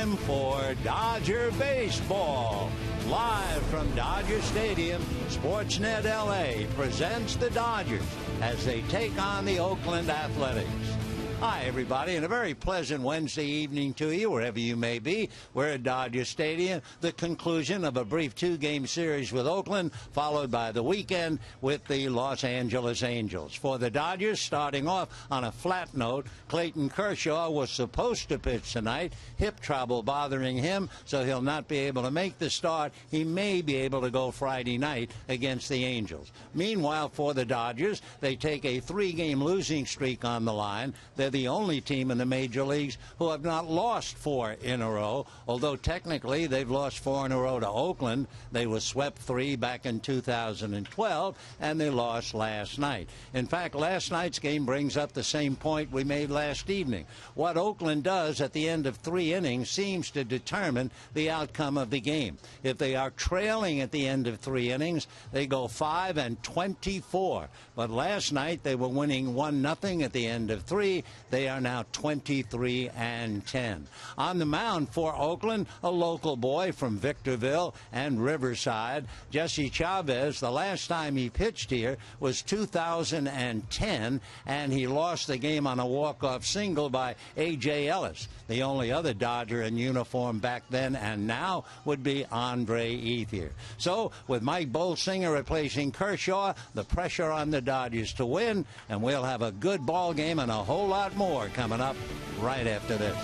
time for Dodger Baseball. Live from Dodger Stadium, Sportsnet LA presents the Dodgers as they take on the Oakland Athletics. Hi, everybody, and a very pleasant Wednesday evening to you, wherever you may be. We're at Dodger Stadium, the conclusion of a brief two-game series with Oakland, followed by the weekend with the Los Angeles Angels. For the Dodgers, starting off on a flat note, Clayton Kershaw was supposed to pitch tonight. Hip trouble bothering him, so he'll not be able to make the start. He may be able to go Friday night against the Angels. Meanwhile, for the Dodgers, they take a three-game losing streak on the line. They're the only team in the major leagues who have not lost 4 in a row, although technically they've lost 4 in a row to Oakland. They were swept 3 back in 2012, and they lost last night. In fact, last night's game brings up the same point we made last evening. What Oakland does at the end of 3 innings seems to determine the outcome of the game. If they are trailing at the end of 3 innings, they go 5-24. But last night they were winning 1-0 at the end of 3. They are now 23-10. On the mound for Oakland, a local boy from Victorville and Riverside, Jesse Chavez. The last time he pitched here was 2010, and he lost the game on a walk-off single by A.J. Ellis. The only other Dodger in uniform back then and now would be Andre Ethier. So, with Mike Bolsinger replacing Kershaw, the pressure on the Dodgers to win, and we'll have a good ball game and a whole lot more coming up right after this.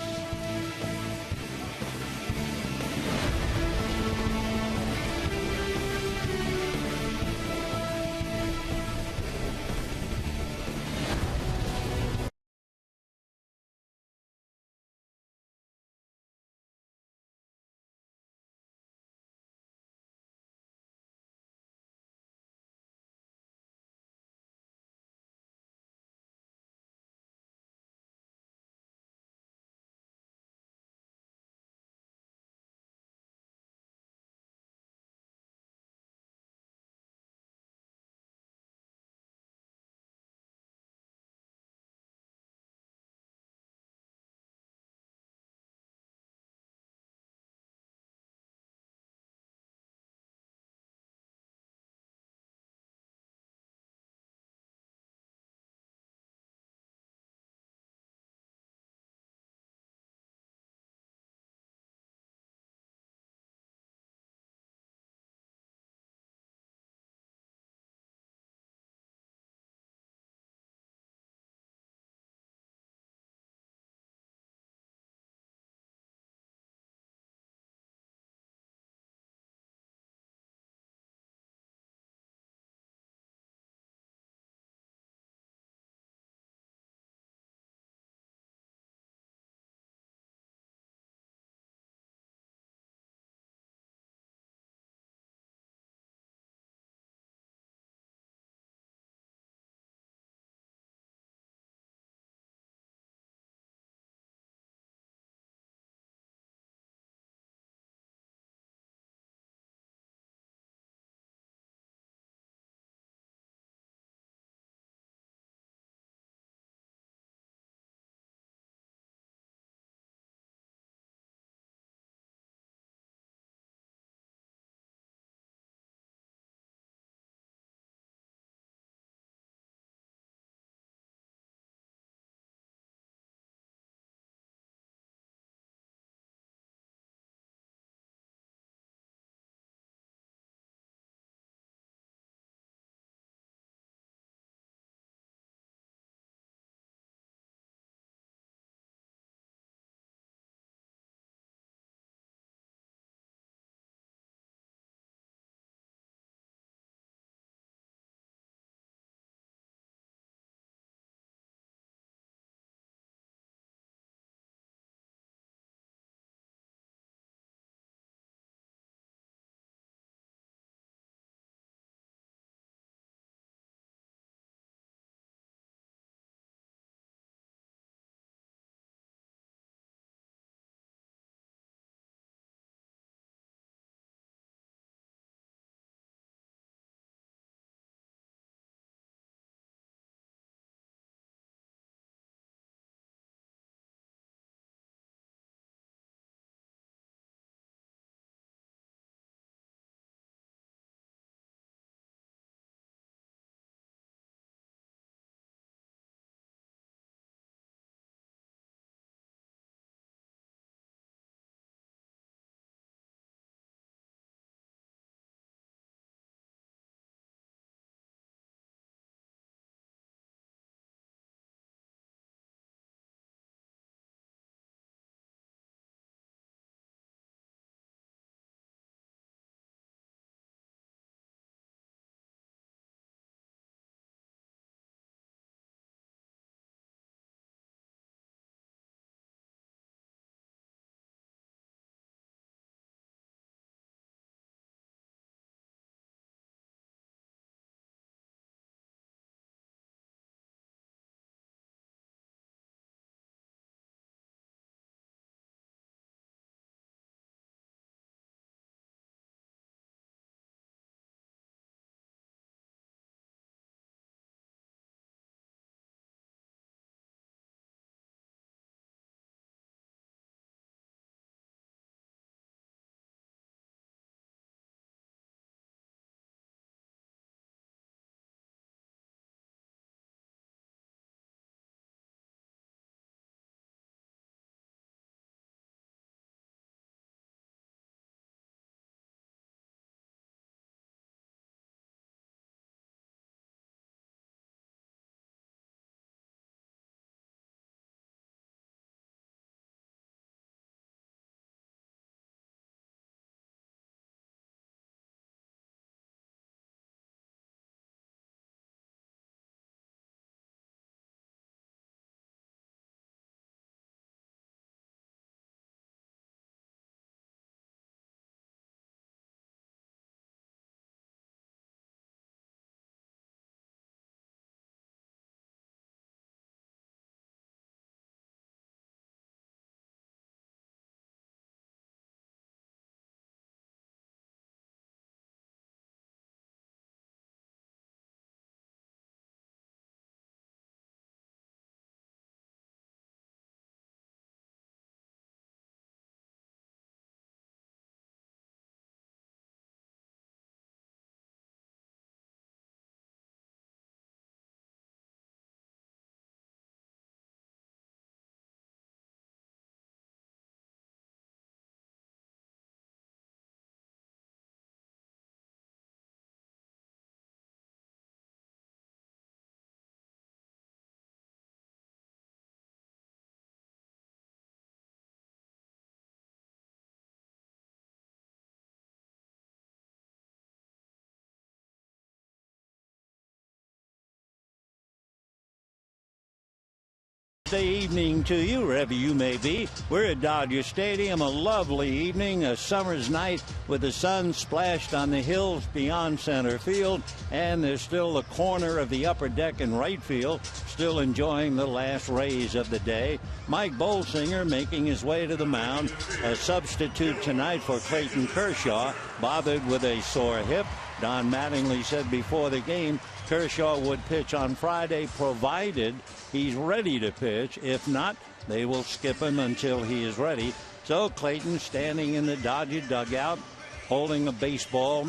Thursday evening to you, wherever you may be. We're at Dodger Stadium, a lovely evening, a summer's night with the sun splashed on the hills beyond center field, and there's still the corner of the upper deck in right field, still enjoying the last rays of the day. Mike Bolsinger making his way to the mound, a substitute tonight for Clayton Kershaw, bothered with a sore hip. Don Mattingly said before the game Kershaw would pitch on Friday provided he's ready to pitch. If not, they will skip him until he is ready. So Clayton standing in the Dodger dugout holding a baseball,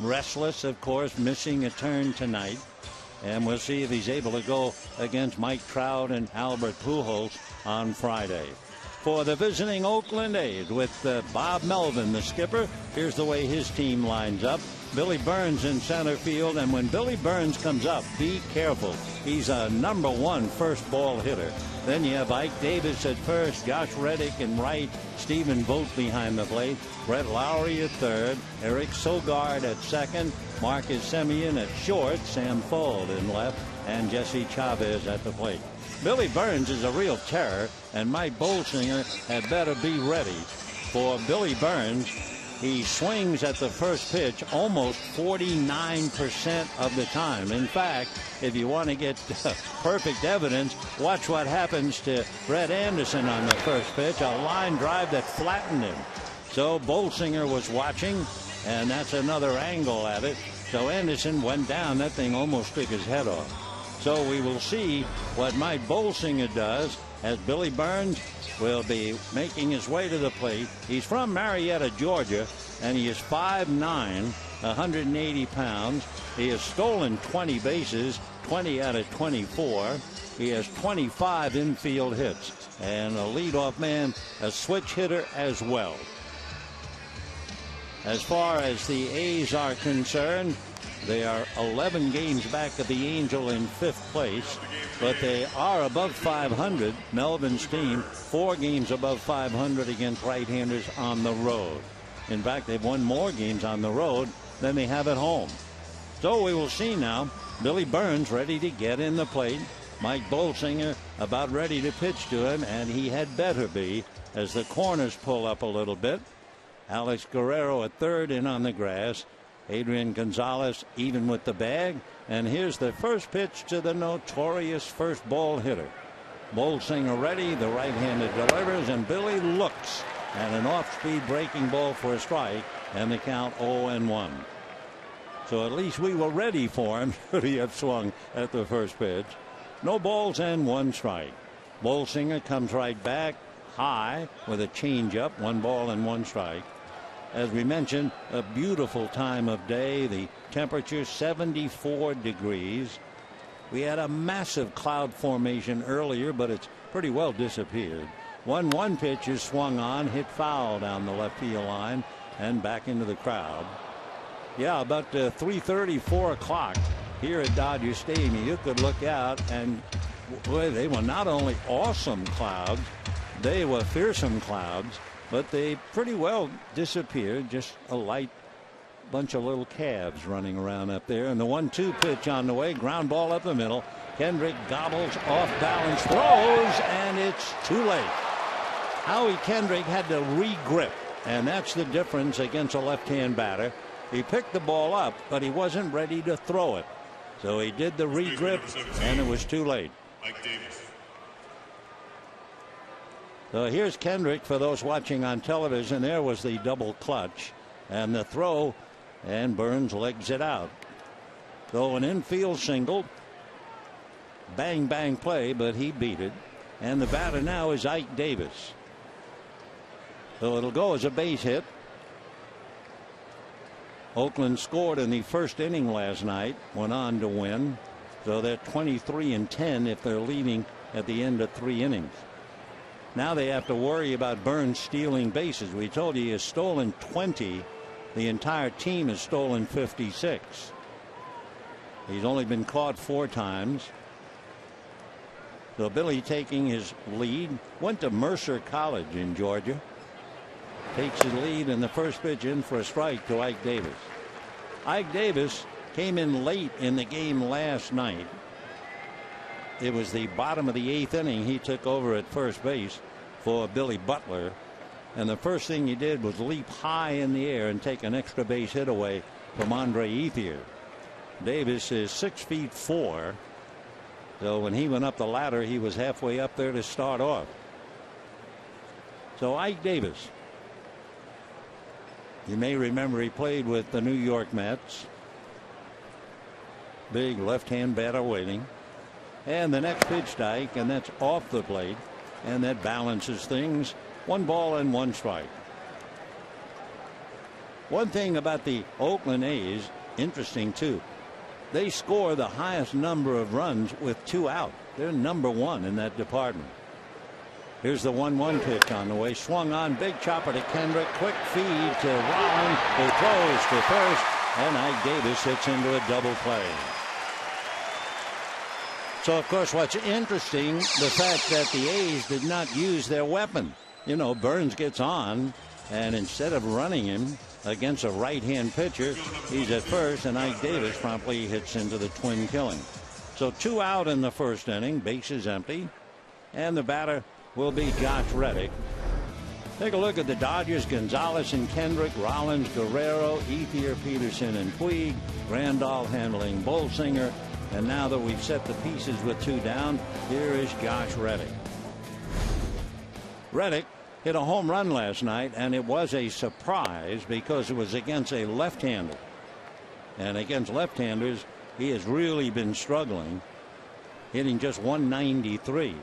restless, of course, missing a turn tonight. And we'll see if he's able to go against Mike Trout and Albert Pujols on Friday. For the visiting Oakland A's with Bob Melvin, the skipper, here's the way his team lines up. Billy Burns in center field, and when Billy Burns comes up, be careful. He's a #1 first ball hitter. Then you have Ike Davis at first, Josh Reddick in right, Stephen Vogt behind the plate, Brett Lowry at third, Eric Sogard at second, Marcus Semien at short, Sam Fuld in left, and Jesse Chavez at the plate. Billy Burns is a real terror, and Mike Bolsinger had better be ready. For Billy Burns, he swings at the first pitch almost 49% of the time. In fact, if you want to get perfect evidence, watch what happens to Brett Anderson on the first pitch, a line drive that flattened him. So Bolsinger was watching, and that's another angle at it. So Anderson went down. That thing almost took his head off. So we will see what Mike Bolsinger does as Billy Burns will be making his way to the plate. He's from Marietta, Georgia, and he is 5'9", 180 pounds. He has stolen 20 bases, 20 out of 24. He has 25 infield hits, and a leadoff man, a switch hitter as well. As far as the A's are concerned, they are 11 games back of the Angel in 5th place, but they are above 500. Melvin's team 4 games above 500 against right-handers on the road. In fact, they've won more games on the road than they have at home. So we will see now. Billy Burns ready to get in the plate. Mike Bolsinger about ready to pitch to him, and he had better be as the corners pull up a little bit. Alex Guerrero at third in on the grass. Adrian Gonzalez even with the bag. And here's the first pitch to the notorious first ball hitter. Bolsinger ready. The right-handed delivers, and Billy looks. And an off-speed breaking ball for a strike, and the count 0-1. So at least we were ready for him should he have swung at the first pitch. No balls and 1 strike. Bolsinger comes right back high with a changeup. 1 ball and 1 strike. As we mentioned, a beautiful time of day. The temperature 74 degrees. We had a massive cloud formation earlier, but it's pretty well disappeared. 1-1 pitch is swung on, hit foul down the left field line and back into the crowd. Yeah, about 3:30, 4 o'clock here at Dodger Stadium. You could look out, and boy, they were not only awesome clouds, they were fearsome clouds. But they pretty well disappeared. Just a light bunch of little calves running around up there. And the 1-2 pitch on the way. Ground ball up the middle. Kendrick gobbles, off balance, throws, and it's too late. Howie Kendrick had to re-grip, and that's the difference against a left-hand batter. He picked the ball up, but he wasn't ready to throw it. So he did the re-grip, and it was too late. Mike Davis. So here's Kendrick for those watching on television. There was the double clutch and the throw, and Burns legs it out. So an infield single. Bang, bang play, but he beat it. And the batter now is Ike Davis. So it'll go as a base hit. Oakland scored in the first inning last night, went on to win. So they're 23-10 if they're leading at the end of 3 innings. Now they have to worry about Burns stealing bases. We told you he has stolen 20. The entire team has stolen 56. He's only been caught 4 times. So Billy taking his lead. Went to Mercer College in Georgia. Takes his lead in the first pitch in for a strike to Ike Davis. Ike Davis came in late in the game last night. it was the bottom of the 8th inning. He took over at first base for Billy Butler. And the first thing he did was leap high in the air and take an extra base hit away from Andre Ethier. Davis is 6'4". So when he went up the ladder, he was halfway up there to start off. So Ike Davis, you may remember he played with the New York Mets. Big left-hand batter waiting. And the next pitch to Ike, and that's off the plate. And that balances things. 1 ball and 1 strike. One thing about the Oakland A's, interesting too, they score the highest number of runs with 2 out. They're number 1 in that department. Here's the 1-1 pitch on the way. Swung on, big chopper to Kendrick. Quick feed to Rollins, who throws to first, and Ike Davis hits into a double play. So, of course, what's interesting, the fact that the A's did not use their weapon. You know, Burns gets on, and instead of running him against a right-hand pitcher, he's at first, and Ike Davis promptly hits into the twin killing. So 2 out in the first inning, bases empty, and the batter will be Josh Reddick. Take a look at the Dodgers. Gonzalez and Kendrick, Rollins, Guerrero, Ethier, Peterson, and Puig, Grandal handling Bolsinger. And now that we've set the pieces with 2 down, here is Josh Reddick. Reddick hit a home run last night, and it was a surprise because it was against a left-hander. And against left-handers, he has really been struggling, hitting just 193.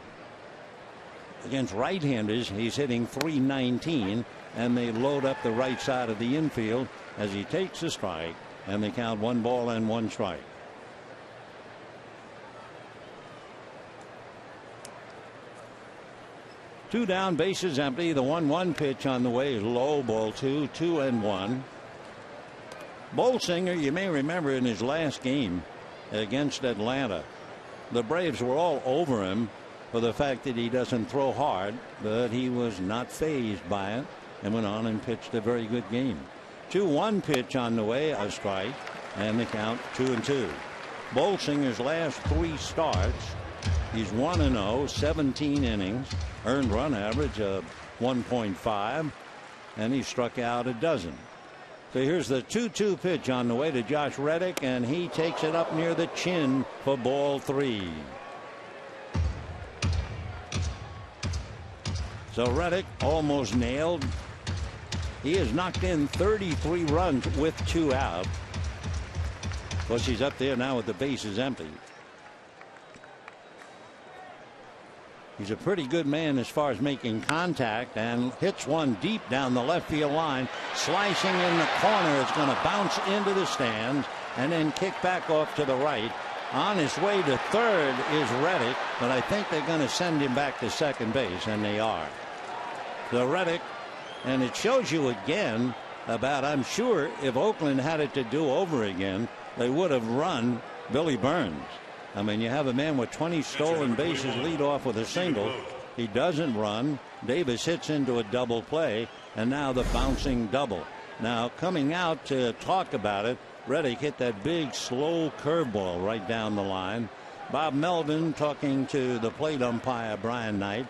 Against right-handers, he's hitting 319, and they load up the right side of the infield as he takes a strike, and they count 1 ball and 1 strike. Two down, bases empty. The 1-1 pitch on the way is low, ball 2, 2-1. Bolsinger, you may remember in his last game against Atlanta, the Braves were all over him for the fact that he doesn't throw hard, but he was not fazed by it and went on and pitched a very good game. 2-1 pitch on the way, a strike, and the count 2-2. Bolsinger's last 3 starts, he's 1-0, 17 innings, earned run average of 1.5, and he struck out a dozen. So here's the 2-2 pitch on the way to Josh Reddick, and he takes it up near the chin for ball 3. So Reddick almost nailed. He has knocked in 33 runs with 2 out. Of course, he's up there now with the bases empty. He's a pretty good man as far as making contact, and hits one deep down the left field line. Slicing in the corner. It's going to bounce into the stands and then kick back off to the right. On his way to third is Reddick, but I think they're going to send him back to second base, and they are. So Reddick, and it shows you again about, I'm sure if Oakland had it to do over again, they would have run Billy Burns. I mean, you have a man with 20 stolen bases, lead off with a single. He doesn't run. Davis hits into a double play, and now the bouncing double. Now coming out to talk about it, Reddick hit that big slow curveball right down the line. Bob Melvin talking to the plate umpire Brian Knight.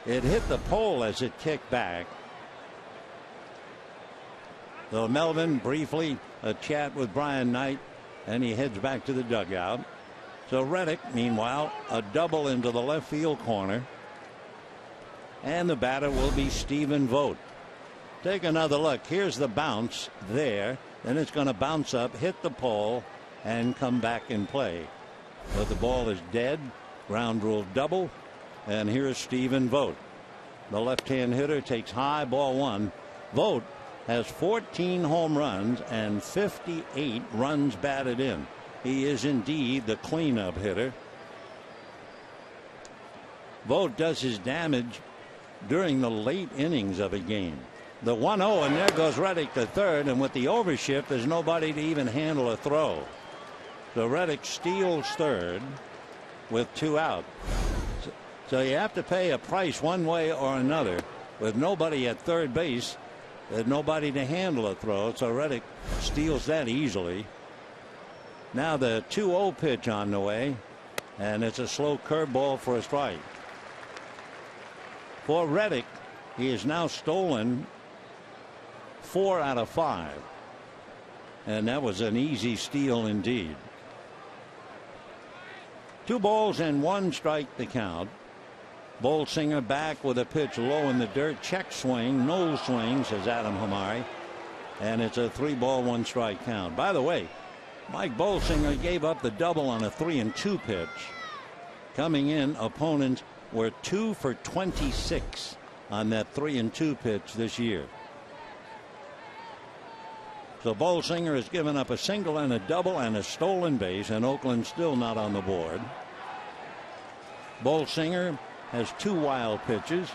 It hit the pole as it kicked back. So Melvin briefly a chat with Brian Knight, and he heads back to the dugout. So Reddick, meanwhile, a double into the left field corner. And the batter will be Stephen Vogt. Take another look. Here's the bounce there. Then it's going to bounce up, hit the pole, and come back in play. But the ball is dead. Ground rule double. And here's Stephen Vogt. The left-hand hitter takes high, ball 1. Vogt has 14 home runs and 58 runs batted in. He is indeed the cleanup hitter. Vogt does his damage during the late innings of a game. The 1-0, and there goes Reddick to third, and with the overshift, there's nobody to even handle a throw. So Reddick steals third with 2 out. So you have to pay a price one way or another. With nobody at third base, there's nobody to handle a throw, so Reddick steals that easily. Now the 2-0 pitch on the way. and it's a slow curveball for a strike. For Reddick, he has now stolen 4 out of 5, and that was an easy steal indeed. 2 balls and 1 strike the count. Bolsinger back with a pitch low in the dirt. Check swing, no swing, says Adam Hamari. And it's a 3-ball, 1 strike count. By the way, Mike Bolsinger gave up the double on a 3-2 pitch. Coming in, opponents were 2 for 26 on that 3-2 pitch this year. So Bolsinger has given up a single and a double and a stolen base, and Oakland still not on the board. Bolsinger has 2 wild pitches,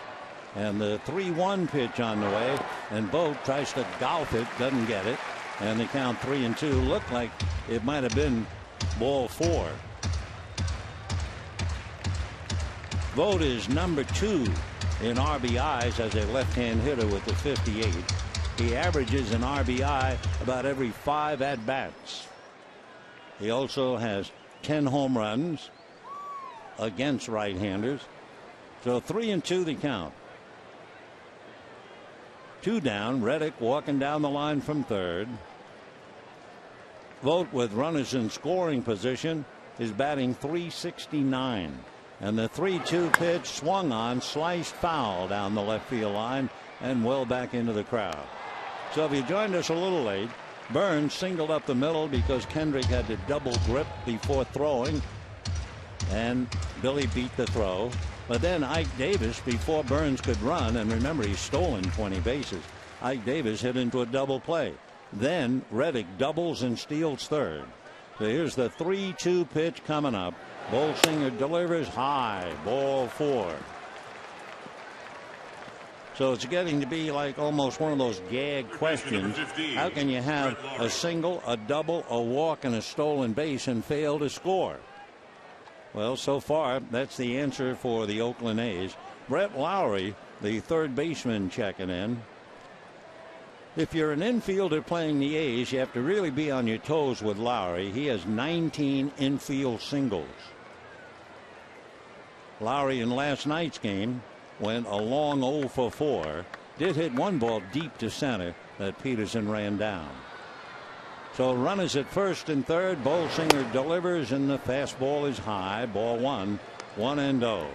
and the 3-1 pitch on the way, and Vogt tries to golf it, doesn't get it, and the count 3-2. Looked like it might have been ball 4. Vogt is number 2 in RBIs as a left-hand hitter with the 58. He averages an RBI about every 5 at-bats. He also has 10 home runs against right-handers. So 3-2 the count. 2 down. Reddick walking down the line from third. Vogt with runners in scoring position is batting .369. And the 3-2 pitch swung on, sliced foul down the left field line and well back into the crowd. So if you joined us a little late, Burns singled up the middle because Kendrick had to double grip before throwing, and Billy beat the throw. But then Ike Davis, before Burns could run, and remember he's stolen 20 bases, Ike Davis hit into a double play. Then Reddick doubles and steals third. So here's the 3-2 pitch coming up. Bolsinger delivers high, ball 4. So it's getting to be like almost one of those gag questions. How can you have a single, a double, a walk, and a stolen base and fail to score? Well, so far, that's the answer for the Oakland A's. Brett Lowry, the third baseman, checking in. If you're an infielder playing the A's, you have to really be on your toes with Lowry. He has 19 infield singles. Lowry in last night's game went a long 0 for 4. Did hit 1 ball deep to center that Peterson ran down. So runners at first and third. Bolsinger delivers, and the fastball is high. Ball 1, 1-0.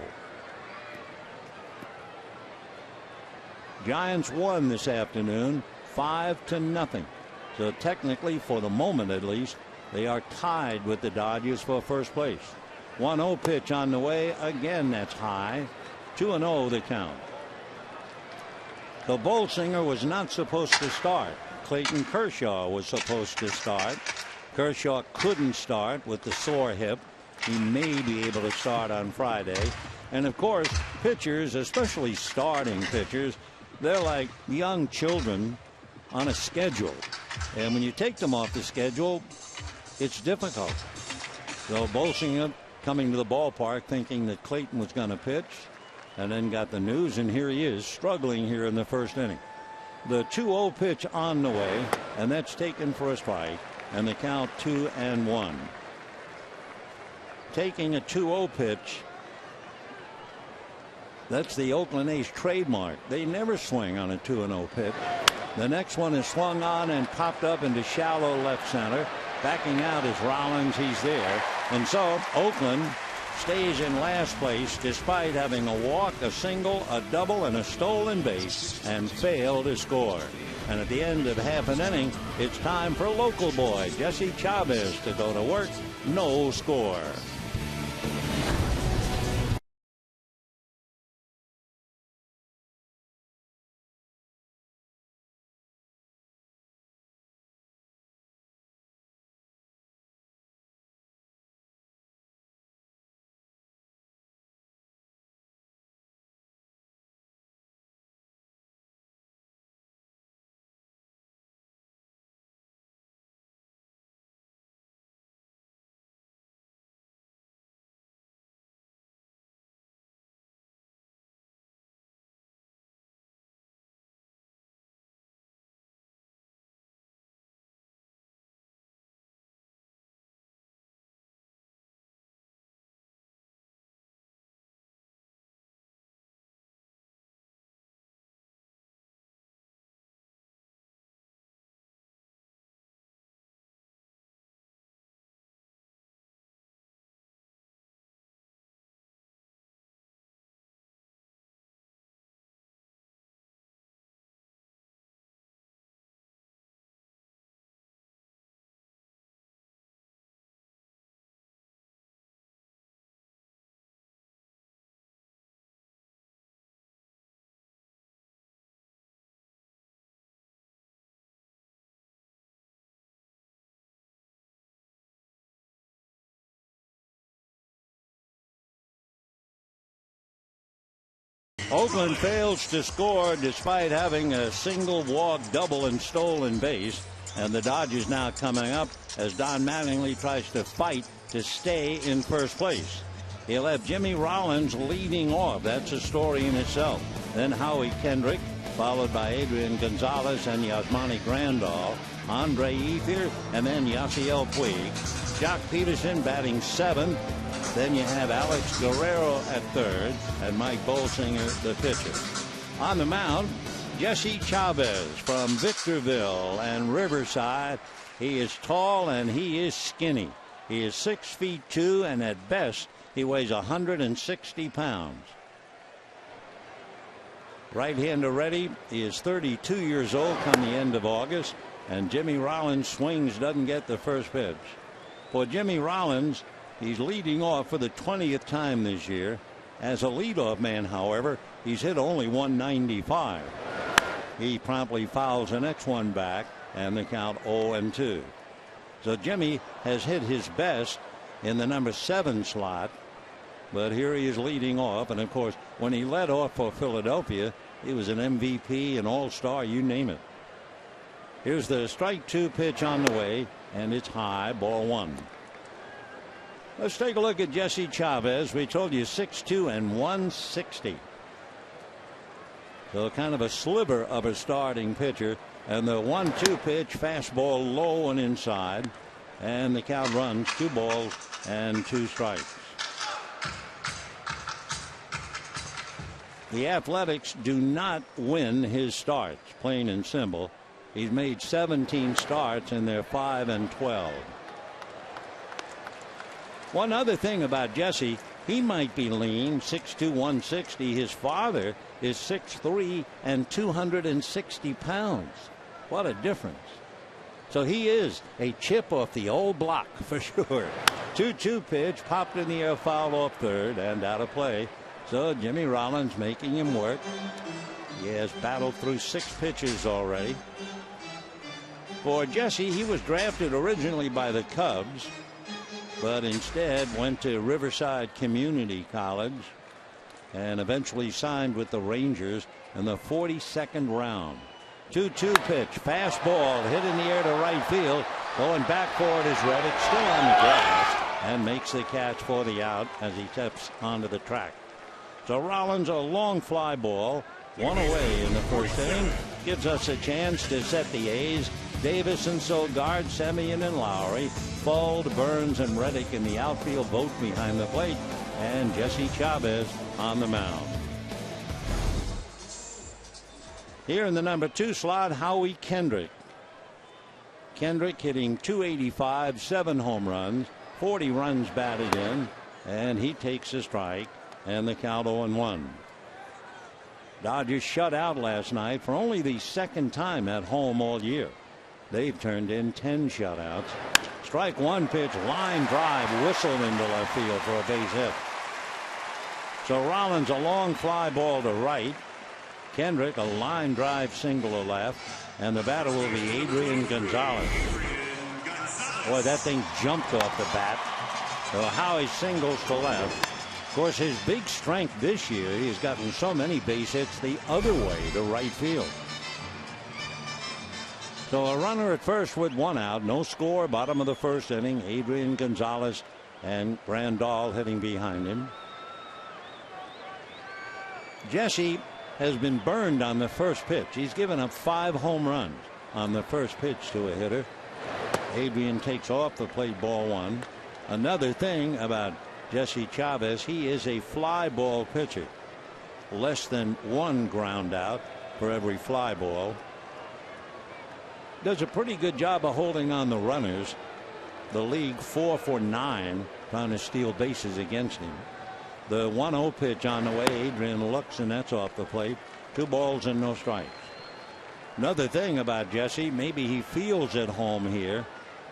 Giants won this afternoon 5-0. So technically, for the moment at least, they are tied with the Dodgers for first place. 1-0 pitch on the way. Again, that's high. 2-0 the count. So Bolsinger was not supposed to start. Clayton Kershaw was supposed to start. Kershaw couldn't start with the sore hip. He may be able to start on Friday. And of course, pitchers, especially starting pitchers, they're like young children on a schedule. And when you take them off the schedule, it's difficult. So Bolsinger coming to the ballpark thinking that Clayton was going to pitch, and then got the news, and here he is struggling here in the first inning. The 2-0 pitch on the way, and that's taken for a strike, and the count 2-1. Taking a 2-0 pitch, that's the Oakland A's trademark. They never swing on a 2-0 pitch. The next one is swung on and popped up into shallow left center. Backing out is Rollins. He's there. And so Oakland stays in last place despite having a walk, a single, a double, and a stolen base, and failed to score. And at the end of half an inning, it's time for local boy Jesse Chavez to go to work. No score. Oakland fails to score despite having a single walk, double, and stolen base. And the Dodgers now coming up as Don Mattingly tries to fight to stay in first place. He'll have Jimmy Rollins leading off. That's a story in itself. Then Howie Kendrick, followed by Adrian Gonzalez and Yasmani Grandal, Andre Ethier, and then Yasiel Puig. Jock Peterson batting seventh. Then you have Alex Guerrero at third and Mike Bolsinger, the pitcher. On the mound, Jesse Chavez from Victorville and Riverside. He is tall and he is skinny. He is 6'2", and at best he weighs 160 pounds. Right-hander ready. He is 32 years old come the end of August, and Jimmy Rollins swings, doesn't get the first pitch. For Jimmy Rollins, he's leading off for the 20th time this year. As a leadoff man, however, he's hit only 195. He promptly fouls the next one back, and the count 0-2. So Jimmy has hit his best in the number 7 slot, but here he is leading off. And of course, when he led off for Philadelphia, he was an MVP, an all-star, you name it. Here's the strike 2 pitch on the way, and it's high, ball 1. Let's take a look at Jesse Chavez. We told you 6'2" and 160. So kind of a sliver of a starting pitcher. And the 1-2 pitch, fastball low and inside. And the count runs 2 balls and 2 strikes. The Athletics do not win his starts, plain and simple. He's made 17 starts and they're 5-12. One other thing about Jesse, he might be lean, 6'2", 160. His father is 6'3" and 260 pounds. What a difference. So he is a chip off the old block for sure. 2-2 pitch, popped in the air, foul off third and out of play. So Jimmy Rollins making him work. He has battled through 6 pitches already. For Jesse, he was drafted originally by the Cubs, but instead went to Riverside Community College and eventually signed with the Rangers in the 42nd round. 2-2 pitch, fastball hit in the air to right field. Going back for it is Reddick, still on the grass, and makes the catch for the out as he steps onto the track. So Rollins, a long fly ball, 1 away in the first inning, gives us a chance to set the A's. Davis and Sogard, Semien and Lowry, Fuld, Burns, and Reddick in the outfield, both behind the plate, and Jesse Chavez on the mound. Here in the number 2 slot, Howie Kendrick. Kendrick hitting .285, 7 home runs, 40 runs batted in, and he takes a strike, and the count 0-1. Dodgers shut out last night for only the 2nd time at home all year. They've turned in 10 shutouts. Strike 1 pitch, line drive, whistled into left field for a base hit. So Rollins, a long fly ball to right. Kendrick, a line drive single to left, and the batter will be Adrian Gonzalez. Boy, that thing jumped off the bat. So Howie singles to left. Of course, his big strength this year, he's gotten so many base hits the other way to right field. So a runner at first with 1 out, no score, bottom of the first inning. Adrian Gonzalez and Grandal hitting behind him. Jesse has been burned on the first pitch. He's given up 5 home runs on the first pitch to a hitter. Adrian takes off the plate, ball 1. Another thing about Jesse Chavez, he is a fly ball pitcher. Less than 1 ground out for every fly ball. Does a pretty good job of holding on the runners. The league 4 for 9 trying to steal bases against him. The 1-0 pitch on the way. Adrian looks, and that's off the plate. 2 balls and no strikes. Another thing about Jesse, maybe he feels at home here,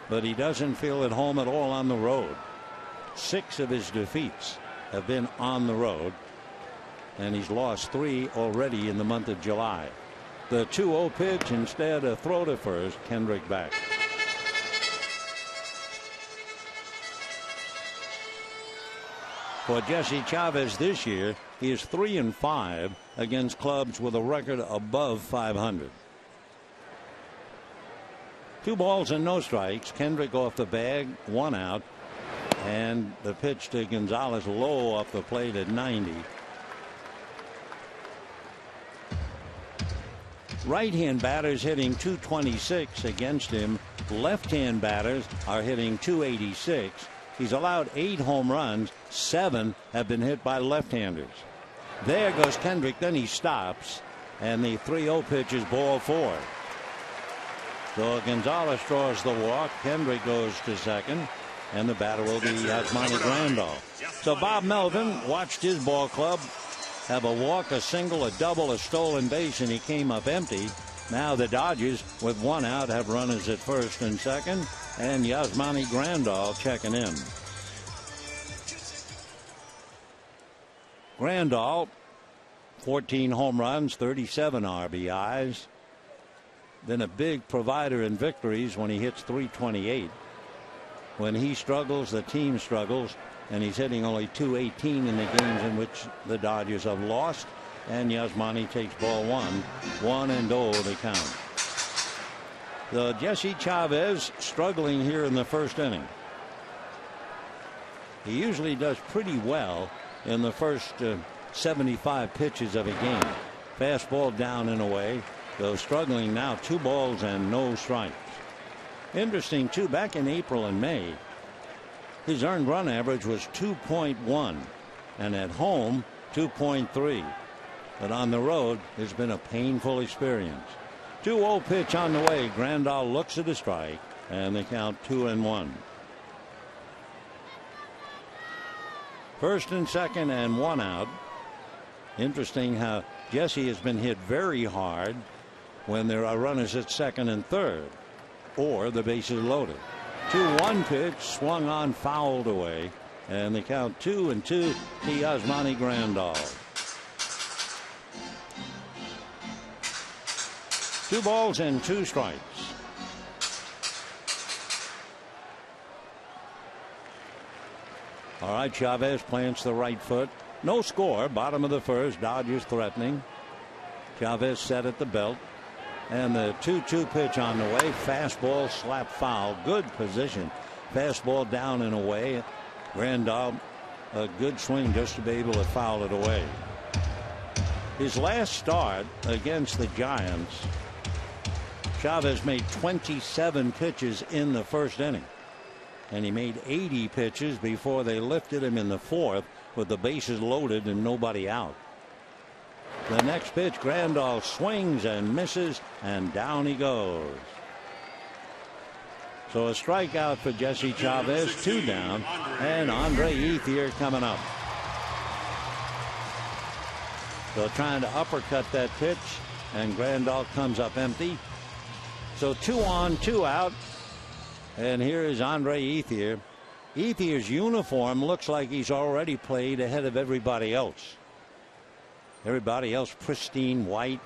but he doesn't feel at home at all on the road. 6 of his defeats have been on the road, and he's lost 3 already in the month of July. The 2-0 pitch, instead a throw to first. Kendrick back. For Jesse Chavez this year, he is 3-5 against clubs with a record above 500. 2 balls and no strikes. Kendrick off the bag, 1 out. And the pitch to Gonzalez low off the plate at 90. Right-hand batters hitting .226 against him. Left-hand batters are hitting .286. He's allowed 8 home runs. 7 have been hit by left-handers. There goes Kendrick. Then he stops. And the 3-0 pitch is ball 4. So Gonzalez draws the walk. Kendrick goes to second. And the batter will be Yasmani Grandal. So Bob Melvin watched his ball club have a walk, a single, a double, a stolen base, and he came up empty. Now the Dodgers, with 1 out, have runners at first and second, and Yasmani Grandal checking in. Grandal, 14 home runs, 37 RBIs. Been a big provider in victories when he hits .328. When he struggles, the team struggles, and he's hitting only .218 in the games in which the Dodgers have lost. And Yasmani takes ball 1, 1-0 to count. The Jesse Chavez struggling here in the first inning. He usually does pretty well in the first 75 pitches of a game. Fastball down and away. Though struggling now, 2 balls and no strikes. Interesting too, back in April and May, his earned run average was 2.1, and at home 2.3. But on the road, it's been a painful experience. 2-0 pitch on the way. Grandal looks at a strike, and they count 2-1. First and second and 1 out. Interesting how Jesse has been hit very hard when there are runners at second and third, or the bases loaded. 2-1 pitch swung on, fouled away, and they count 2-2 to Yasmani Grandal. 2 balls and 2 strikes. All right, Chavez plants the right foot. No score. Bottom of the first. Dodgers threatening. Chavez set at the belt. And the 2-2 pitch on the way. Fastball, slap foul. Good position. Fastball down and away. Grandal, a good swing just to be able to foul it away. His last start against the Giants, Chavez made 27 pitches in the first inning. And he made 80 pitches before they lifted him in the 4th with the bases loaded and nobody out. The next pitch, Grandal swings and misses, and down he goes. So a strikeout for Jesse Chavez, 2 down, and Andre Ethier coming up. So trying to uppercut that pitch, and Grandal comes up empty. So 2 on, 2 out, and here is Andre Ethier. Ethier's uniform looks like he's already played ahead of everybody else. Everybody else pristine white.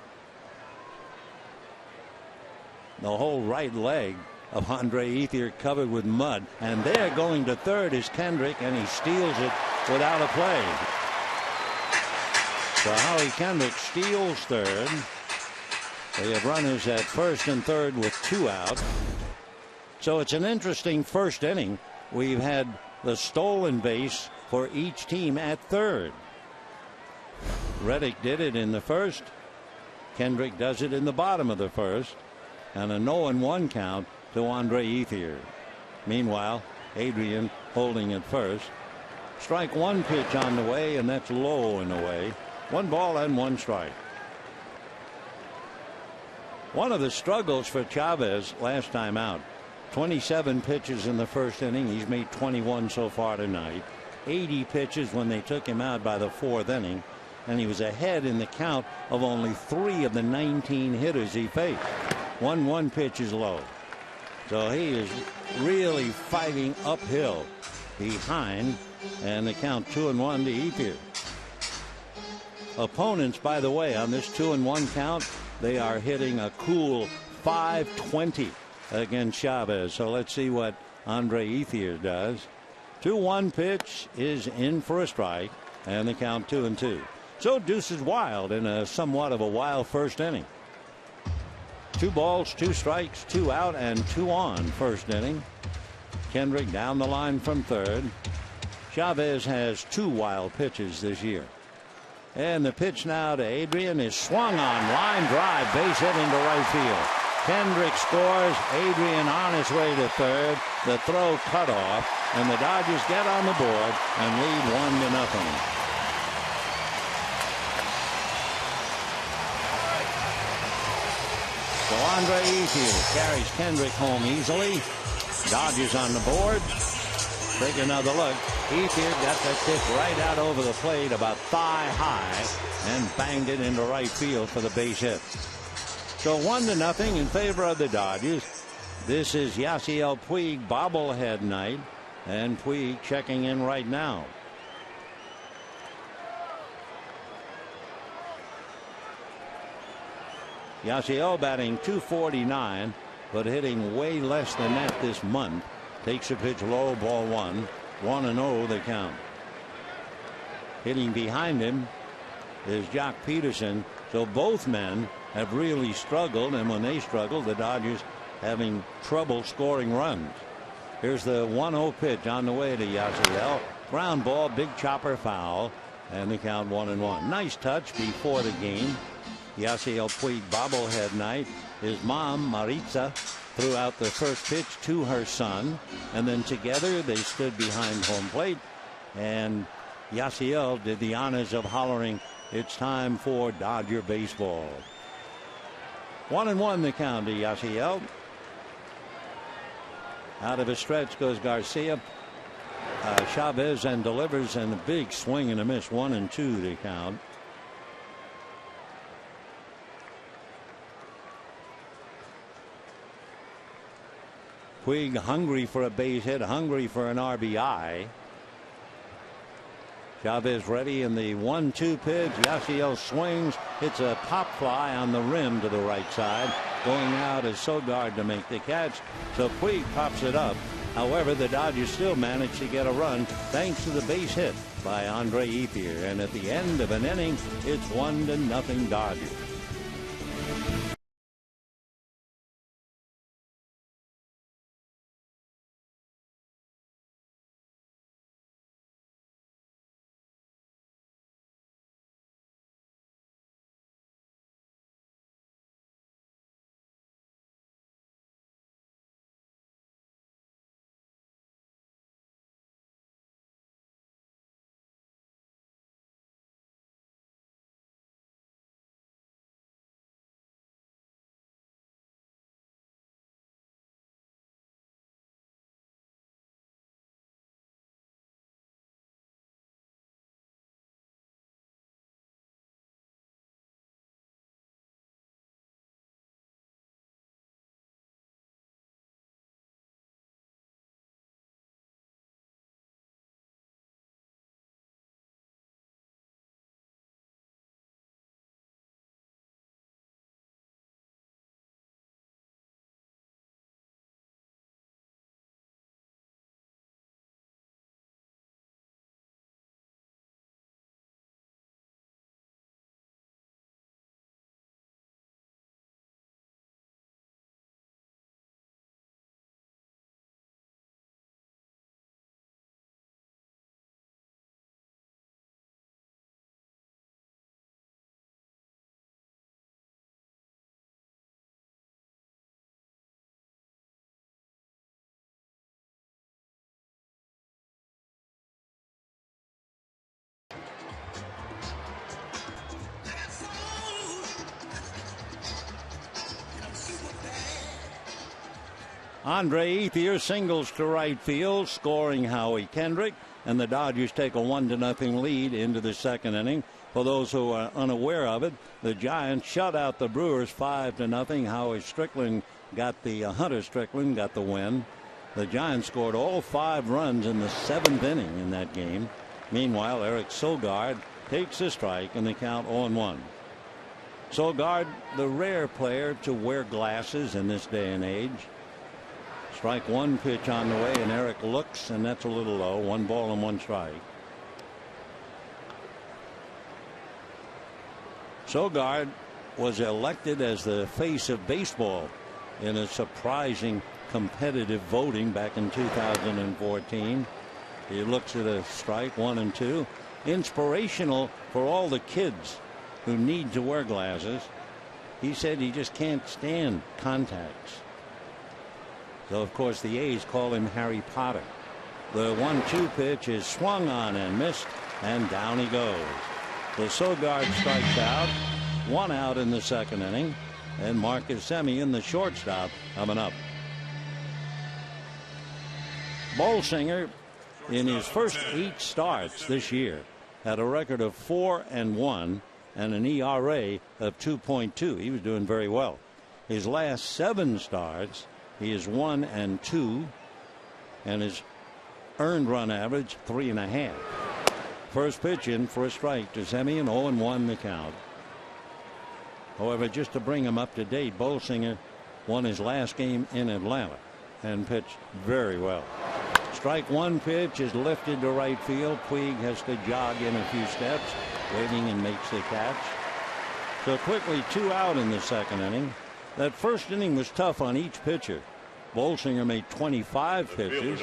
The whole right leg of Andre Ethier covered with mud. And there going to third is Kendrick, and he steals it without a play. So Howie Kendrick steals third. They have runners at first and third with 2 out. So it's an interesting first inning. We've had the stolen base for each team at third. Reddick did it in the first. Kendrick does it in the bottom of the first. And a 0-1 count to Andre Ethier. Meanwhile, Adrian holding at first. Strike 1 pitch on the way, and that's low and away. 1 ball and 1 strike. One of the struggles for Chavez last time out. 27 pitches in the first inning. He's made 21 so far tonight. 80 pitches when they took him out by the 4th inning. And he was ahead in the count of only 3 of the 19 hitters he faced. 1-1 pitch is low. So he is really fighting uphill behind, and the count 2-1 to Ethier. Opponents, by the way, on this 2-1 count, they are hitting a cool .520 against Chavez. So let's see what Andre Ethier does. 2-1 pitch is in for a strike, and the count 2-2. So deuces wild in a somewhat of a wild first inning. 2 balls, 2 strikes, 2 out, and 2 on first inning. Kendrick down the line from third. Chavez has 2 wild pitches this year. And the pitch now to Adrian is swung on, line drive, base hit into right field. Kendrick scores. Adrian on his way to third. The throw cut off, and the Dodgers get on the board and lead 1-0. So Andre Ethier carries Kendrick home easily. Dodgers on the board. Take another look. Ethier got that pitch right out over the plate, about thigh high, and banged it into right field for the base hit. So 1-0 in favor of the Dodgers. This is Yasiel Puig bobblehead night, and Puig checking in right now. Yasiel batting .249, but hitting way less than that this month. Takes a pitch low, ball 1. 1-0 the count. Hitting behind him is Jock Peterson. So both men have really struggled, and when they struggle, the Dodgers having trouble scoring runs. Here's the 1-0 pitch on the way to Yasiel. Ground ball, big chopper foul, and the count 1-1. Nice touch before the game. Yasiel Puig bobblehead night. His mom, Maritza, threw out the first pitch to her son, and then together they stood behind home plate, and Yasiel did the honors of hollering, "It's time for Dodger baseball." 1-1 the count to Yasiel. Out of a stretch goes Garcia. Chavez and delivers, and a big swing and a miss. 1-2 the count. Puig hungry for a base hit, hungry for an RBI. Chavez ready in the 1-2 pitch. Yasiel swings, hits a pop fly on the rim to the right side. Going out is Sogard to make the catch. So Puig pops it up. However, the Dodgers still manage to get a run thanks to the base hit by Andre Ethier. And at the end of an inning, it's 1-0 Dodgers. Andre Ethier singles to right field, scoring Howie Kendrick, and the Dodgers take a 1-0 lead into the second inning. For those who are unaware of it, the Giants shut out the Brewers 5-0. Hunter Strickland got the win. The Giants scored all 5 runs in the 7th inning in that game. Meanwhile, Eric Sogard takes a strike, and the count 0-1. Sogard, the rare player to wear glasses in this day and age. Strike one pitch on the way, and Eric looks, and that's a little low. 1 ball and 1 strike. Sogard was elected as the face of baseball in a surprising competitive voting back in 2014. He looks at a strike, 1 and 2. Inspirational for all the kids who need to wear glasses. He said he just can't stand contacts. So, of course, the A's call him Harry Potter. The 1-2 pitch is swung on and missed, and down he goes. The Sogard strikes out. 1 out in the 2nd inning, and Marcus Semien, the shortstop, coming up. Bolsinger, in his first 8 starts this year, had a record of 4-1 and an ERA of 2.2. He was doing very well. His last 7 starts, he is 1-2, and his earned run average 3.5. First pitch in for a strike to Semien. 0-1 the count. However, just to bring him up to date, Bolsinger won his last game in Atlanta and pitched very well. Strike one pitch is lifted to right field. Puig has to jog in a few steps, waiting, and makes the catch. So quickly 2 out in the 2nd inning. That first inning was tough on each pitcher. Bolsinger made 25 pitches,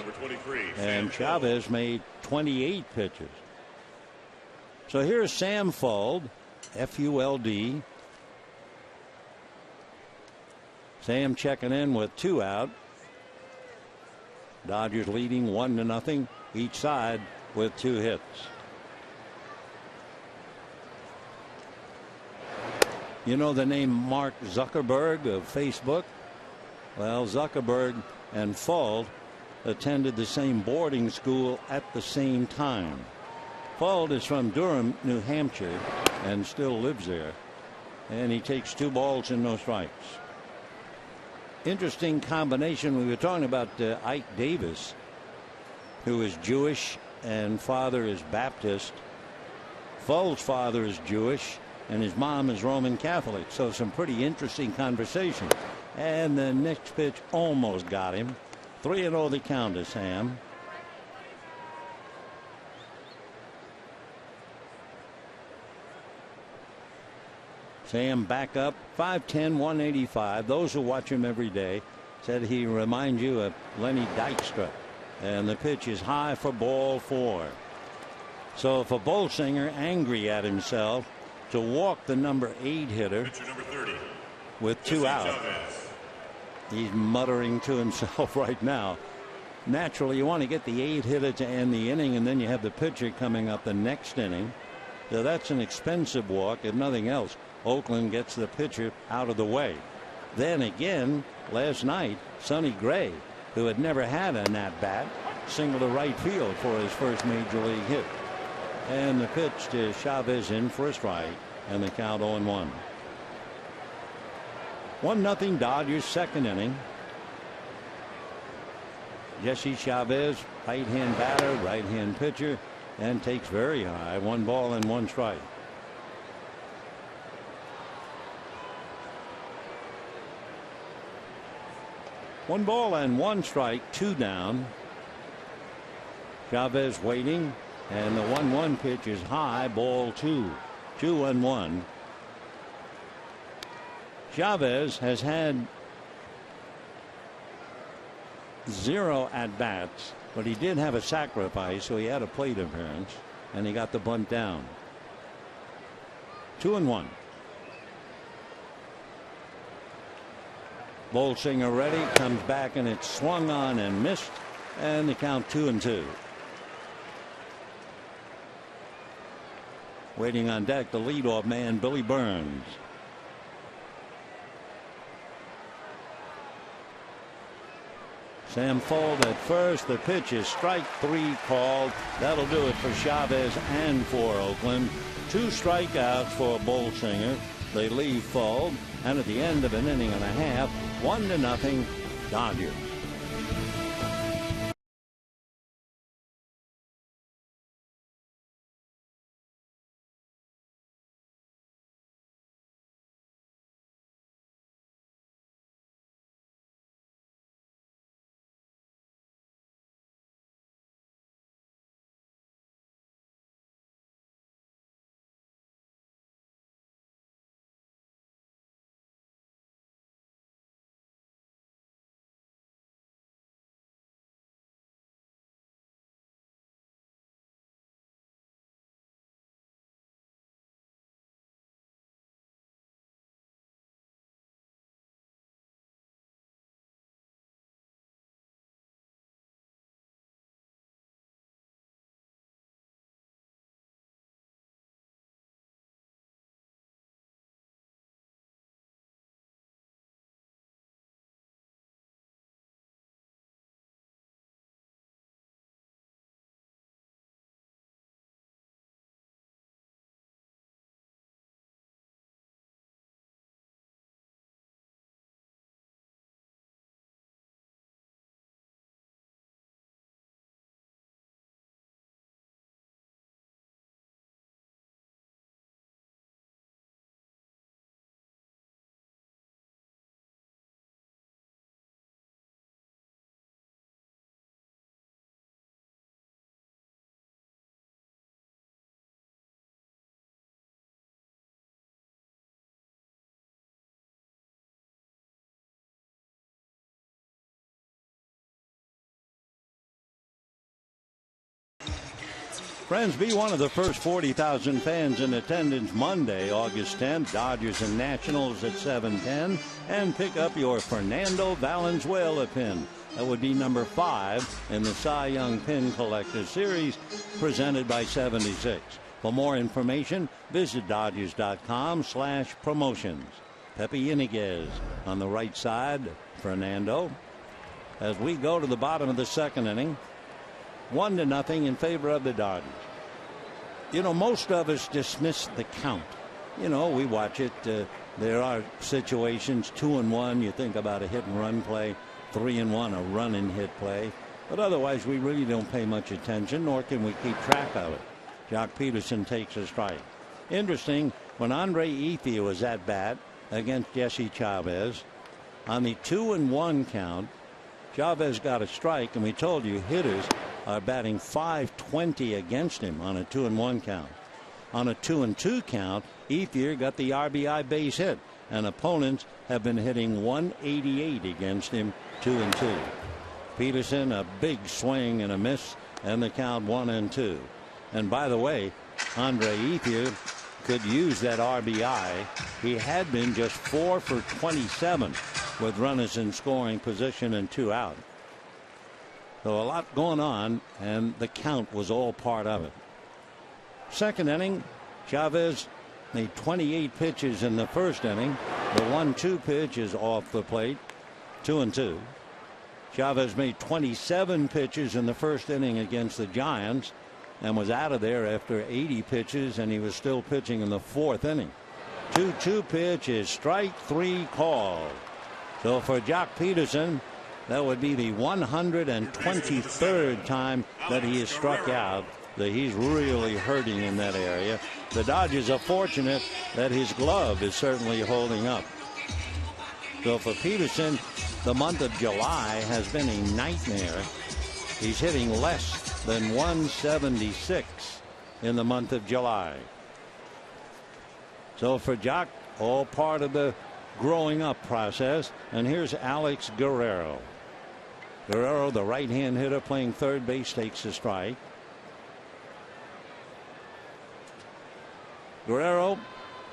and Chavez made 28 pitches. So here's Sam Fuld, F-U-L-D. Sam checking in with 2 out. Dodgers leading 1-0 each side with 2 hits. You know the name Mark Zuckerberg of Facebook? Well, Zuckerberg and Fuld attended the same boarding school at the same time. Fuld is from Durham, New Hampshire, and still lives there. And he takes 2 balls and no strikes. Interesting combination. We were talking about Ike Davis, who is Jewish and father is Baptist. Fuld's father is Jewish and his mom is Roman Catholic. So some pretty interesting conversation. And the next pitch almost got him. 3-0 the count to Sam. Sam back up, 5'10", 185. Those who watch him every day said he reminds you of Lenny Dykstra. And the pitch is high for ball 4. So for Bolsinger, angry at himself to walk the number 8 hitter with 2 out. He's muttering to himself right now. Naturally, you want to get the 8 hitter to end the inning, and then you have the pitcher coming up the next inning. So that's an expensive walk, if nothing else. Oakland gets the pitcher out of the way. Then again, last night, Sonny Gray, who had never had an at-bat, singled to right field for his first major league hit. And the pitch to Chavez in for a strike, and the count 0-1. 1-0 Dodgers, 2nd inning. Jesse Chavez, right-hand batter, right-hand pitcher, and takes very high. 1 ball and 1 strike. One ball and 1 strike, 2 down. Chavez waiting, and the 1-1 pitch is high, ball 2. 2-1. Chavez has had 0 at-bats, but he did have a sacrifice, so he had a plate appearance, and he got the bunt down. 2-1. Bolsinger ready, comes back, and it's swung on and missed, and the count 2-2. Waiting on deck, the leadoff man, Billy Burns. Sam Fuld at first. The pitch is strike 3 called. That'll do it for Chavez and for Oakland. 2 strikeouts for Bolsinger. They leave Fuld, and at the end of an inning and a half, 1-0 Dodgers. Friends, be one of the first 40,000 fans in attendance Monday, August 10th, Dodgers and Nationals at 7:10, and pick up your Fernando Valenzuela pin. That would be number 5 in the Cy Young Pin Collector Series, presented by 76. For more information, visit Dodgers.com/promotions. Pepe Iniguez on the right side, Fernando. As we go to the bottom of the second inning, 1-0 in favor of the Dodgers. You know, most of us dismiss the count. You know, we watch it. There are situations, 2-1, you think about a hit and run play, 3-1, a run and hit play. But otherwise, we really don't pay much attention, nor can we keep track of it. Jock Peterson takes a strike. Interesting, when Andre Ethier was at bat against Jesse Chavez, on the 2-1 count, Chavez got a strike, and we told you hitters are batting .520 against him on a 2-1 count. On a 2-2 count, Ethier got the RBI base hit, and opponents have been hitting .188 against him 2-2. Peterson, a big swing and a miss, and the count 1-2. And by the way, Andre Ethier could use that RBI. He had been just 4 for 27 with runners in scoring position and 2 out. So a lot going on, and the count was all part of it. Second inning, Chavez made 28 pitches in the first inning. The 1-2 pitch is off the plate, 2-2. Chavez made 27 pitches in the first inning against the Giants and was out of there after 80 pitches, and he was still pitching in the fourth inning. 2-2 pitch is strike 3 called. So for Jock Peterson, that would be the 123rd time that he has struck out. That he's really hurting in that area. The Dodgers are fortunate that his glove is certainly holding up. So for Peterson, the month of July has been a nightmare. He's hitting less than 176 in the month of July. So for Jock, all part of the growing up process. And here's Alex Guerrero. Guerrero, the right-hand hitter playing third base, takes a strike. Guerrero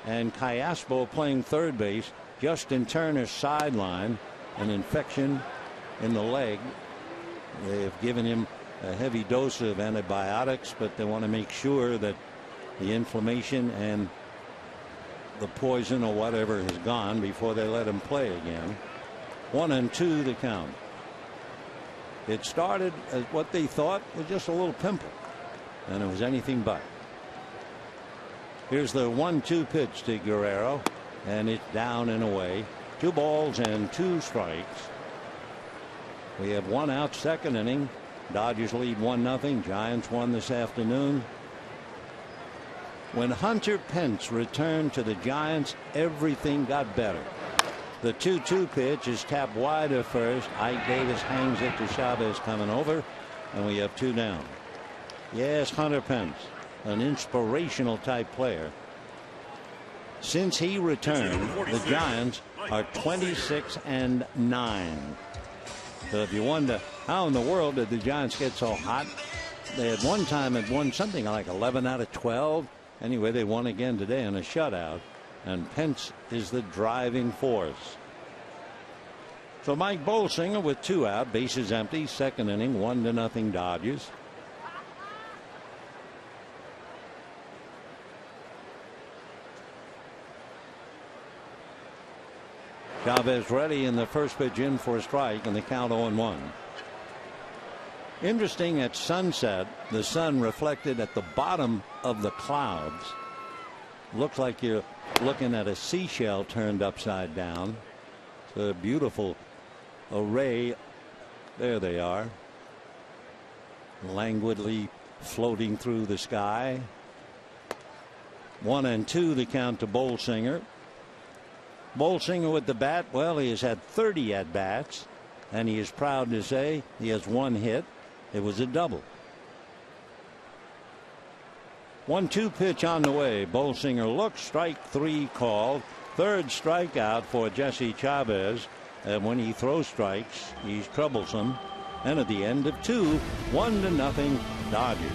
and Callaspo playing third base. Justin Turner's sideline, an infection in the leg. They have given him a heavy dose of antibiotics, but they want to make sure that the inflammation and the poison or whatever has gone before they let him play again. 1-2 the count. It started as what they thought was just a little pimple, and it was anything but. Here's the 1-2 pitch to Guerrero, and it's down and away. 2 balls and 2 strikes. We have 1 out, second inning. Dodgers lead 1-0. Giants won this afternoon. When Hunter Pence returned to the Giants, everything got better. The 2-2 pitch is tapped wide at first. Ike Davis hangs it to Chavez coming over, and we have 2 down. Yes, Hunter Pence, an inspirational type player. Since he returned, the Giants are 26-9. So if you wonder how in the world did the Giants get so hot, they had one time had won something like 11 out of 12. Anyway, they won again today in a shutout, and Pence is the driving force. So Mike Bolsinger with 2 out, bases empty, second inning, 1-0 Dodgers. Chavez ready, in the first pitch in for a strike, and the count 0-1. Interesting, at sunset, the sun reflected at the bottom of the clouds. Looks like you're looking at a seashell turned upside down. It's a beautiful array. There they are, languidly floating through the sky. 1-2 the count to Bolsinger. Bolsinger with the bat. Well, he has had 30 at bats, and he is proud to say he has 1 hit. It was a double. 1-2 pitch on the way. Bolsinger looks, strike 3 called. Third strikeout for Jesse Chavez, and when he throws strikes, he's troublesome. And at the end of 2, 1-0 Dodgers.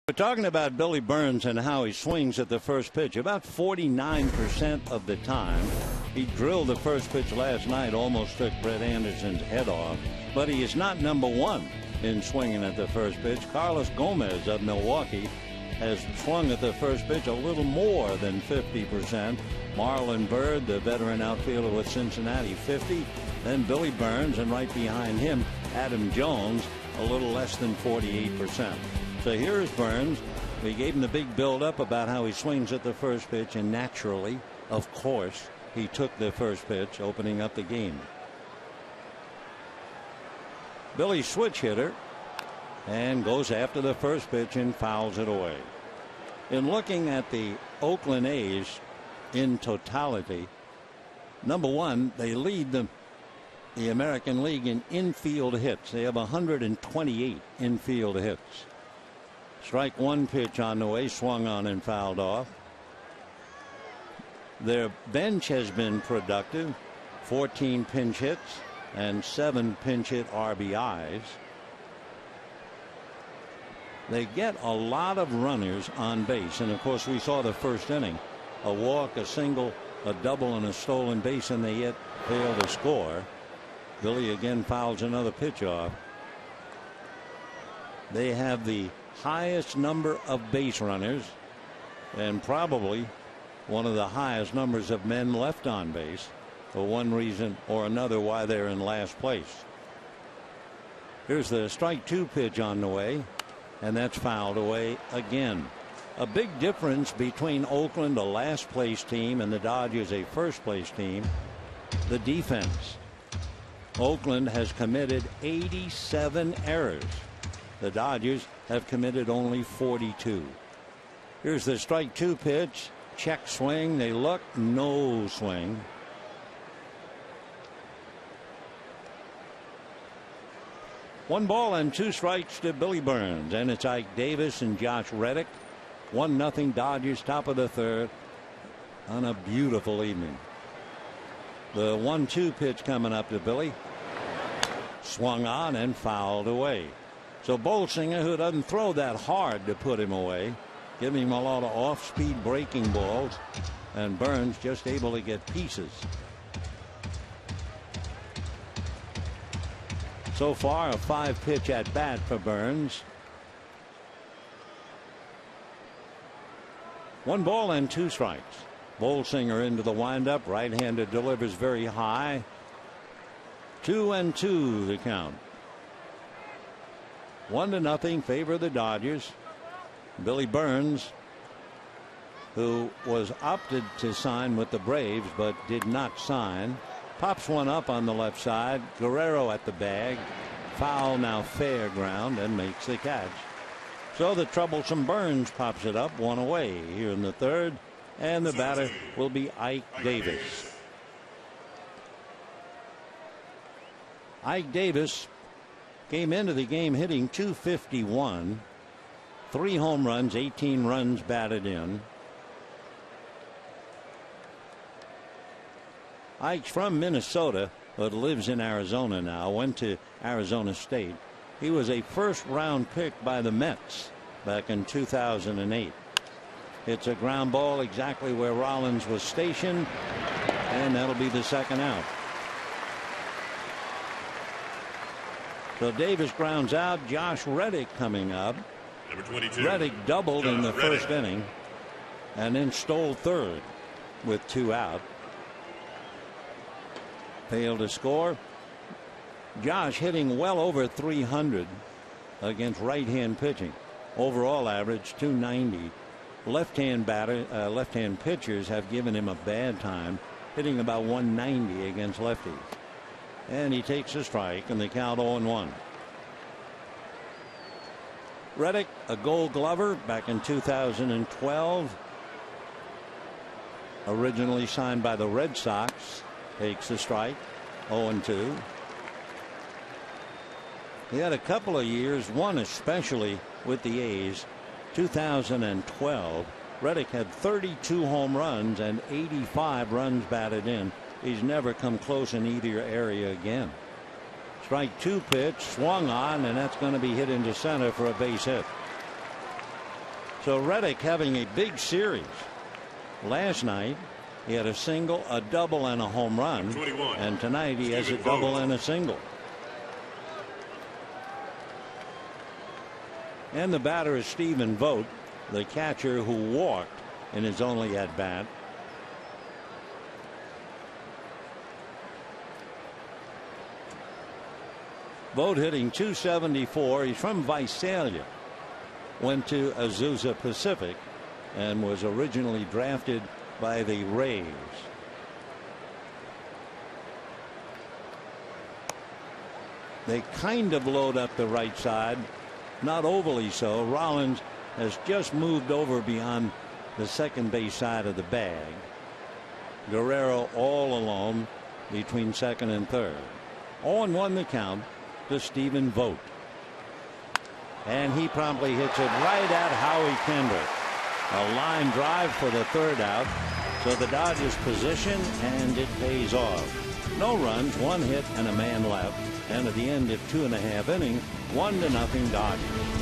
We're talking about Billy Burns and how he swings at the first pitch. About 49% of the time. He drilled the first pitch last night, almost took Brett Anderson's head off. But he is not number one in swinging at the first pitch. Carlos Gomez of Milwaukee has swung at the first pitch a little more than 50%. Marlon Byrd, the veteran outfielder with Cincinnati, 50. Then Billy Burns, and right behind him, Adam Jones, a little less than 48%. So here's Burns. We gave him the big build-up about how he swings at the first pitch, and naturally, of course, he took the first pitch, opening up the game. Billy switch hitter and goes after the first pitch and fouls it away. In looking at the Oakland A's in totality, number one, they lead the American League in infield hits. They have 128 infield hits. Strike one pitch on the way, swung on and fouled off. Their bench has been productive, 14 pinch hits and 7 pinch hit RBIs. They get a lot of runners on base, and of course we saw the first inning, a walk, a single, a double, and a stolen base, and they yet fail to score. Billy again fouls another pitch off. They have the highest number of base runners and probably one of the highest numbers of men left on base, for one reason or another why they're in last place. Here's the strike two pitch on the way, and that's fouled away again. A big difference between Oakland, a last place team, and the Dodgers, a first place team, the defense. Oakland has committed 87 errors. The Dodgers have committed only 42. Here's the strike two pitch. Check swing. They look. No swing. One ball and two strikes to Billy Burns, and it's Ike Davis and Josh Reddick. 1-0 Dodgers, top of the third, on a beautiful evening. The 1-2 pitch coming up to Billy. Swung on and fouled away. So Bolsinger, who doesn't throw that hard to put him away, giving him a lot of off-speed breaking balls, and Burns just able to get pieces. So far, a 5-pitch at bat for Burns. 1 ball and 2 strikes. Bolsinger into the windup. Right-handed delivers very high. 2-2 the count. 1-0 favor of the Dodgers. Billy Burns, who was opted to sign with the Braves but did not sign, pops one up on the left side. Guerrero at the bag. Foul, now fair ground, and makes the catch. So the troublesome Burns pops it up, one away here in the third, and the batter will be Ike Davis. Ike Davis came into the game hitting .251, 3 home runs, 18 runs batted in. Ike's from Minnesota but lives in Arizona now. Went to Arizona State. He was a first-round pick by the Mets back in 2008. It's a ground ball exactly where Rollins was stationed, and that'll be the second out. So Davis grounds out. Josh Reddick coming up. Number 22. Reddick doubled in the first inning and then stole third with 2 out. Failed to score. Josh hitting well over 300 against right-hand pitching. Overall average .290. Left-hand pitchers have given him a bad time, hitting about .190 against lefties. And he takes a strike, and the count 0-1. Reddick, a Gold Glover back in 2012. Originally signed by the Red Sox, takes a strike, 0-2. He had a couple of years, one especially with the A's. 2012, Reddick had 32 home runs and 85 runs batted in. He's never come close in either area again. Strike 2 pitch, swung on, and that's going to be hit into center for a base hit. So Reddick having a big series. Last night he had a single, a double, and a home run. And tonight he has a double and a single. And the batter is Stephen Vogt, the catcher who walked in his only at bat. Vogt hitting .274. He's from Visalia. Went to Azusa Pacific and was originally drafted by the Rays. They kind of load up the right side, not overly so. Rollins has just moved over beyond the second base side of the bag. Guerrero all alone between second and third. 0-1 the count to Stephen Vogt. And he promptly hits it right at Howie Kendrick. A line drive for the third out. So the Dodgers position, and it pays off. No runs, 1 hit, and a man left. And at the end of 2.5 innings, 1-0 Dodgers.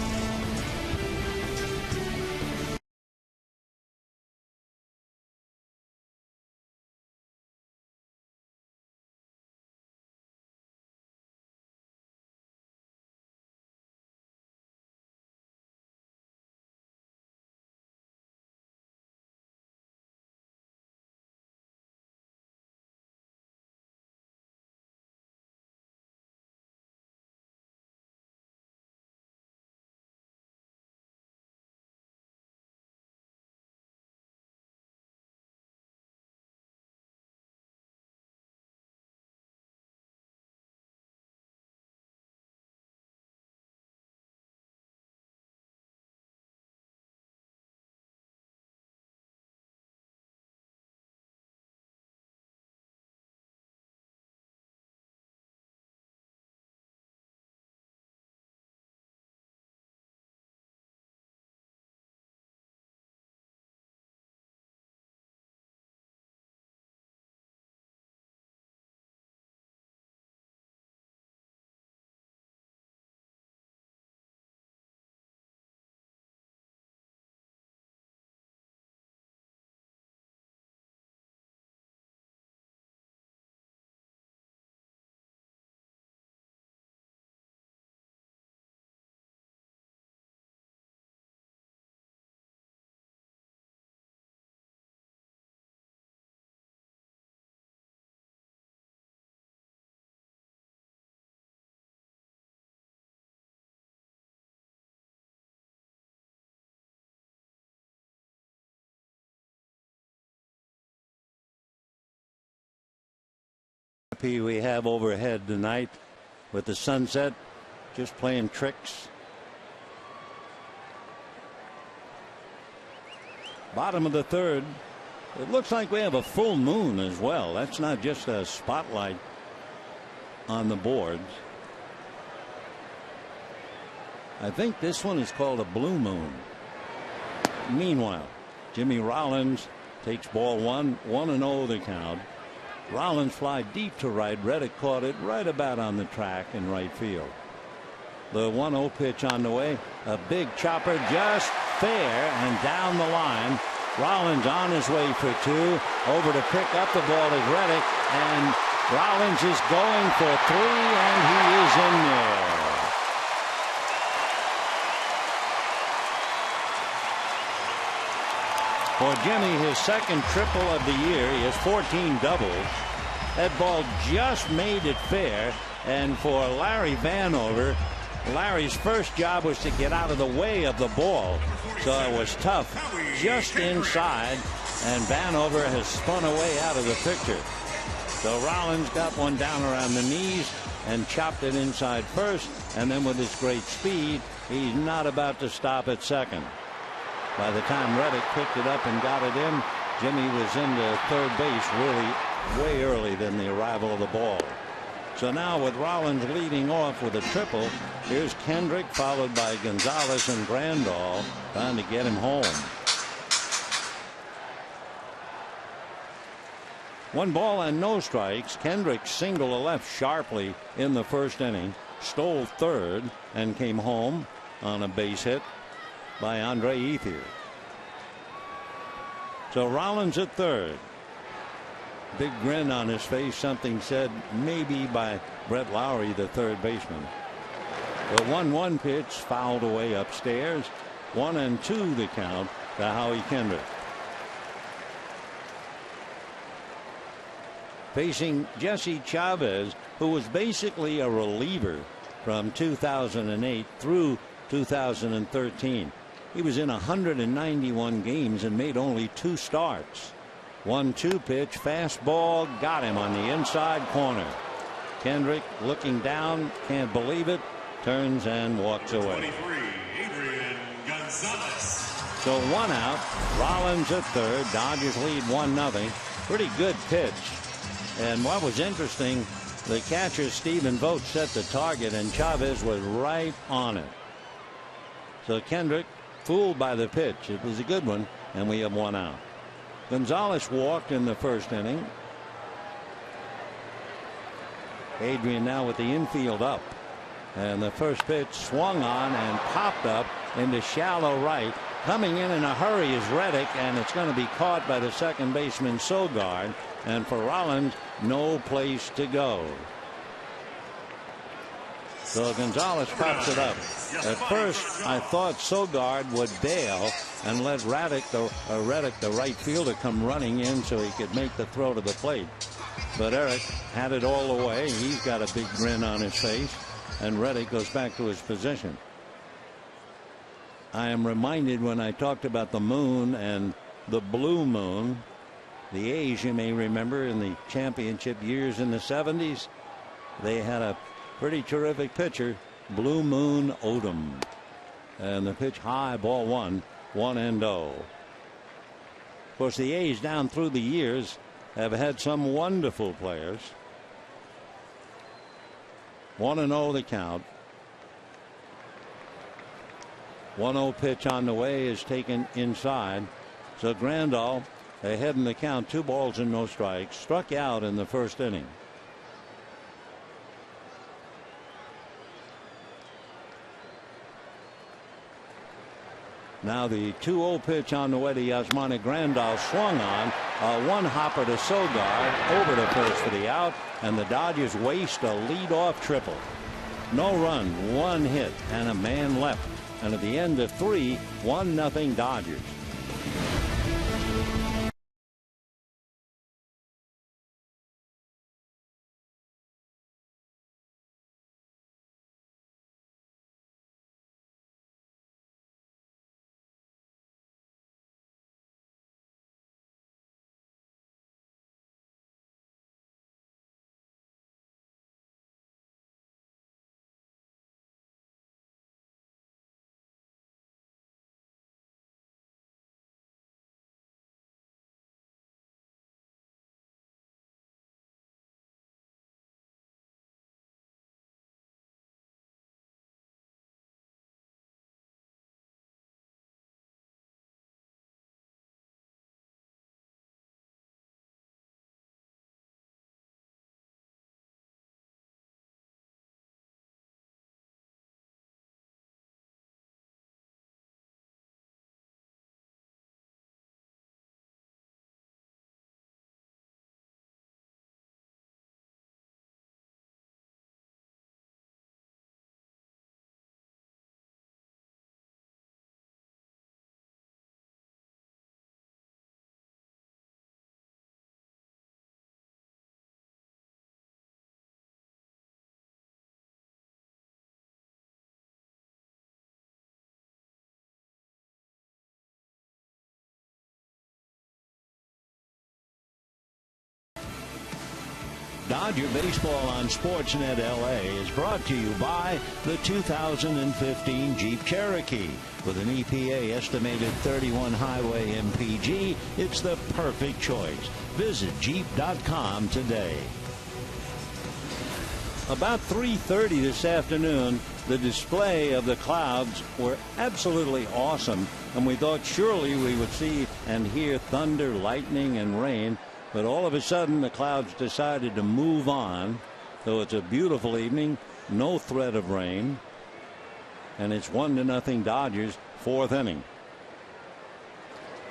We have overhead tonight with the sunset just playing tricks. Bottom of the third. It looks like we have a full moon as well. That's not just a spotlight on the boards. I think this one is called a blue moon. Meanwhile, Jimmy Rollins takes ball 1-0 the count. Rollins fly deep to right. Reddick caught it right about on the track in right field. The 1-0 pitch on the way. A big chopper just fair and down the line. Rollins on his way for 2. Over to pick up the ball is Reddick. And Rollins is going for 3, and he is in there. For Jimmy, his second triple of the year. He has 14 doubles. That ball just made it fair. And for Larry Vanover, Larry's first job was to get out of the way of the ball. So it was tough just inside. And Vanover has spun away out of the picture. So Rollins got one down around the knees and chopped it inside first. And then with his great speed, he's not about to stop at second. By the time Reddick picked it up and got it in, Jimmy was into third base really way early than the arrival of the ball. So now with Rollins leading off with a triple, here's Kendrick followed by Gonzalez and Grandal trying to get him home. 1 ball and no strikes. Kendrick singled a left sharply in the first inning, stole third and came home on a base hit. by Andre Ethier. So Rollins at third. Big grin on his face, something said maybe by Brett Lowry, the third baseman. The 1-1 pitch fouled away upstairs. 1-2 the count to Howie Kendrick. Facing Jesse Chavez, who was basically a reliever from 2008 through 2013. He was in 191 games and made only 2 starts. 1-2 pitch, fastball, got him on the inside corner. Kendrick looking down, can't believe it, turns and walks away. So 1 out, Rollins at third, Dodgers lead 1-0. Pretty good pitch. And what was interesting, the catcher Stephen Vogt set the target and Chavez was right on it. So Kendrick fooled by the pitch. It was a good one, and we have 1 out. Gonzalez walked in the first inning. Adrian now with the infield up. And the first pitch swung on and popped up into shallow right. Coming in a hurry is Reddick, and it's going to be caught by the second baseman Sogard. And for Rollins, no place to go. So Gonzalez pops it up. At first, I thought Sogard would bail and let Reddick, the right fielder, come running in so he could make the throw to the plate. But Eric had it all the way. He's got a big grin on his face, and Reddick goes back to his position. I am reminded when I talked about the moon and the blue moon. The A's, you may remember, in the championship years in the 70s, they had a pretty terrific pitcher, Blue Moon Odom. And the pitch high, ball 1, 1-0. Of course, the A's down through the years have had some wonderful players. 1-0 the count. 1-0 pitch on the way is taken inside. So Grandal ahead in the count, 2 balls and no strikes, struck out in the first inning. Now the 2-0 pitch on the way to Yasmani Grandal, swung on, a one-hopper to Sogard, over to first for the out, and the Dodgers waste a leadoff triple. No run, 1 hit, and a man left. And at the end of 3, 1-0 Dodgers. Dodger Baseball on Sportsnet LA is brought to you by the 2015 Jeep Cherokee. With an EPA estimated 31 highway MPG, it's the perfect choice. Visit Jeep.com today. About 3:30 this afternoon, the display of the clouds were absolutely awesome, and we thought surely we would see and hear thunder, lightning, and rain. But all of a sudden, the clouds decided to move on. So it's a beautiful evening, no threat of rain. And it's 1-0 Dodgers. fourth inning.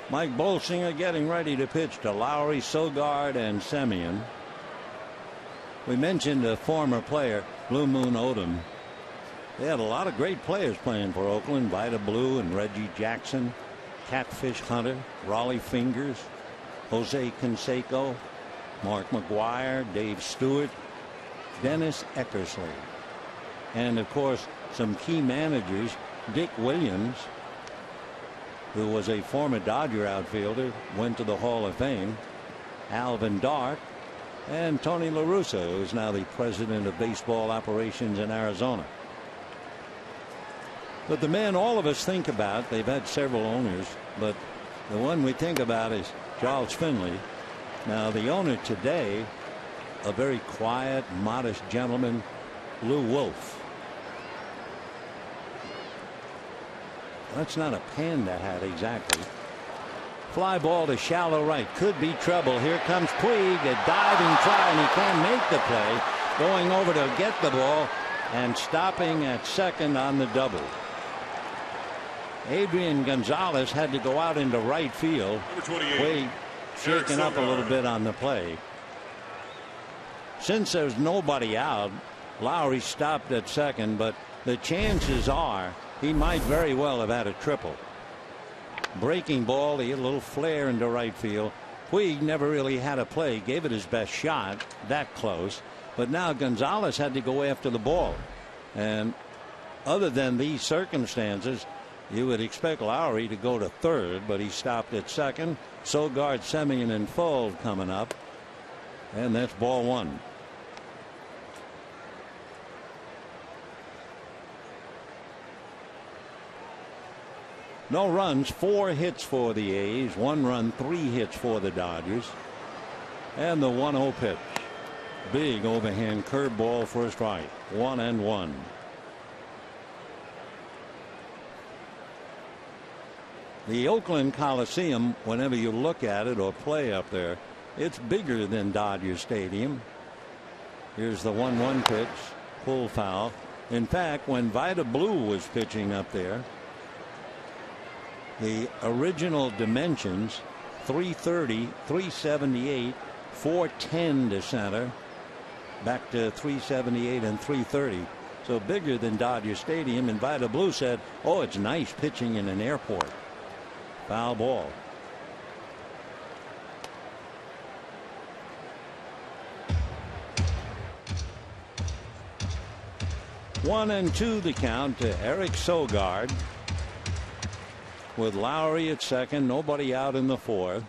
Mike Bolsinger getting ready to pitch to Lowry, Sogard, and Semien. We mentioned a former player, Blue Moon Odom. They had a lot of great players playing for Oakland. Vida Blue and Reggie Jackson, Catfish Hunter, Raleigh Fingers, Jose Canseco, Mark McGuire, Dave Stewart, Dennis Eckersley, and of course some key managers. Dick Williams, who was a former Dodger outfielder, went to the Hall of Fame. Alvin Dark and Tony La Russa, who is now the president of baseball operations in Arizona. But the man all of us think about, they've had several owners, but the one we think about is Charles Finley. Now the owner today, a very quiet, modest gentleman, Lou Wolf. That's not a panda hat exactly. Fly ball to shallow right. Could be trouble. Here comes Puig. A diving try, and he can't make the play. Going over to get the ball and stopping at second on the double. Adrian Gonzalez had to go out into right field. Puig shaken up a little bit on the play. Since there's nobody out, Lowry stopped at second, but the chances are he might very well have had a triple. Breaking ball, he had a little flare into right field. Puig never really had a play, gave it his best shot, that close. But now Gonzalez had to go after the ball. And other than these circumstances, you would expect Lowry to go to third, but he stopped at second. Sogard, Semien, and Fold coming up. And that's ball one. No runs, 4 hits for the A's, 1 run, 3 hits for the Dodgers. And the 1-0 pitch. Big overhand curveball for a strike. 1-1. The Oakland Coliseum, whenever you look at it or play up there, it's bigger than Dodger Stadium. Here's the 1-1 pitch, pull foul. In fact, when Vida Blue was pitching up there, the original dimensions, 330, 378, 410 to center, back to 378 and 330. So bigger than Dodger Stadium. And Vida Blue said, oh, it's nice pitching in an airport. Foul ball. One and two the count to Eric Sogard. With Lowry at second, nobody out in the fourth.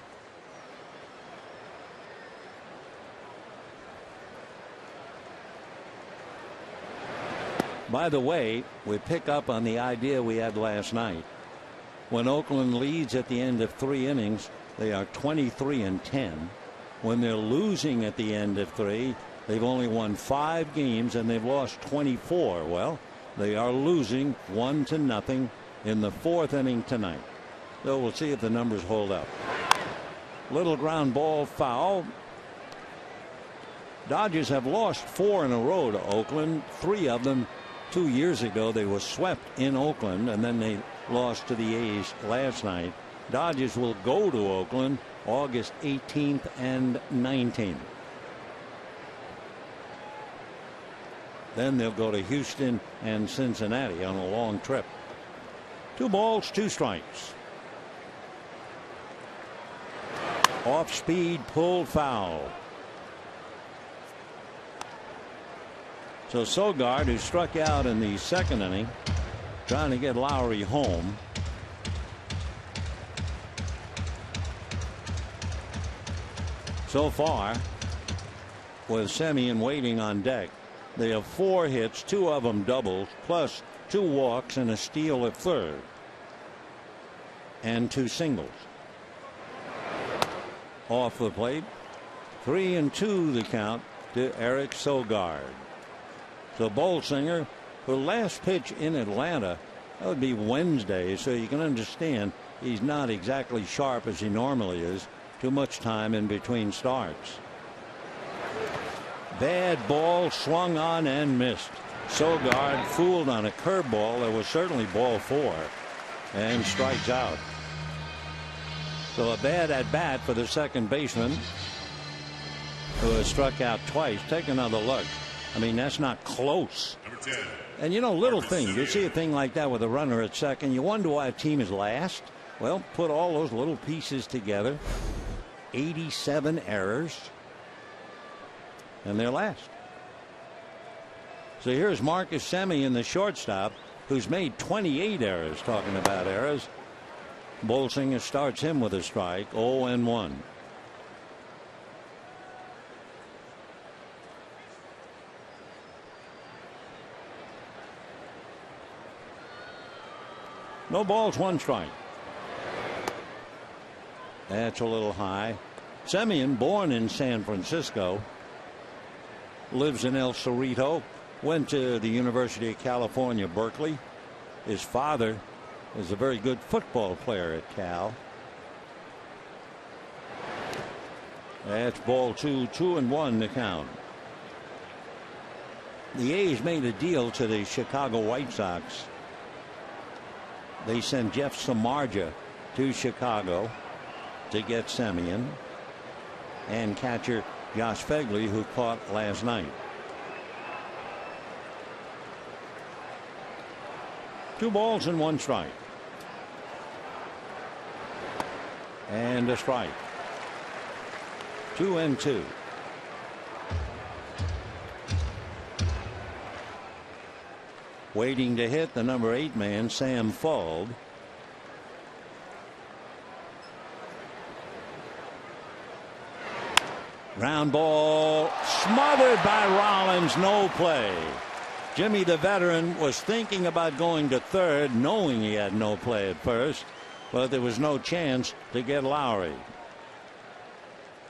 By the way, we pick up on the idea we had last night. When Oakland leads at the end of 3 innings, they are 23-10. When they're losing at the end of 3, they've only won 5 games and they've lost 24. Well, they are losing 1-0 in the 4th inning tonight. So we'll see if the numbers hold up. Little ground ball foul. Dodgers have lost 4 in a row to Oakland. 3 of them 2 years ago. They were swept in Oakland and then they lost to the A's last night. Dodgers will go to Oakland August 18th and 19th. Then they'll go to Houston and Cincinnati on a long trip. 2 balls, 2 strikes. Off speed, pulled foul. So Sogard, who struck out in the 2nd inning, trying to get Lowry home. So far, with Semien waiting on deck, they have 4 hits, 2 of them doubles, plus 2 walks and a steal at third, and 2 singles. Off the plate, 3-2 the count to Eric Sogard. So Bolsinger, who last pitch in Atlanta, that would be Wednesday, so you can understand he's not exactly sharp as he normally is. Too much time in between starts. Bad ball, swung on and missed. Sogard fooled on a curveball that was certainly ball 4. and strikes out. So a bad at bat for the second baseman, who has struck out twice. Take another look. I mean, that's not close. And you know, little things. You see a thing like that with a runner at second, you wonder why a team is last. Well, put all those little pieces together. 87 errors, and they're last. So here's Marcus Semien, the shortstop, who's made 28 errors. Talking about errors, Bolsinger starts him with a strike. 0-1. No balls, 1 strike. That's a little high. Semien, born in San Francisco, lives in El Cerrito, went to the University of California, Berkeley. His father is a very good football player at Cal. That's ball 2, 2-1 to count. The A's made a deal to the Chicago White Sox. They sent Jeff Samardzija to Chicago to get Semien and catcher Josh Phegley, who caught last night. 2 balls and 1 strike. And a strike. 2-2. Waiting to hit, the number 8 man, Sam Fuld. Ground ball smothered by Rollins. No play. Jimmy, the veteran, was thinking about going to third, knowing he had no play at first, but there was no chance to get Lowry.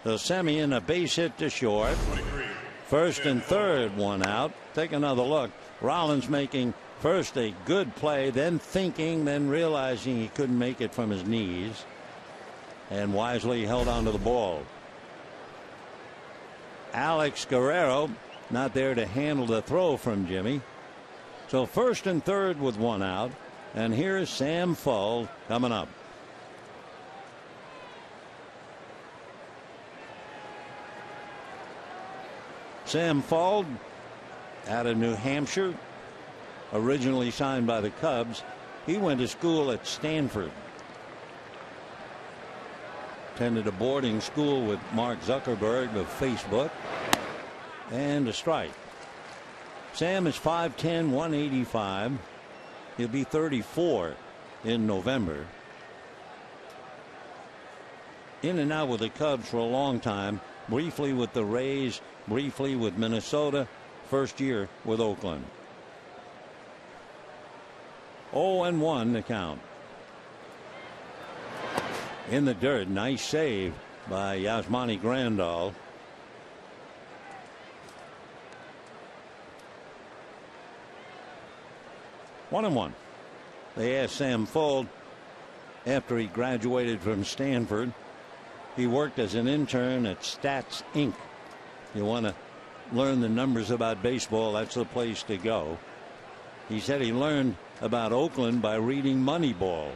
So Semien, a base hit to short. First and third, 1 out. Take another look. Rollins making first a good play, then thinking, then realizing he couldn't make it from his knees, and wisely held onto the ball. Alex Guerrero not there to handle the throw from Jimmy. So first and third with 1 out, and here's Sam Fuld coming up. Sam Fuld out of New Hampshire, originally signed by the Cubs. He went to school at Stanford. Attended a boarding school with Mark Zuckerberg of Facebook. And a strike. Sam is 5'10", 185. He'll be 34 in November. In and out with the Cubs for a long time. Briefly with the Rays, briefly with Minnesota. First year with Oakland. 0-1 the count. In the dirt, nice save by Yasmani Grandal. One and 1. They asked Sam Fuld after he graduated from Stanford. He worked as an intern at Stats Inc. You want to learn the numbers about baseball, that's the place to go. He said he learned about Oakland by reading Moneyball.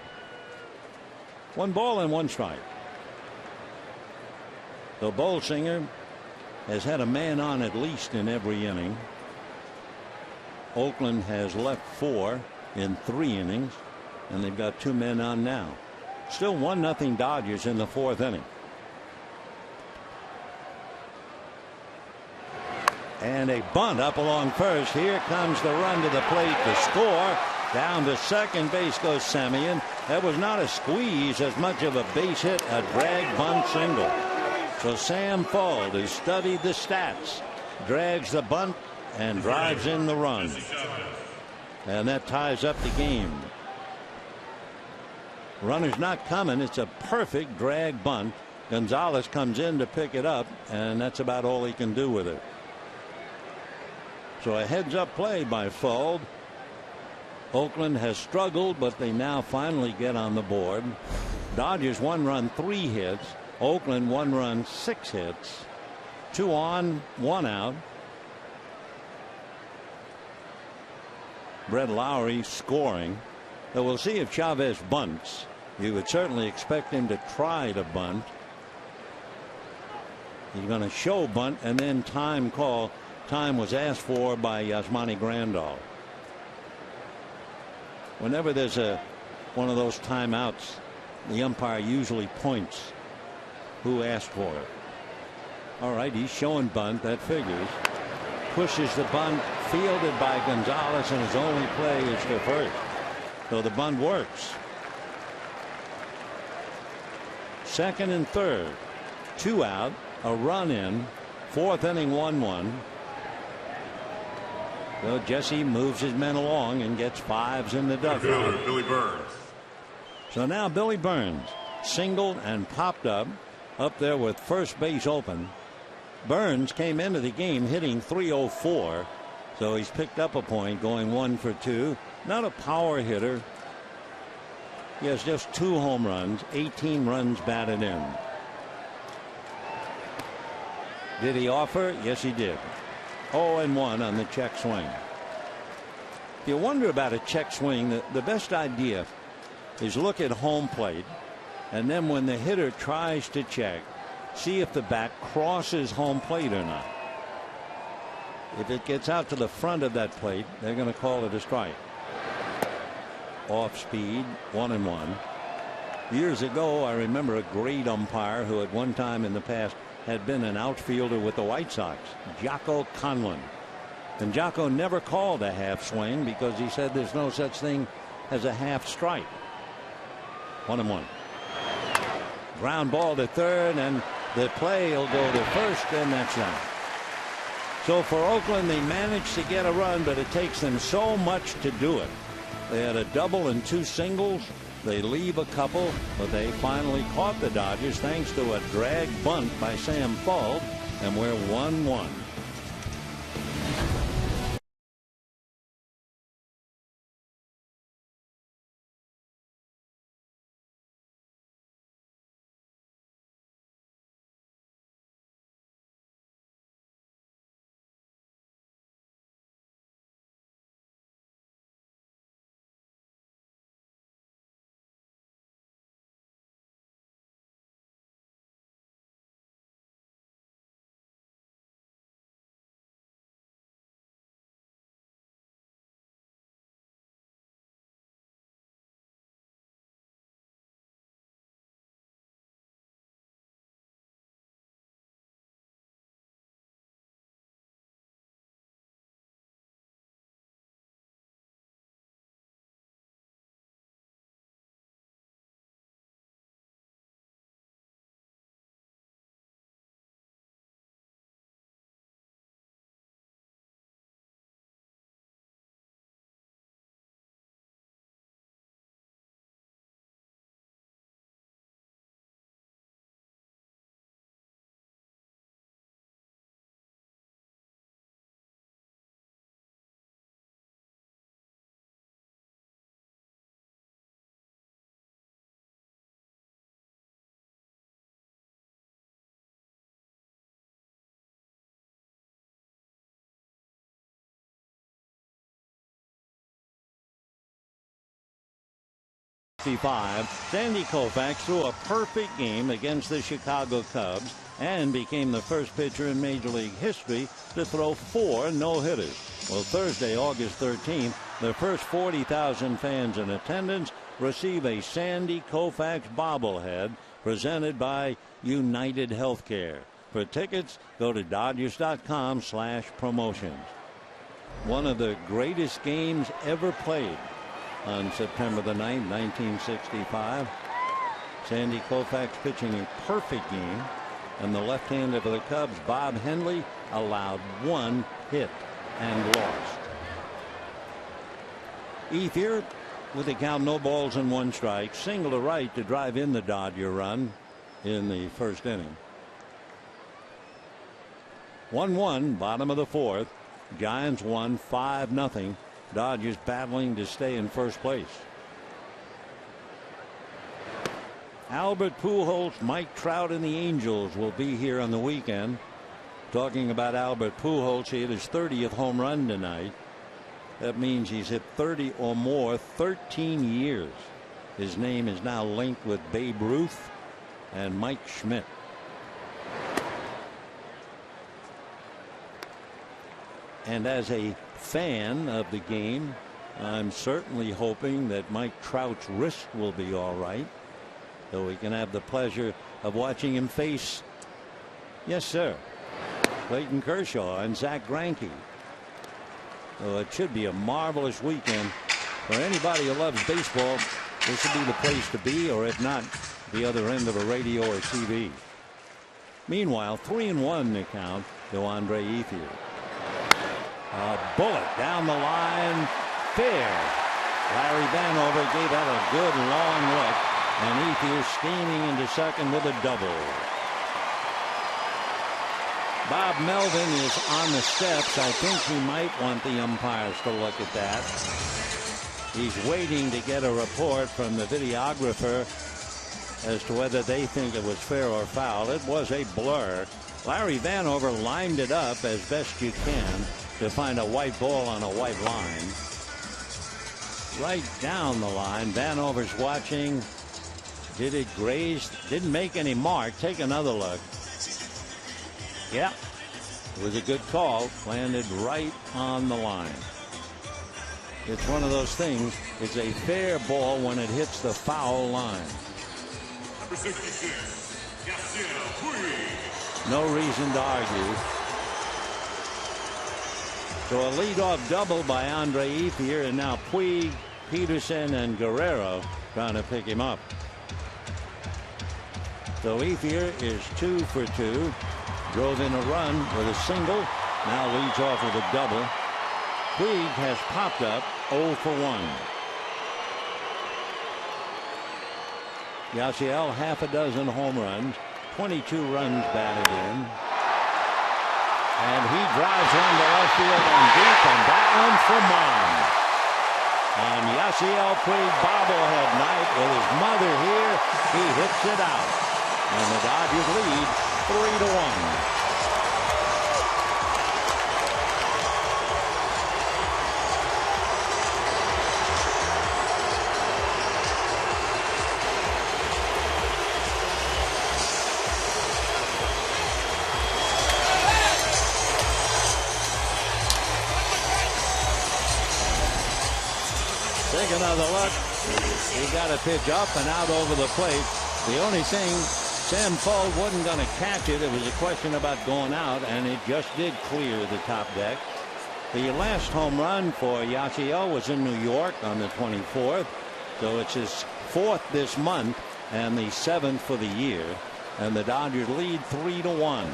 1 ball and 1 strike. The Bolsinger has had a man on at least in every inning. Oakland has left 4 in 3 innings, and they've got 2 men on now. Still 1-0 Dodgers in the 4th inning. And a bunt up along first. Here comes the run to the plate to score. Down to second base goes Semien. That was not a squeeze as much of a base hit, a drag bunt single. So Sam Fuld, who studied the stats, drags the bunt and drives in the run. And that ties up the game. Runner's not coming. It's a perfect drag bunt. Gonzalez comes in to pick it up, and that's about all he can do with it. So a heads-up play by Fuld. Oakland has struggled, but they now finally get on the board. Dodgers 1 run, 3 hits. Oakland 1 run, 6 hits. 2 on, 1 out. Brett Lowry scoring. So we'll see if Chavez bunts. You would certainly expect him to try to bunt. He's going to show bunt and then time call. Time was asked for by Yasmani Grandal. Whenever there's one of those timeouts, the umpire usually points who asked for it. All right, he's showing bunt. That figures. Pushes the bunt, fielded by Gonzalez, and his only play is to first. So the bunt works. Second and third, 2 out, a run in, 4th inning, 1-1. So Jesse moves his men along and gets 5s in the dugout. Billy Burns. So now Billy Burns singled and popped up there with first base open. Burns came into the game hitting .304, so he's picked up a point, going 1 for 2. Not a power hitter. He has just 2 home runs, 18 runs batted in. Did he offer? Yes, he did. 0-1 on the check swing. If you wonder about a check swing, the best idea is look at home plate, and then when the hitter tries to check, see if the bat crosses home plate or not. If it gets out to the front of that plate, they're going to call it a strike. Off speed, 1-1. Years ago, I remember a great umpire who at one time in the past had been an outfielder with the White Sox, Jocko Conlon. And Jocko never called a half swing because he said there's no such thing as a half strike. 1-1. Ground ball to third, and the play will go to first, and that's that. So for Oakland, they managed to get a run, but it takes them so much to do it. They had a double and 2 singles. They leave a couple, but they finally caught the Dodgers thanks to a drag bunt by Sam Fuld, and we're 1-1. Sandy Koufax threw a perfect game against the Chicago Cubs and became the first pitcher in Major League history to throw 4 no-hitters. Well, Thursday, August 13th, the first 40,000 fans in attendance receive a Sandy Koufax bobblehead presented by United Healthcare. For tickets, go to Dodgers.com/promotions. One of the greatest games ever played on September the 9th, 1965. Sandy Koufax pitching a perfect game, and the left-hander for the Cubs, Bob Henley, allowed 1 hit and lost. Ethier, with the count no balls and 1 strike, single to right to drive in the Dodger run in the first inning. 1-1, bottom of the 4th. Giants won 5-0. Dodgers battling to stay in first place. Albert Pujols, Mike Trout, and the Angels will be here on the weekend. Talking about Albert Pujols, he hit his 30th home run tonight. That means he's hit 30 or more 13 years. His name is now linked with Babe Ruth and Mike Schmidt. And as a fan of the game, I'm certainly hoping that Mike Trout's wrist will be all right, so we can have the pleasure of watching him face, yes sir, Clayton Kershaw and Zach Greinke. So it should be a marvelous weekend for anybody who loves baseball. This would be the place to be, or if not, the other end of a radio or TV. Meanwhile, 3-1 the count to Andre Ethier. A bullet down the line, fair. Larry Vanover gave that a good long look, and Ethier steaming into second with a double. Bob Melvin is on the steps. I think he might want the umpires to look at that. He's waiting to get a report from the videographer as to whether they think it was fair or foul. It was a blur. Larry Vanover lined it up as best you can to find a white ball on a white line. Right down the line. Vanover's watching. Did it graze? Didn't make any mark. Take another look. Yeah, it was a good call. Landed right on the line. It's one of those things. It's a fair ball when it hits the foul line. Number 66, no reason to argue. So a leadoff double by Andre Ethier, and now Puig, Peterson, and Guerrero trying to pick him up. So Ethier is 2 for 2. Drove in a run with a single. Now leads off with a double. Puig has popped up 0 for 1. Yasiel half a dozen home runs, 22 runs batted in. And he drives one to left field and deep, and that one for mine. On Yasiel Puig bobblehead night with his mother here, he hits it out. And the Dodgers lead 3-1. Take another look. He got a pitch up and out over the plate. The only thing, Sam Fuld wasn't going to catch it. It was a question about going out, and it just did clear the top deck. The last home run for Yasiel was in New York on the 24th. So it's his 4th this month and the 7th for the year. And the Dodgers lead 3-1.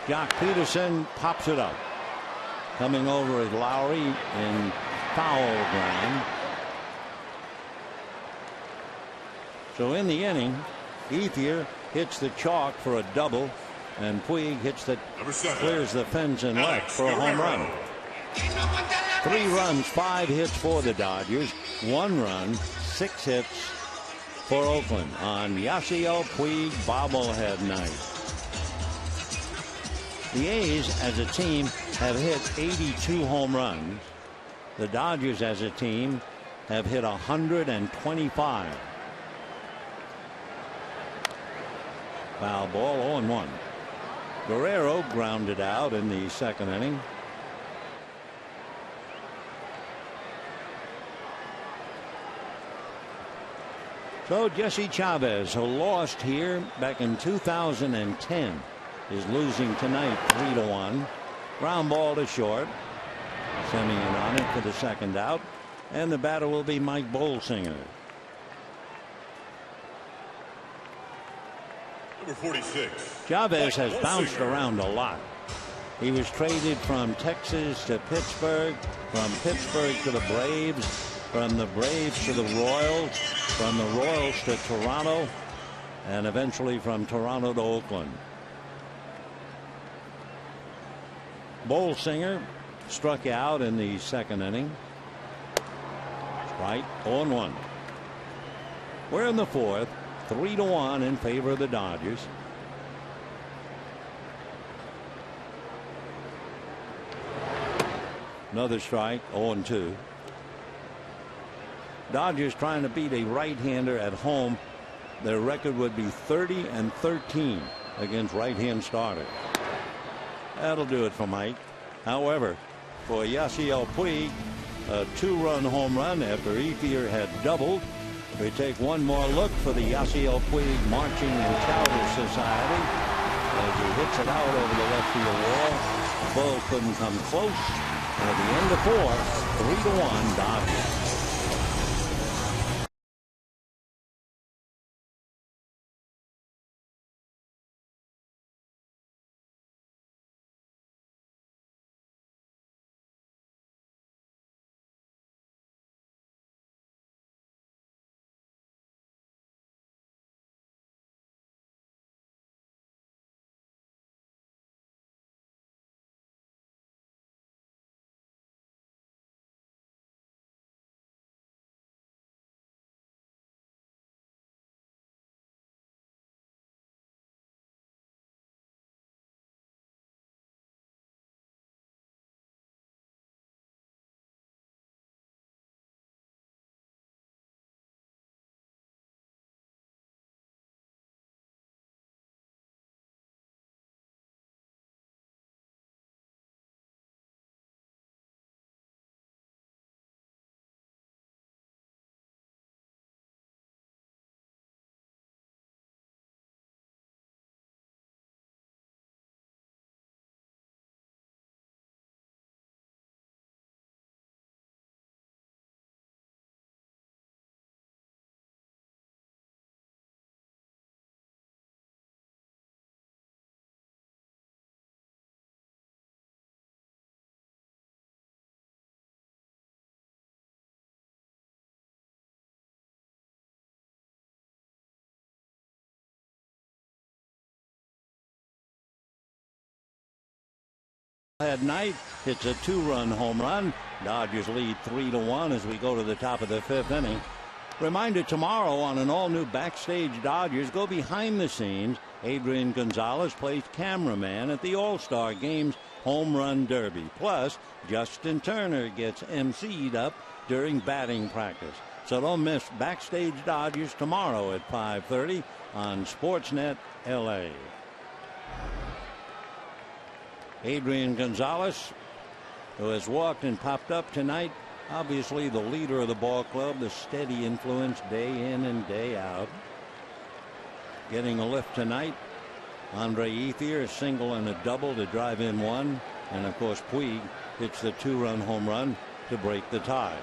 Jock Peterson pops it up. Coming over is Lowry in foul ground. So in the inning, Ethier hits the chalk for a double, and Puig hits the clears the fence and left for a home run. 3 runs, 5 hits for the Dodgers. 1 run, 6 hits for Oakland on Yasiel Puig bobblehead night. The A's as a team have hit 82 home runs. The Dodgers as a team have hit 125. Foul ball, 0-1. Guerrero grounded out in the second inning. So Jesse Chavez, who lost here back in 2010, is losing tonight 3-1. Ground ball to short. Semien on it for the second out. And the batter will be Mike Bolsinger. Number 46. Chavez has bounced around a lot. He was traded from Texas to Pittsburgh, from Pittsburgh to the Braves, from the Braves to the Royals, from the Royals to Toronto, and eventually from Toronto to Oakland. Bolsinger struck out in the second inning. Strike, 0-1. We're in the 4th, 3-1 in favor of the Dodgers. Another strike, 0-2. Dodgers trying to beat a right-hander at home. Their record would be 30-13 against right-hand starters. That'll do it for Mike. However, for Yasiel Puig, a 2-run home run after Ethier had doubled. We take one more look for the Yasiel Puig Marching and Chowder Society as he hits it out over the left field wall. The ball couldn't come close. And at the end of 4, 3-1 Dodgers. At night, it's a 2-run home run. Dodgers lead 3-1 as we go to the top of the 5th inning. Reminder, tomorrow on an all-new Backstage Dodgers, go behind the scenes. Adrian Gonzalez plays cameraman at the All-Star Games Home Run Derby. Plus, Justin Turner gets emceed up during batting practice. So don't miss Backstage Dodgers tomorrow at 5:30 on Sportsnet LA. Adrian Gonzalez, who has walked and popped up tonight, obviously the leader of the ball club, the steady influence day in and day out. Getting a lift tonight. Andre Ethier, a single and a double to drive in 1. And of course Puig hits the 2-run home run to break the tie.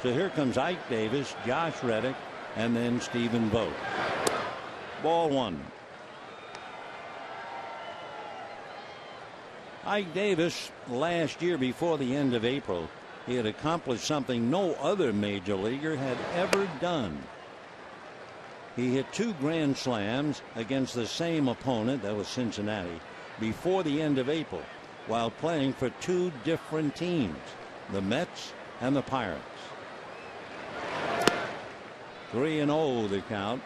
So here comes Ike Davis, Josh Reddick, and then Stephen Vogt. Ball 1. Ike Davis, last year before the end of April, he had accomplished something no other major leaguer had ever done. He hit 2 grand slams against the same opponent, that was Cincinnati, before the end of April, while playing for 2 different teams, the Mets and the Pirates. 3-0 the count.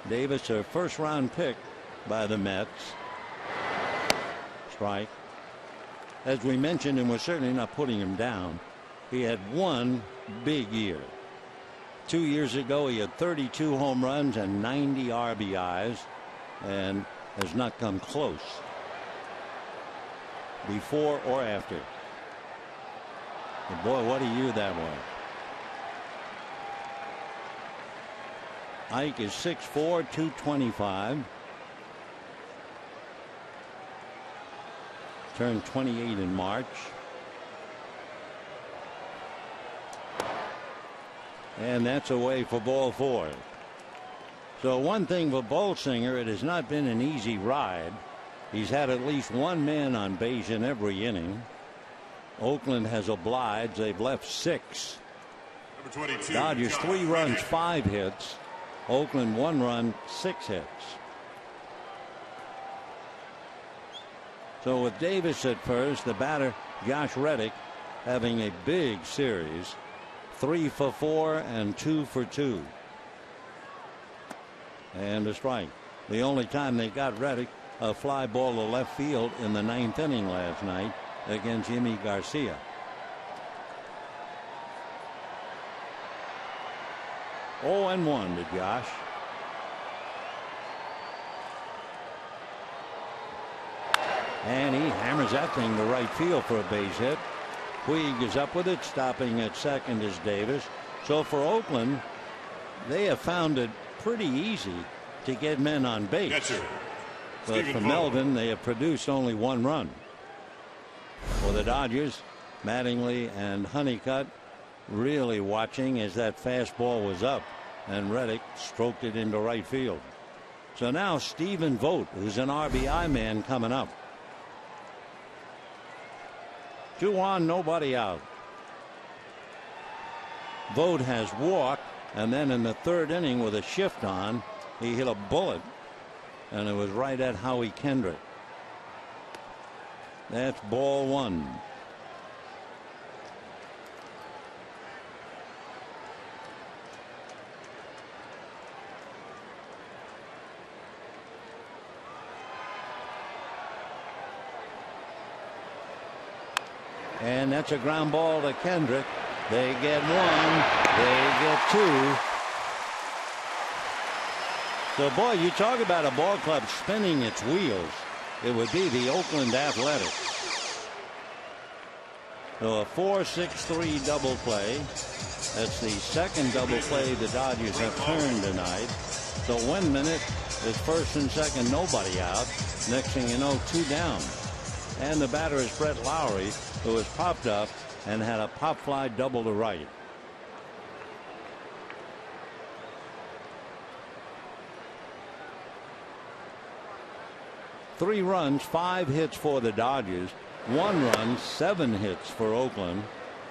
Davis, a first-round pick by the Mets. Strike. As we mentioned, and we're certainly not putting him down, he had one big year. 2 years ago, he had 32 home runs and 90 RBIs, and has not come close before or after. But boy, what a year that was. Ike is 6'4", 225. Turned 28 in March. And that's away for ball 4. So one thing for Bolsinger, it has not been an easy ride. He's had at least one man on base in every inning. Oakland has obliged. They've left 6. Number 22, Dodgers 3 runs, 5 hits. Oakland 1 run, 6 hits. So with Davis at first, the batter Josh Reddick having a big series. 3 for 4 and 2 for 2. And a strike. The only time they got Reddick a fly ball to left field in the 9th inning last night against Yimi Garcia. Oh, and 1 to Josh. And he hammers that thing to right field for a base hit. Puig is up with it. Stopping at second is Davis. So for Oakland, they have found it pretty easy to get men on base. But for Melvin, they have produced only 1 run. For the Dodgers, Mattingly and Honeycutt really watching as that fastball was up, and Reddick stroked it into right field. So now Stephen Vogt, who's an RBI man, coming up. 2 on, nobody out. Vogt has walked, and then in the 3rd inning with a shift on, he hit a bullet, and it was right at Howie Kendrick. That's ball 1. And that's a ground ball to Kendrick. They get 1. They get 2. So, boy, you talk about a ball club spinning its wheels. It would be the Oakland Athletics. So a 4-6-3 double play. That's the second double play the Dodgers have turned tonight. So 1 minute is first and second, nobody out. Next thing you know, 2 down. And the batter is Brett Lowry, who was popped up and had a pop fly double to right. Three runs, 5 hits for the Dodgers, 1 run, 7 hits for Oakland.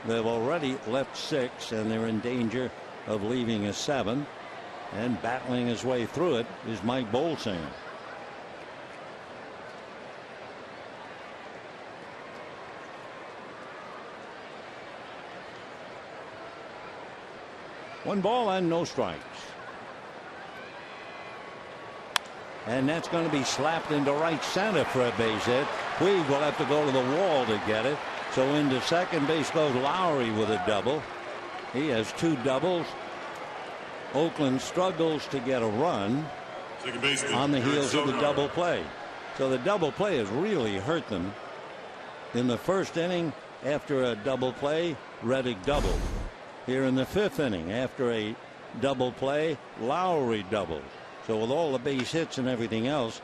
They've already left 6, and they're in danger of leaving a 7. And battling his way through it is Mike Bolsinger. One ball and no strikes. And that's going to be slapped into right center for a base hit. Puig will have to go to the wall to get it. So into second base goes Lowry with a double. He has 2 doubles. Oakland struggles to get a run on the heels of the double play. So the double play has really hurt them. In the 1st inning, after a double play, Reddick doubled. Here in the 5th inning, after a double play, Lowry doubled. So with all the base hits and everything else,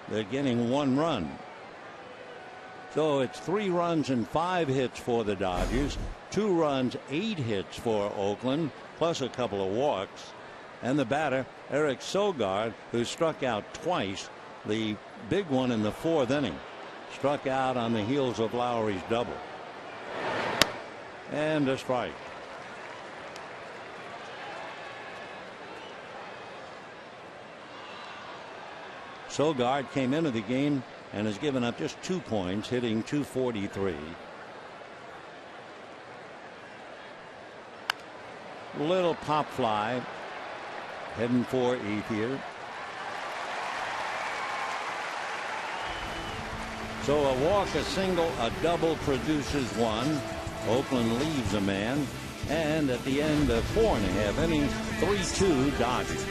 they're getting 1 run. So it's 3 runs and 5 hits for the Dodgers, 2 runs, 8 hits for Oakland, plus a couple of walks. And the batter, Eric Sogard, who struck out twice, the big one in the 4th inning, struck out on the heels of Lowry's double. And a strike. Sogard came into the game and has given up just 2 points, hitting .243. Little pop fly, heading for Ethier. So a walk, a single, a double produces 1. Oakland leaves a man, and at the end of 4.5 innings, 3-2 Dodgers.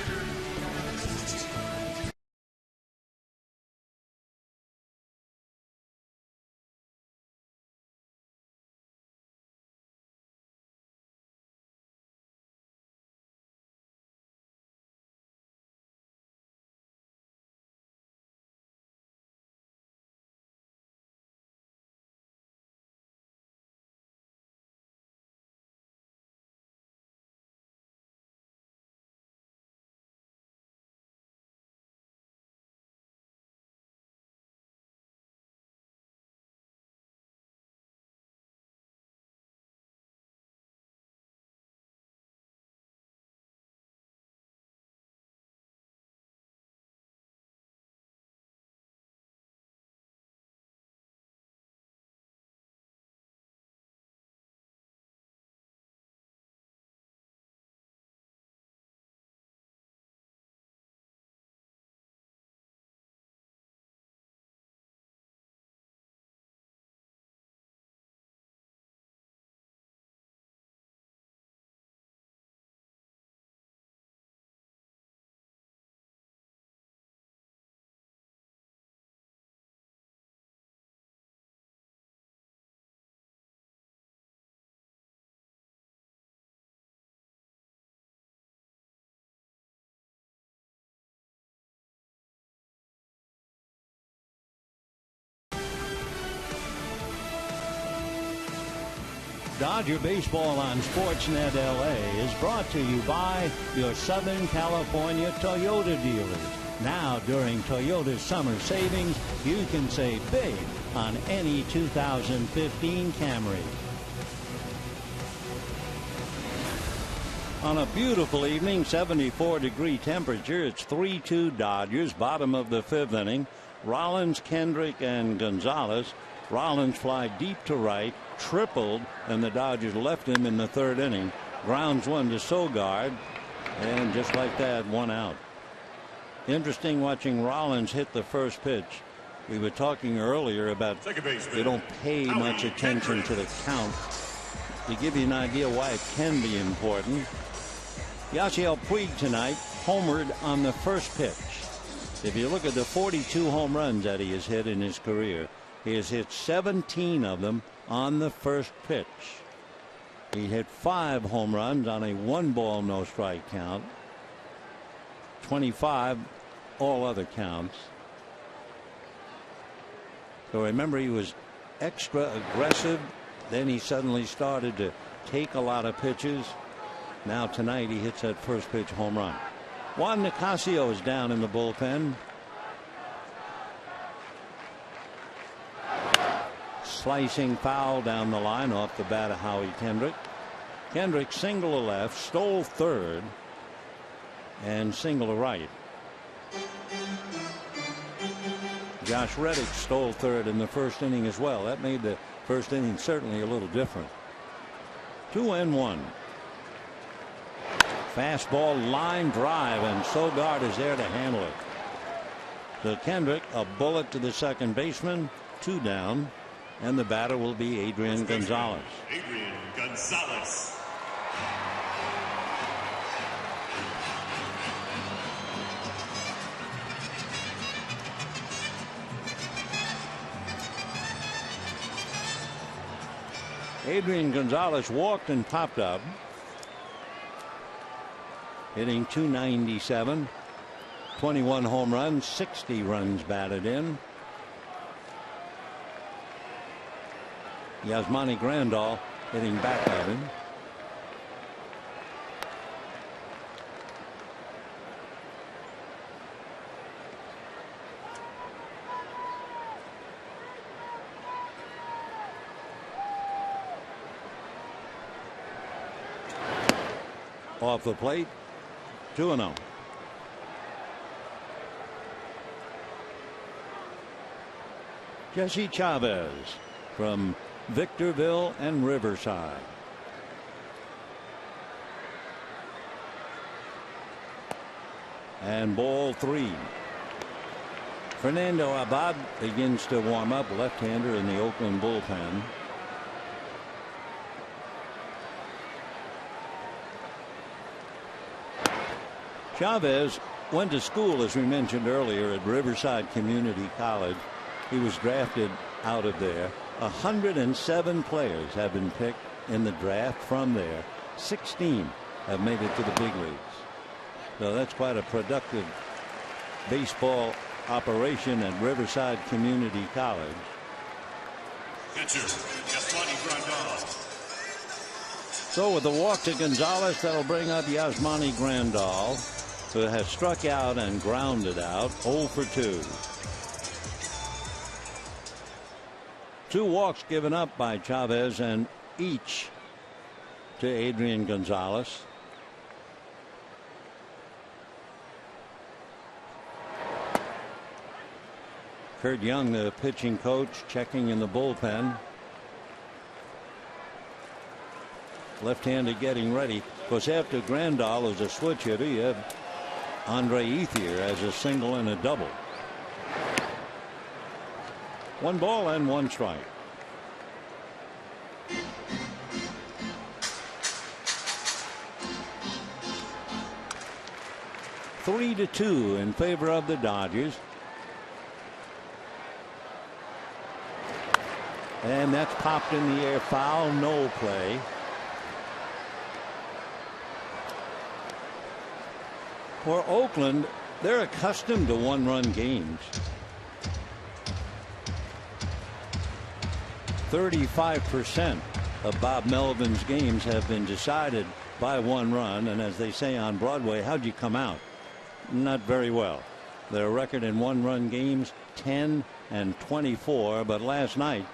Dodger Baseball on Sportsnet LA is brought to you by your Southern California Toyota dealers. Now, during Toyota's summer savings, you can save big on any 2015 Camry. On a beautiful evening, 74-degree temperature. It's 3-2 Dodgers, bottom of the fifth inning. Rollins, Kendrick, and Gonzalez. Rollins fly deep to right, tripled, and the Dodgers left him in the third inning. Grounds one to Sogard, and just like that, one out. Interesting watching Rollins hit the first pitch. We were talking earlier about they don't pay much attention to the count. To give you an idea why it can be important, Yasiel Puig tonight homered on the first pitch. If you look at the 42 home runs that he has hit in his career, he has hit 17 of them on the first pitch. He hit 5 home runs on a 1-ball no strike count. 25 all other counts. So remember, he was extra aggressive. Then he suddenly started to take a lot of pitches. Now tonight he hits that first pitch home run. Juan Nicasio is down in the bullpen. Slicing foul down the line off the bat of Howie Kendrick. Kendrick single to left, stole third, and single to right. Josh Reddick stole third in the first inning as well. That made the first inning certainly a little different. 2-1. Fastball line drive, and Sogard is there to handle it. So Kendrick, a bullet to the second baseman, 2 down, and the batter will be Adrian Gonzalez. Adrian Gonzalez. Adrian Gonzalez walked and popped up, hitting .297, 21 home runs, 60 runs batted in. Yasmani Grandal hitting back of him. Off the plate, 2-0. Jesse Chavez from Victorville and Riverside. And ball 3. Fernando Abad begins to warm up, left-hander in the Oakland bullpen. Chavez went to school, as we mentioned earlier, at Riverside Community College. He was drafted out of there. 107 players have been picked in the draft from there. 16 have made it to the big leagues. So that's quite a productive baseball operation at Riverside Community College. Pitcher, Yasmani Grandal. So with the walk to Gonzalez, that'll bring up Yasmani Grandal, who has struck out and grounded out, 0 for 2. 2 walks given up by Chavez, and each to Adrian Gonzalez. Kurt Young, the pitching coach, checking in the bullpen. Left-handed getting ready. Of course, after Grandal is a switch hitter, you have Andre Ethier as a single and a double. 1 ball and 1 strike. Three to 2 in favor of the Dodgers. And that's popped in the air, foul, no play. For Oakland, they're accustomed to 1-run games. 35% of Bob Melvin's games have been decided by 1 run, and as they say on Broadway, how'd you come out? Not very well. Their record in 1-run games 10-24, but last night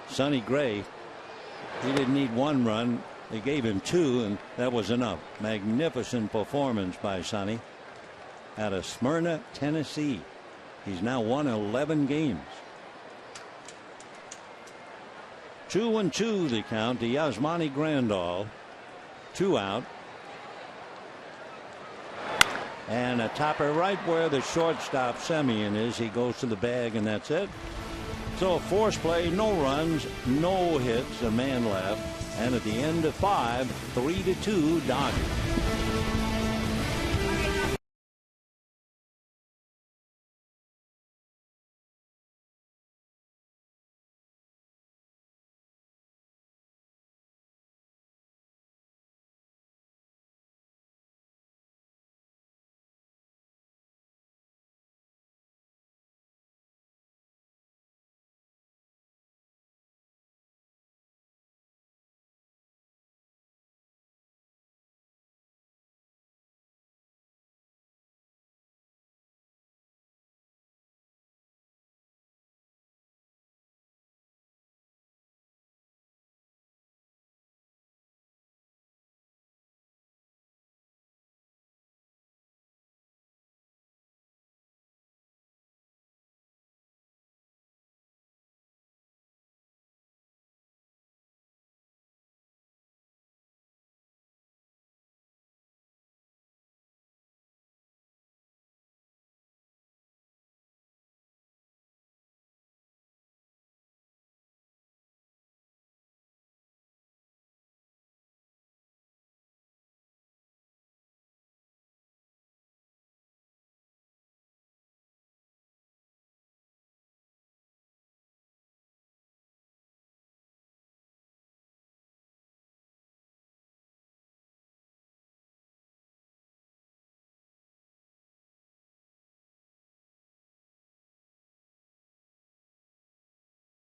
Sonny Gray, he didn't need 1 run. They gave him 2, and that was enough. Magnificent performance by Sonny out of Smyrna, Tennessee. He's now won 11 games. 2-2 the count to Yasmani Grandal. 2 out. And a topper right where the shortstop Semien is. He goes to the bag, and that's it. So a force play, no runs, no hits, a man left. And at the end of 5, 3-2 Dodgers.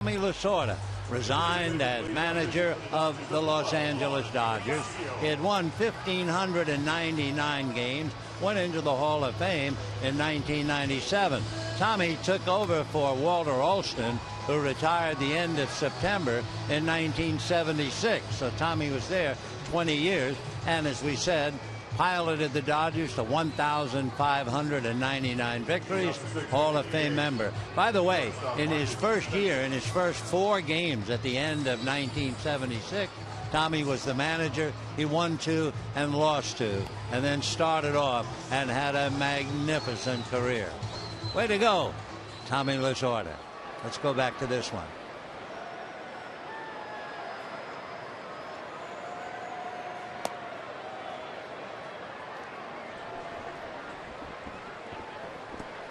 Tommy Lasorda resigned as manager of the Los Angeles Dodgers. He had won 1,599 games, went into the Hall of Fame in 1997. Tommy took over for Walter Alston, who retired the end of September in 1976. So Tommy was there 20 years, and as we said, piloted the Dodgers to 1,599 victories, Hall of Fame member. By the way, in his first year, in his first 4 games at the end of 1976, Tommy was the manager. He won 2 and lost 2, and then started off and had a magnificent career. Way to go, Tommy Lasorda. Let's go back to this one.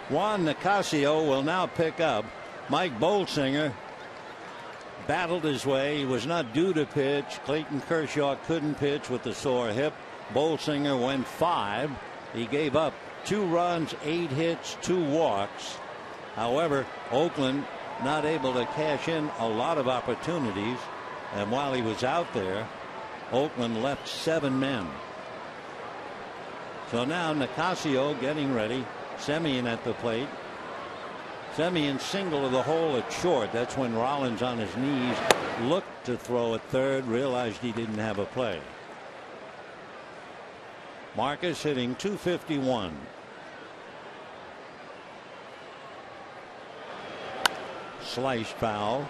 Juan Nicasio will now pick up. Mike Bolsinger battled his way. He was not due to pitch. Clayton Kershaw couldn't pitch with the sore hip. Bolsinger went 5. He gave up 2 runs, 8 hits, 2 walks. However, Oakland not able to cash in a lot of opportunities. And while he was out there, Oakland left 7 men. So now Nicasio getting ready. Semien at the plate. Semien single to the hole at short. That's when Rollins on his knees looked to throw at third, realized he didn't have a play. Marcus hitting .251. Sliced foul.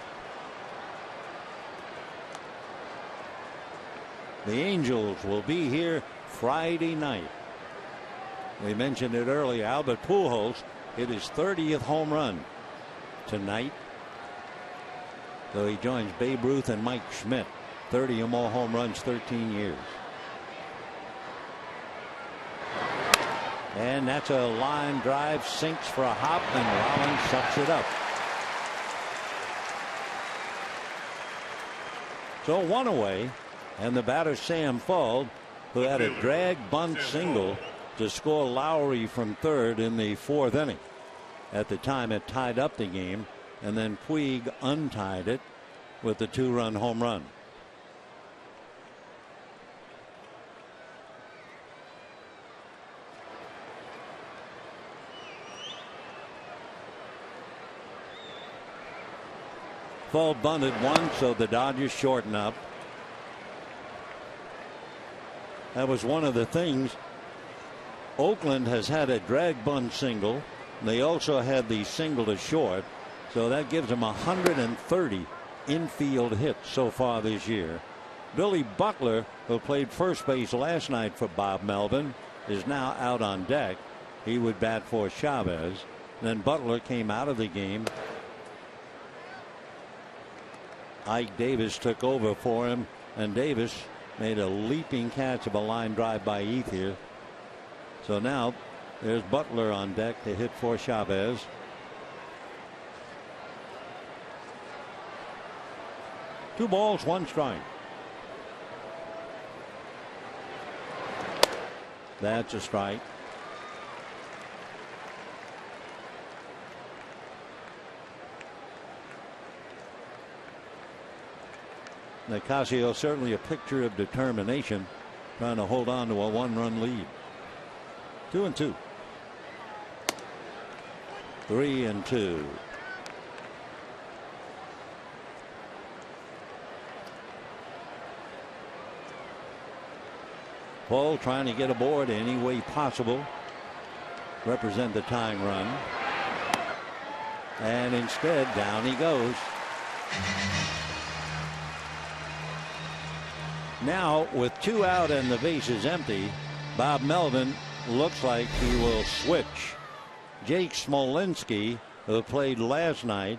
The Angels will be here Friday night. We mentioned it earlier. Albert Pujols hit his 30th home run tonight. Though he joins Babe Ruth and Mike Schmidt. 30 or more home runs, 13 years. And that's a line drive, sinks for a hop, and Rollins sucks it up. So 1 away, and the batter Sam Fuld, who had a drag bunt single to score Lowry from third in the 4th inning. At the time, it tied up the game, and then Puig untied it with the 2-run home run. ball bunted once, so the Dodgers shorten up. That was one of the things. Oakland has had a drag bunt single. They also had the single to short, so that gives them 130 infield hits so far this year. Billy Butler, who played first base last night for Bob Melvin, is now out on deck. He would bat for Chavez. Then Butler came out of the game. Ike Davis took over for him, and Davis made a leaping catch of a line drive by Ethier. So now there's Butler on deck to hit for Chavez. Two balls, one strike. That's a strike. Nicasio certainly a picture of determination, trying to hold on to a one-run lead. 2-2. 3-2. Paul trying to get aboard any way possible, represent the tying run, and instead down he goes. Now with two out and the bases empty, Bob Melvin looks like he will switch. Jake Smolinski, who played last night.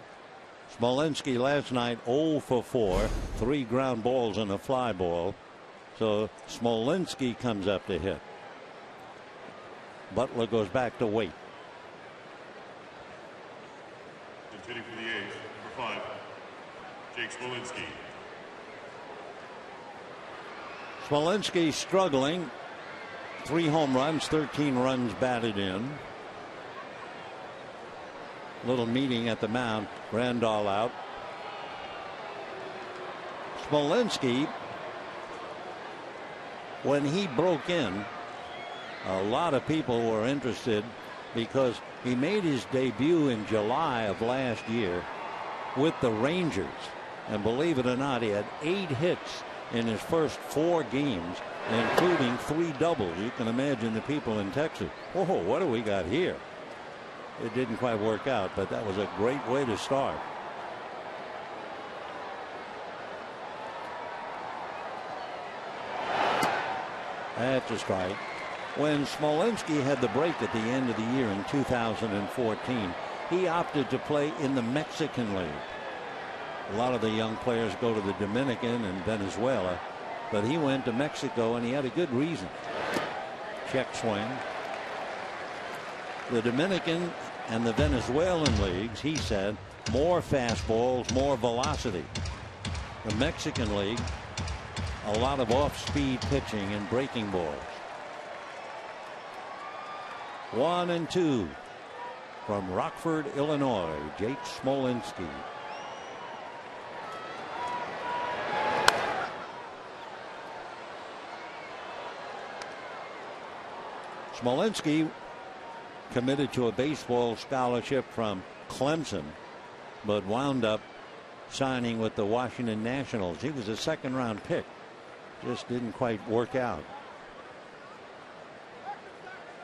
Smolinski last night 0 for 4, 3 ground balls and a fly ball. So Smolinski comes up to hit. Butler goes back to wait. Hitting for the A's, number 5, Jake Smolinski. Smolinski struggling. 3 home runs, 13 runs batted in. Little meeting at the mound. Randall out. Smolinski, when he broke in, a lot of people were interested because he made his debut in July of last year with the Rangers. And believe it or not, he had 8 hits in his first 4 games, including 3 doubles. You can imagine the people in Texas. Whoa, what do we got here? It didn't quite work out, but that was a great way to start. That's a strike. When Smolinski had the break at the end of the year in 2014, he opted to play in the Mexican League. A lot of the young players go to the Dominican and Venezuela, but he went to Mexico and he had a good reason. Check swing. The Dominican and the Venezuelan leagues, he said, more fastballs, more velocity. The Mexican League, a lot of off-speed pitching and breaking balls. 1-2 from Rockford, Illinois, Jake Smolinski. Smolinski committed to a baseball scholarship from Clemson, but wound up signing with the Washington Nationals. He was a second-round pick. Just didn't quite work out.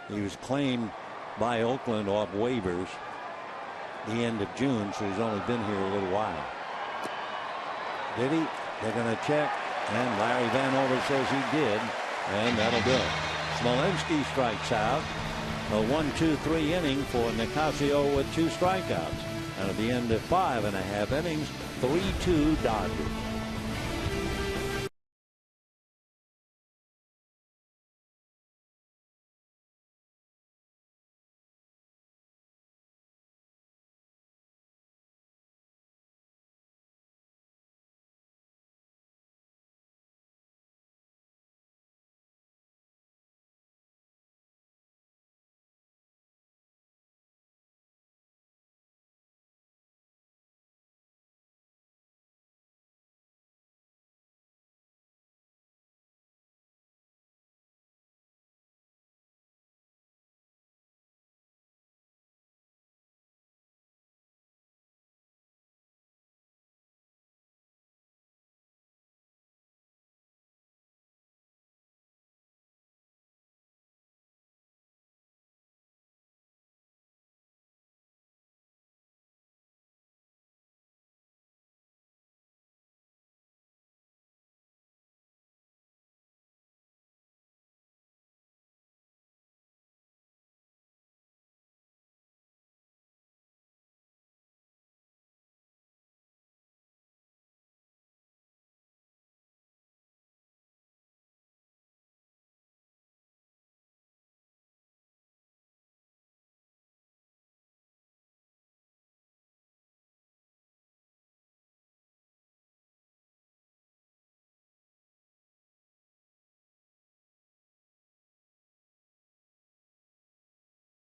He was claimed by Oakland off waivers the end of June, so he's only been here a little while. Did he? They're going to check, and Larry Vanover says he did, and that'll do it. Smolinski strikes out. A 1-2-3 inning for Nicasio with 2 strikeouts. And at the end of 5.5 innings, 3-2 Dodgers.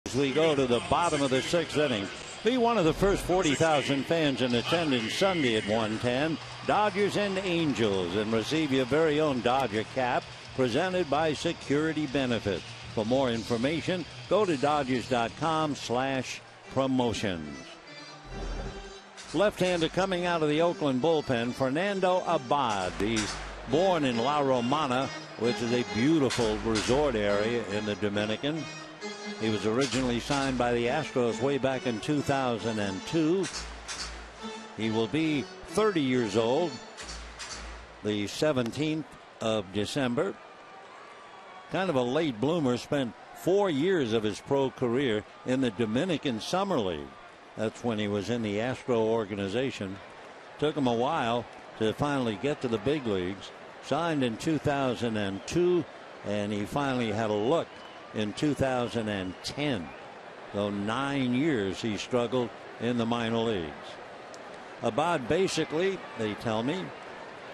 As we go to the bottom of the 6th inning, be one of the first 40,000 fans in attendance Sunday at 1:10. Dodgers and Angels, and receive your very own Dodger cap presented by Security Benefits. For more information, go to Dodgers.com/promotions. Left-hander coming out of the Oakland bullpen, Fernando Abad. He's born in La Romana, which is a beautiful resort area in the Dominican. He was originally signed by the Astros way back in 2002. He will be 30 years old the 17th of December. Kind of a late bloomer, spent 4 years of his pro career in the Dominican Summer League. That's when he was in the Astro organization. Took him a while to finally get to the big leagues. Signed in 2002, and he finally had a look in 2010. So 9 years he struggled in the minor leagues. Abad basically, they tell me,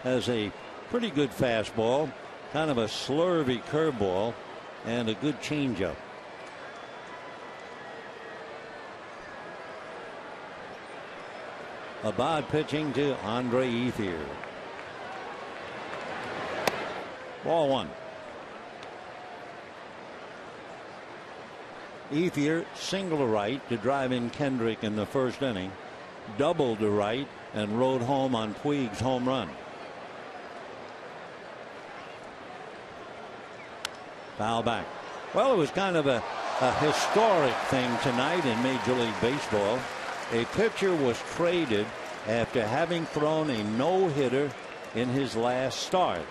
has a pretty good fastball, kind of a slurvy curveball, and a good changeup. Abad pitching to Andre Ethier. Ball one. Ethier single to right to drive in Kendrick in the 1st inning. Double to right and rode home on Puig's home run. Foul back. Well, it was kind of a historic thing tonight in Major League Baseball. A pitcher was traded after having thrown a no-hitter in his last start.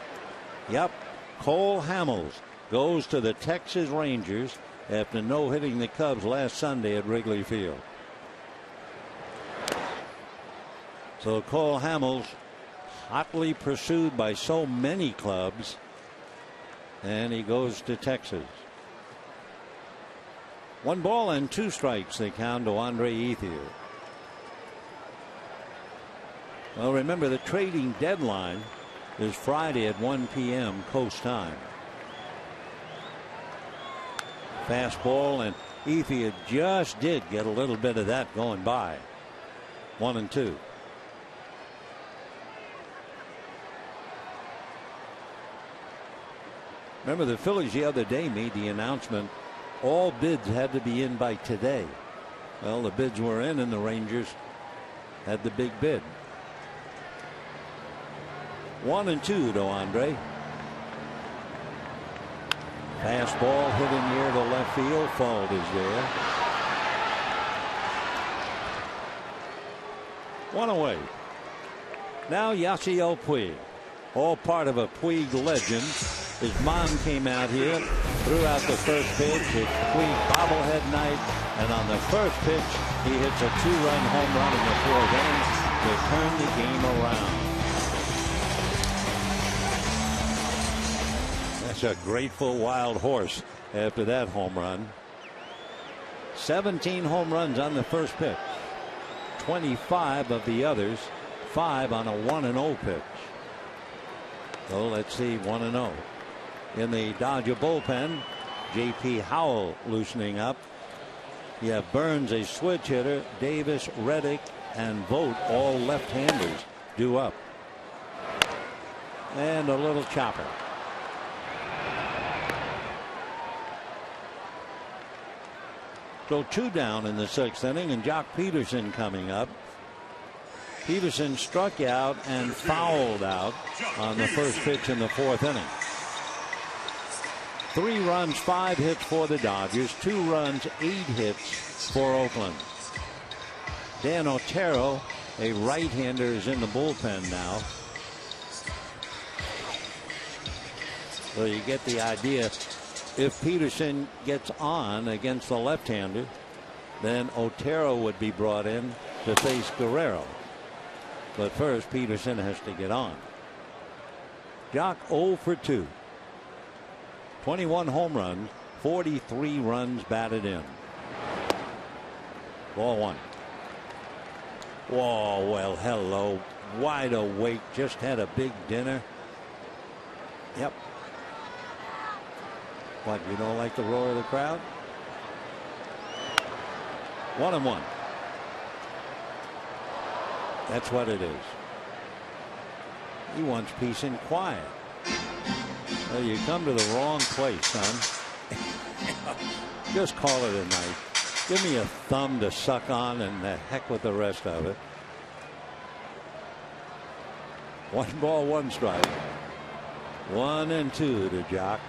Yep, Cole Hamels goes to the Texas Rangers after no-hitting the Cubs last Sunday at Wrigley Field. So Cole Hamels, hotly pursued by so many clubs, and he goes to Texas. 1 ball and 2 strikes they count to Andre Ethier. Well, remember, the trading deadline is Friday at 1 p.m. Coast time. Fastball, and Ethier just did get a little bit of that going by. 1-2. Remember, the Phillies the other day made the announcement all bids had to be in by today. Well, the bids were in, and the Rangers had the big bid. 1-2 to Andre. Fastball hit in the air to left field. Fault is there. 1 away. Now Yasiel Puig, all part of a Puig legend. His mom came out here, threw out the first pitch. It's Puig bobblehead night, and on the first pitch, he hits a 2-run home run in the 4th inning to turn the game around. That's a grateful wild horse after that home run. 17 home runs on the first pitch. 25 of the others, 5 on a 1-0 pitch. So let's see, 1-0. In the Dodger bullpen, J.P. Howell loosening up. You have Burns, a switch hitter, Davis, Reddick, and Vogt, all left-handers, due up. And a little chopper. So 2 down in the 6th inning, and Jock Peterson coming up. Peterson struck out and fouled out on the first pitch in the 4th inning. 3 runs, 5 hits for the Dodgers, 2 runs, 8 hits for Oakland. Dan Otero, a right-hander, is in the bullpen now. So you get the idea. If Peterson gets on against the left-hander, then Otero would be brought in to face Guerrero. But first, Peterson has to get on. Jock 0 for 2. 21 home runs, 43 runs batted in. Ball 1. Whoa, well, hello. Wide awake, just had a big dinner. Yep. What, you don't like the roar of the crowd? 1-1. That's what it is. He wants peace and quiet. Well, you come to the wrong place, son. Just call it a night. Give me a thumb to suck on, and the heck with the rest of it. 1 ball, 1 strike. 1-2 to Jock.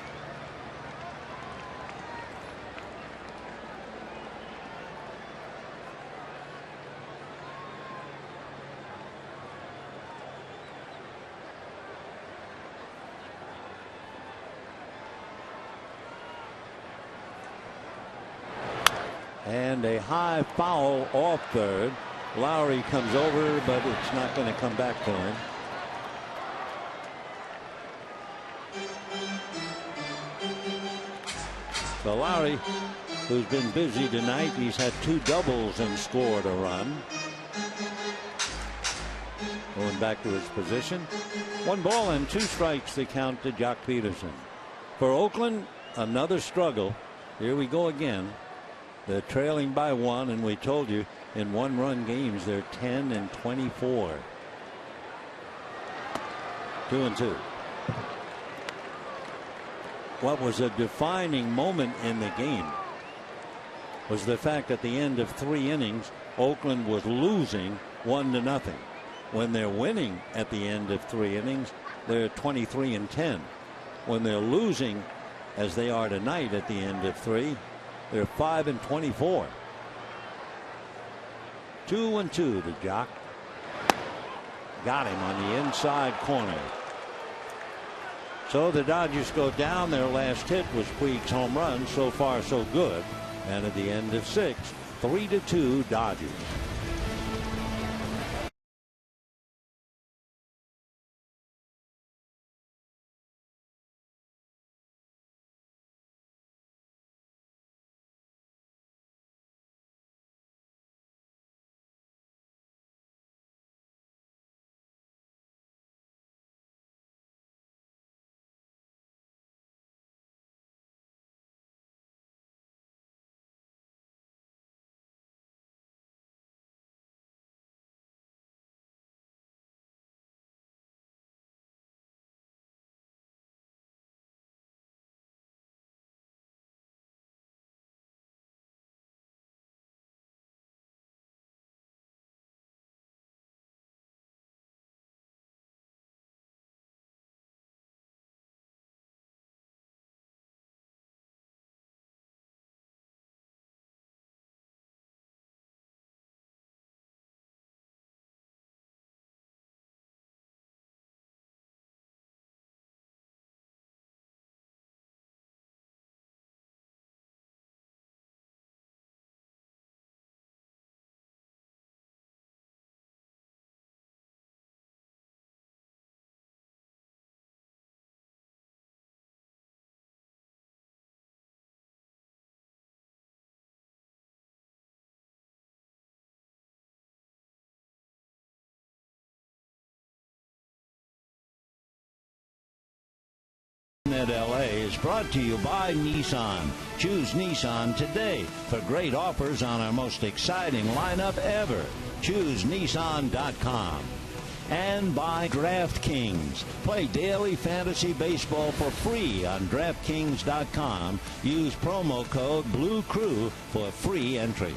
And a high foul off third. Lowry comes over, but it's not going to come back to him. So Lowry, who's been busy tonight, he's had 2 doubles and scored a run. Going back to his position. 1 ball and 2 strikes to count to Jock Peterson. For Oakland, another struggle. Here we go again. They're trailing by 1, and we told you in 1-run games they're 10-24. 2-2. What was a defining moment in the game was the fact at the end of 3 innings, Oakland was losing 1-0. When they're winning at the end of 3 innings, they're 23-10. When they're losing, as they are tonight at the end of 3, they're 5-24. 2-2 to Jock. Got him on the inside corner. So the Dodgers go down. Their last hit was Puig's home run. So far, so good. And at the end of 6, 3-2 Dodgers. At LA is brought to you by Nissan. Choose Nissan today for great offers on our most exciting lineup ever. Choose Nissan.com. And by DraftKings. Play daily fantasy baseball for free on DraftKings.com. Use promo code BLUECREW for free entry.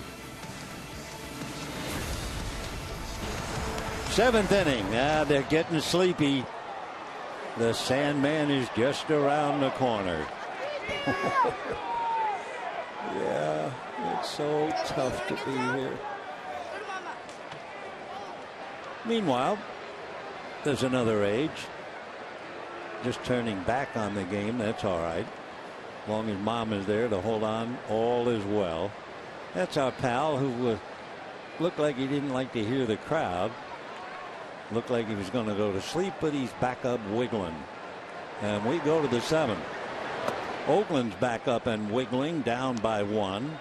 7th inning. They're getting sleepy. The Sandman is just around the corner. Yeah, it's so tough to be here. Meanwhile, there's another age. Just turning back on the game, that's all right. As long as Mom is there to hold on, all is well. That's our pal who looked like he didn't like to hear the crowd. Looked like he was going to go to sleep, but he's back up wiggling. And we go to the 7th. Oakland's back up and wiggling, down by 1.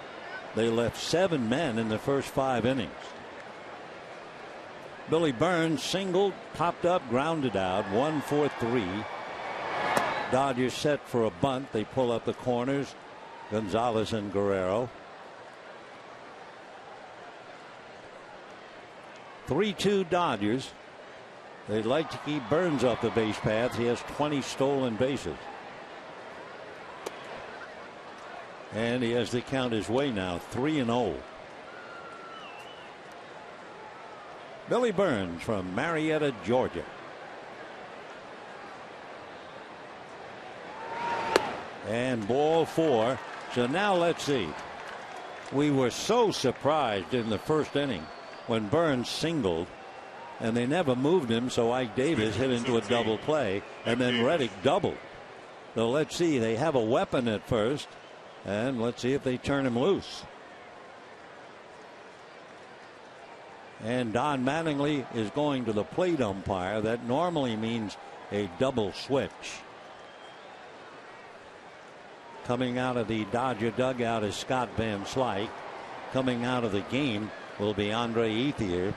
They left 7 men in the first 5 innings. Billy Burns singled, popped up, grounded out, 1-4-3. Dodgers set for a bunt. They pull up the corners. Gonzalez and Guerrero. 3-2 Dodgers. They'd like to keep Burns off the base paths. He has 20 stolen bases. And he has the count his way now, 3-0. Billy Burns from Marietta, Georgia. And ball 4. So now let's see. We were so surprised in the first inning when Burns singled, and they never moved him, so Ike Davis hit into a double play, and then Reddick doubled. So let's see. They have a weapon at first, and let's see if they turn him loose. And Don Mattingly is going to the plate umpire. That normally means a double switch. Coming out of the Dodger dugout is Scott Van Slyke. Coming out of the game will be Andre Ethier.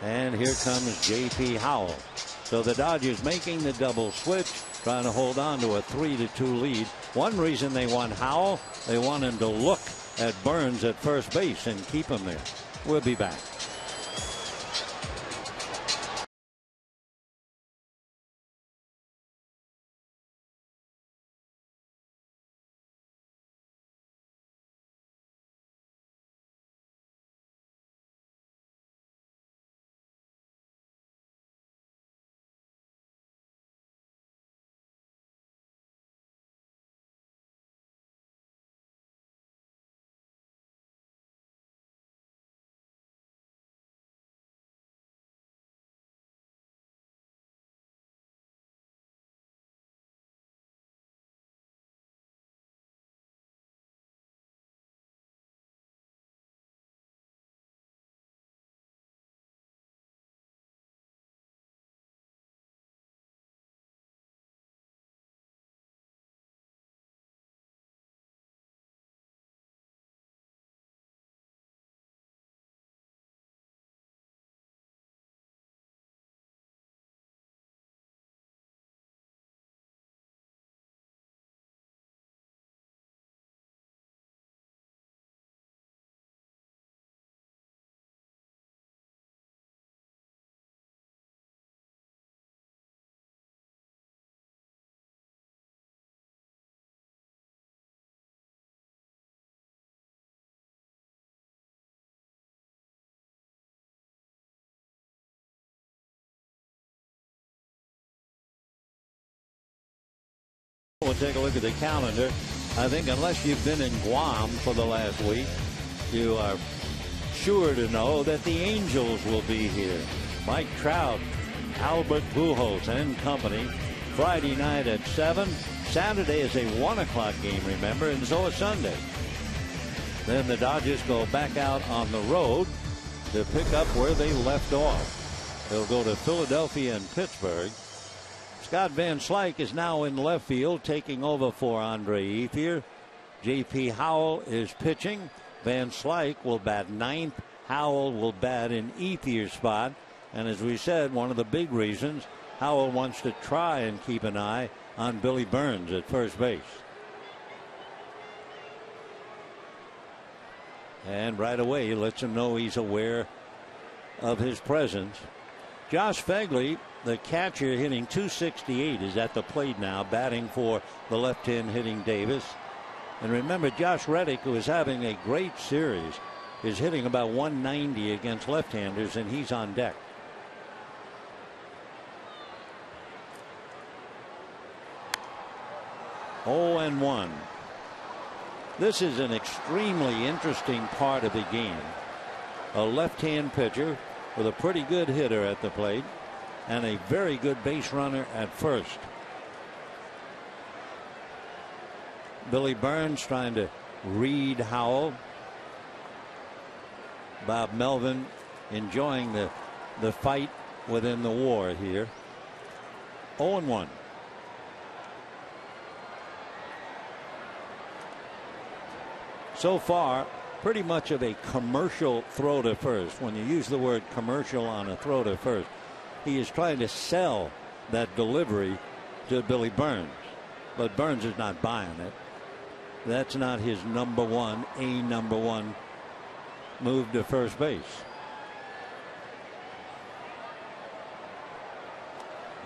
And here comes J.P. Howell. So the Dodgers making the double switch, trying to hold on to a 3-2 lead. One reason they want Howell, they want him to look at Burns at first base and keep him there. We'll be back. We'll take a look at the calendar. I think unless you've been in Guam for the last week, you are sure to know that the Angels will be here. Mike Trout, Albert Pujols and company. Friday night at 7. Saturday is a 1 o'clock game, remember, and so is Sunday. Then the Dodgers go back out on the road to pick up where they left off. They'll go to Philadelphia and Pittsburgh. Scott Van Slyke is now in left field, taking over for Andre Ethier. J.P. Howell is pitching. Van Slyke will bat ninth. Howell will bat in Ethier's spot. And as we said, one of the big reasons, Howell wants to try and keep an eye on Billy Burns at first base. And right away he lets him know he's aware of his presence. Josh Phegley, the catcher, hitting .268, is at the plate now, batting for the left-hand hitting Davis. And remember, Josh Reddick, who is having a great series, is hitting about .190 against left-handers, and he's on deck. Oh, and 1. This is an extremely interesting part of the game. A left-hand pitcher with a pretty good hitter at the plate and a very good base runner at first. Billy Burns trying to read Howell. Bob Melvin enjoying the fight within the war here. 0-1. So far, pretty much of a commercial throw to first. When you use the word commercial on a throw to first, he is trying to sell that delivery to Billy Burns. But Burns is not buying it. That's not his number one move to first base.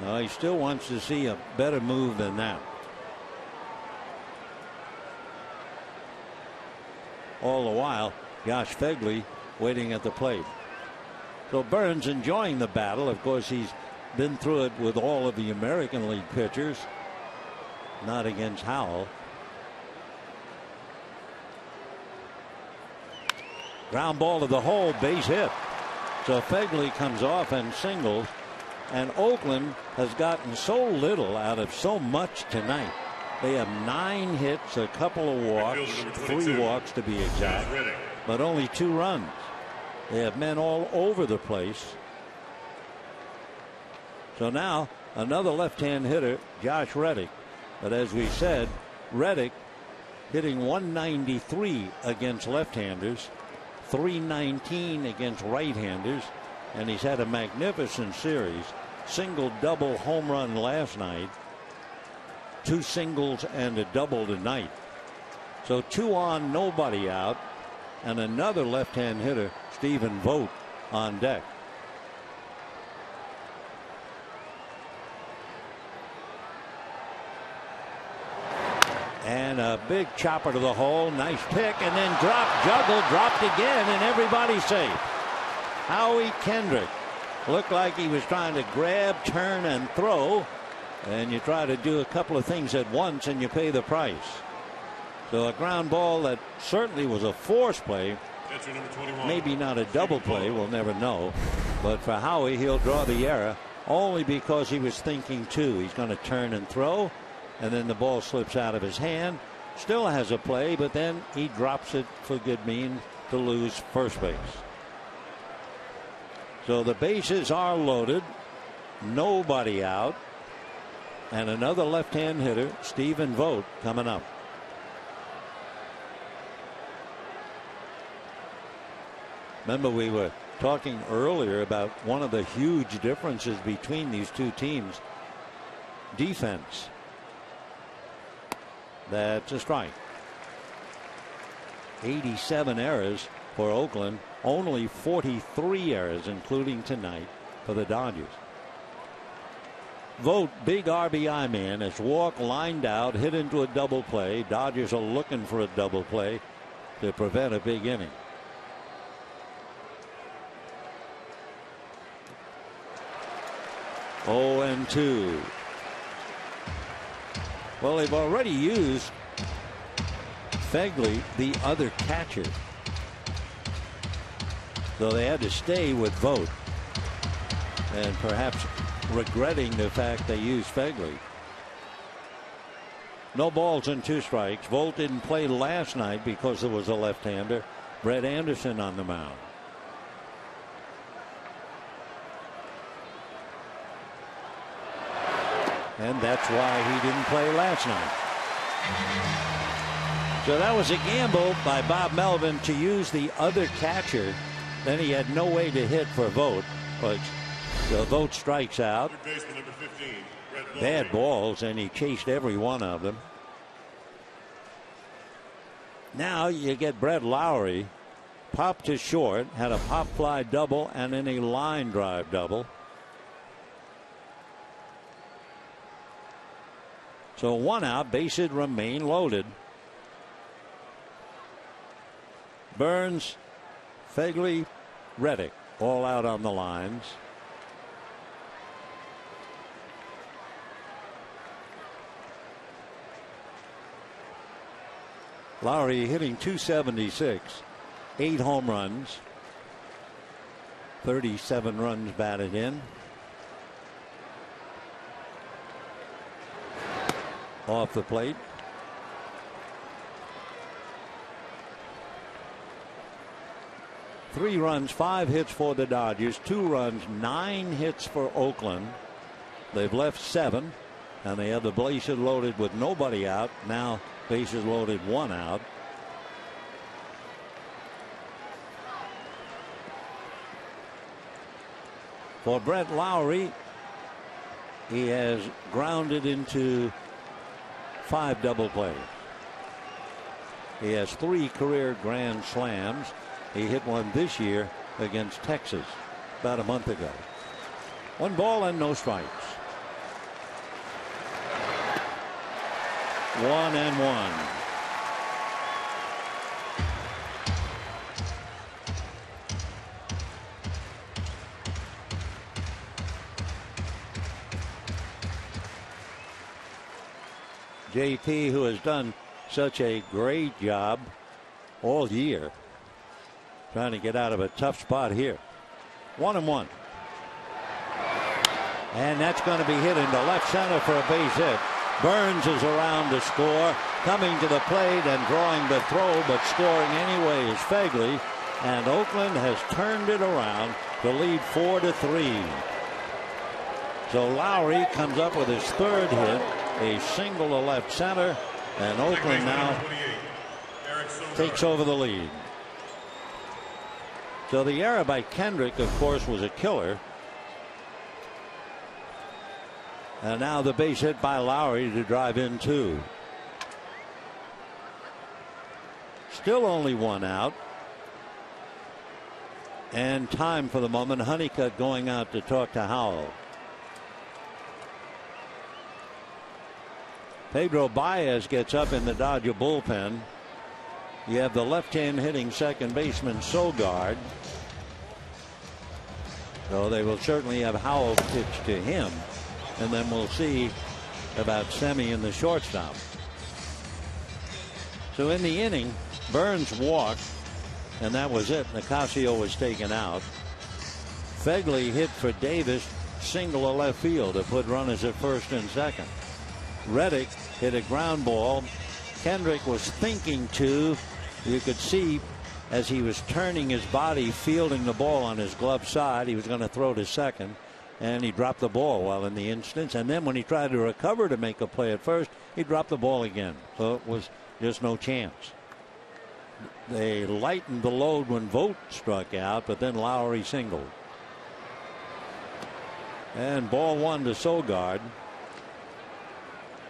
No, he still wants to see a better move than that. All the while, Josh Phegley waiting at the plate. So Burns enjoying the battle. Of course, he's been through it with all of the American League pitchers. Not against Howell. Ground ball to the hole, base hit. So Phegley comes off and singles. And Oakland has gotten so little out of so much tonight. They have 9 hits, a couple of walks, 3 walks to be exact, but only 2 runs. They have men all over the place. So now another left-hand hitter, Josh Reddick. But as we said, Reddick hitting 193 against left-handers, 319 against right-handers, and he's had a magnificent series. Single, double, home run last night. 2 singles and a double tonight. So 2 on, nobody out, and another left-hand hitter, Stephen Vogt, on deck. And a big chopper to the hole. Nice pick, and then dropped again, and everybody's safe. Howie Kendrick looked like he was trying to grab, turn, and throw. And you try to do a couple of things at once and you pay the price. So a ground ball that certainly was a force play. Maybe not a double play, we'll never know. But for Howie, he'll draw the error only because he was thinking too. He's going to turn and throw, and then the ball slips out of his hand. Still has a play, but then he drops it for good mean to lose first base. So the bases are loaded. Nobody out. And another left-hand hitter, Stephen Vogt, coming up. Remember, we were talking earlier about one of the huge differences between these two teams. Defense. That's a strike. 87 errors for Oakland. Only 43 errors, including tonight, for the Dodgers. Vogt, big RBI man, has walked, lined out, hit into a double play. Dodgers are looking for a double play to prevent a big inning. Oh, and 2. Well, they've already used Phegley, the other catcher. So they had to stay with Vogt. And perhaps regretting the fact they used Phegley. No balls and 2 strikes. Vogt didn't play last night because there was a left-hander, Brett Anderson, on the mound. And that's why he didn't play last night. So that was a gamble by Bob Melvin to use the other catcher. Then he had no way to hit for Vogt. So Vogt strikes out. Bad balls, and he chased every one of them. Now you get Brett Lowry. Popped to short, had a pop fly double and then a line drive double. So 1 out, bases remain loaded. Burns, Phegley, Reddick all out on the lines. Lowry hitting .276, 8 home runs, 37 runs batted in. Off the plate. Three runs, 5 hits for the Dodgers, 2 runs, 9 hits for Oakland. They've left 7, and they have the bases loaded with nobody out. Now bases loaded, 1 out. For Brett Lowry, he has grounded into 5 double plays. He has 3 career grand slams. He hit one this year against Texas about a month ago. 1 ball and no strikes. 1-1. JT, who has done such a great job all year, trying to get out of a tough spot here. 1-1. And that's going to be hit into left center for a base hit. Burns is around to score. Coming to the plate and drawing the throw, but scoring anyway is Phegley. And Oakland has turned it around to lead 4-3. So Lowry comes up with his 3rd hit, a single to left center, and Oakland now takes over the lead. So the error by Kendrick, of course, was a killer. And now the base hit by Lowry to drive in 2. Still only 1 out. And time for the moment. Honeycutt going out to talk to Howell. Pedro Baez gets up in the Dodger bullpen. You have the left-hand hitting second baseman Sogard. So they will certainly have Howell pitch to him. And then we'll see about Semmy in the shortstop. So in the inning, Burns walked, and that was it. Nicasio was taken out. Phegley hit for Davis, single to left field to put runners at first and second. Reddick hit a ground ball. Kendrick was thinking to. You could see as he was turning his body, fielding the ball on his glove side, he was going to throw to second. And he dropped the ball while in the instance. And then when he tried to recover to make a play at first, he dropped the ball again. So it was just no chance. They lightened the load when Vogt struck out, but then Lowry singled. And ball 1 to Sogard.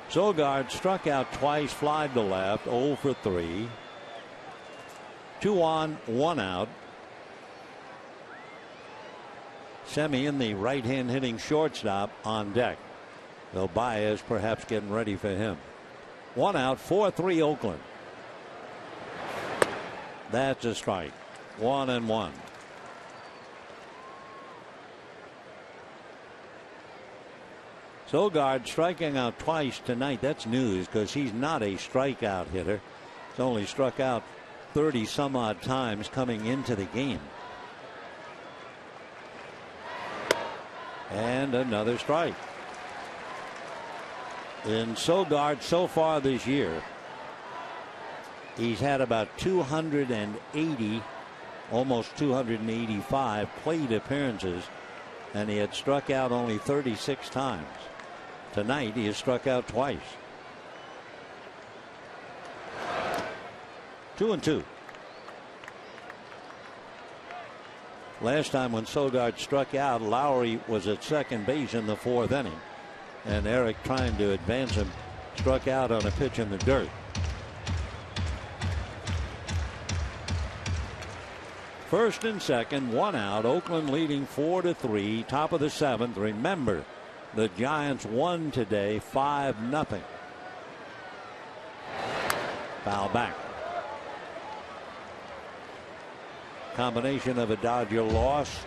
Sogard struck out twice, flied to left, 0 for 3. 2 on, 1 out. Semmy in the right-hand hitting shortstop on deck. Though Baez perhaps getting ready for him. 1 out, 4-3 Oakland. That's a strike. 1-1. Sogard striking out twice tonight. That's news because he's not a strikeout hitter. He's only struck out 30 some odd times coming into the game. And another strike. In Sogard so far this year, he's had about 280, almost 285 plate appearances, and he had struck out only 36 times. Tonight he has struck out twice. 2-2. Last time when Sogard struck out, Lowry was at second base in the 4th inning. And Eric, trying to advance him, struck out on a pitch in the dirt. First and second, 1 out. Oakland leading 4-3. Top of the 7th. Remember, the Giants won today 5-0. Foul back. Combination of a Dodger loss.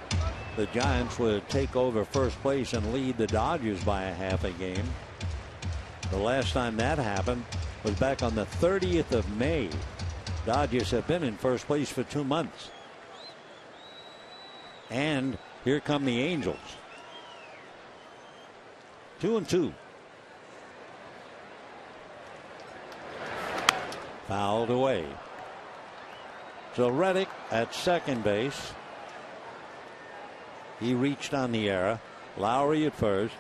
The Giants would take over first place and lead the Dodgers by a half a game. The last time that happened was back on the 30th of May. Dodgers have been in first place for 2 months. And here come the Angels. 2-2. Fouled away. So Reddick at second base. He reached on the error. Lowry at first.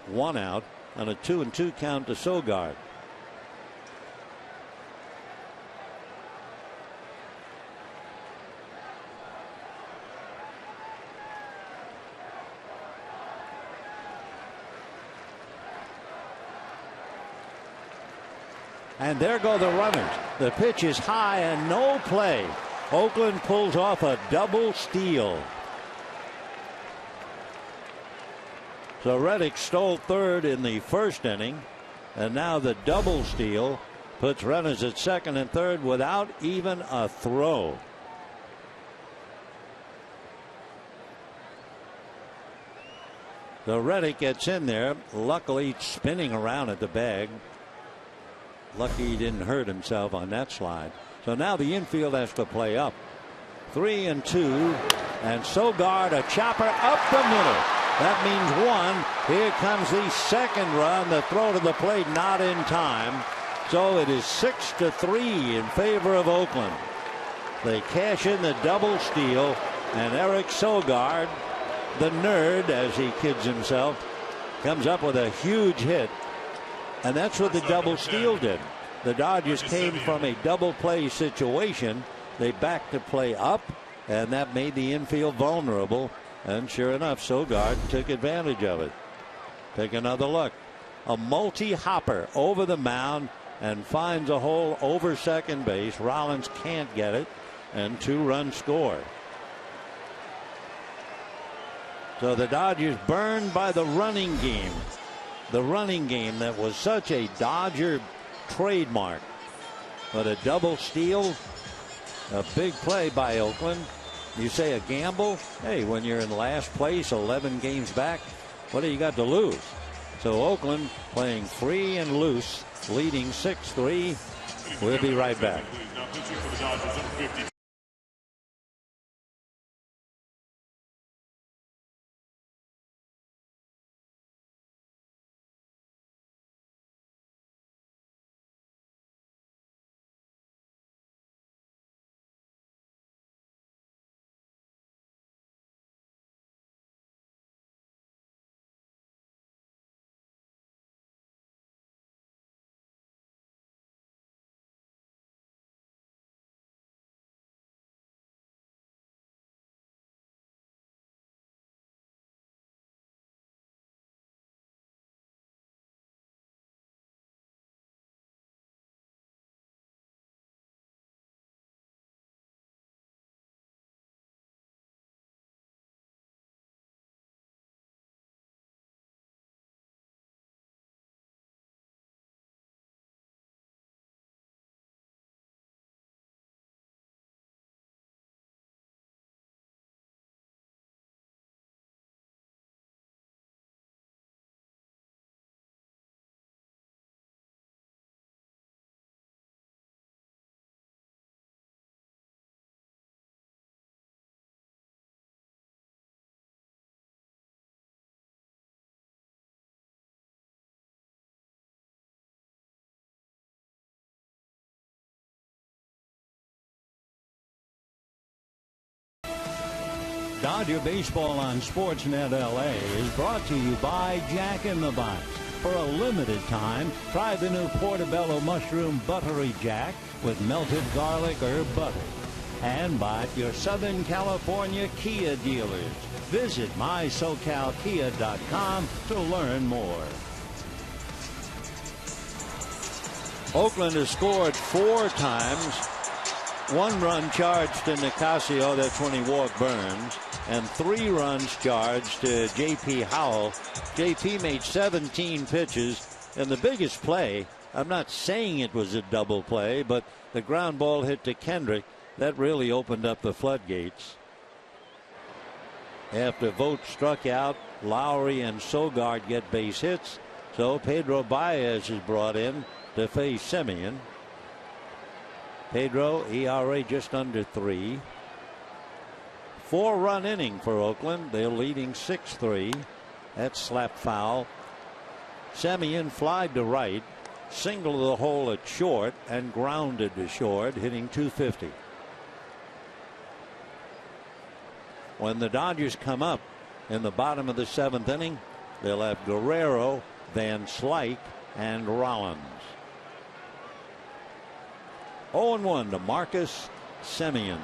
1 out on a 2-2 count to Sogard. And there go the runners. The pitch is high and no play. Oakland pulls off a double steal. So Reddick stole third in the first inning, and now the double steal puts runners at second and third without even a throw. So Reddick gets in there, luckily spinning around at the bag. Lucky he didn't hurt himself on that slide. So now the infield has to play up. 3-2, and Sogard, a chopper up the middle. That means one. Here comes the second run. The throw to the plate not in time. So it is 6-3 in favor of Oakland. They cash in the double steal, and Eric Sogard, the nerd, as he kids himself, comes up with a huge hit. And that's what the double steal did. The Dodgers came from a double play situation. They backed the play up, and that made the infield vulnerable. And sure enough, Sogard took advantage of it. Take another look. A multi-hopper over the mound and finds a hole over second base. Rollins can't get it, and 2-run score. So the Dodgers burned by the running game. The running game that was such a Dodger trademark. But a double steal, a big play by Oakland. You say a gamble? Hey, when you're in last place, 11 games back, what do you got to lose? So Oakland playing free and loose, leading 6-3. We'll be right back. Dodger Baseball on Sportsnet LA is brought to you by Jack in the Box. For a limited time, try the new Portobello Mushroom Buttery Jack with melted garlic herb butter. And by your Southern California Kia dealers. Visit mysocalkia.com to learn more. Oakland has scored 4 times. 1 run charged to Nicasio, that's when he walked Burns, and 3 runs charged to J.P. Howell. J.P. made 17 pitches, and the biggest play, I'm not saying it was a double play, but the ground ball hit to Kendrick, that really opened up the floodgates. After Vogt struck out, Lowry and Sogard get base hits, so Pedro Baez is brought in to face Semien. Pedro, ERA just under 3. 4-run inning for Oakland. They're leading 6-3. That's slap foul. Semien flied to right, single to the hole at short, and grounded to short, hitting .250. When the Dodgers come up in the bottom of the 7th inning, they'll have Guerrero, Van Slyke, and Rollins. 0-1 to Marcus Semien.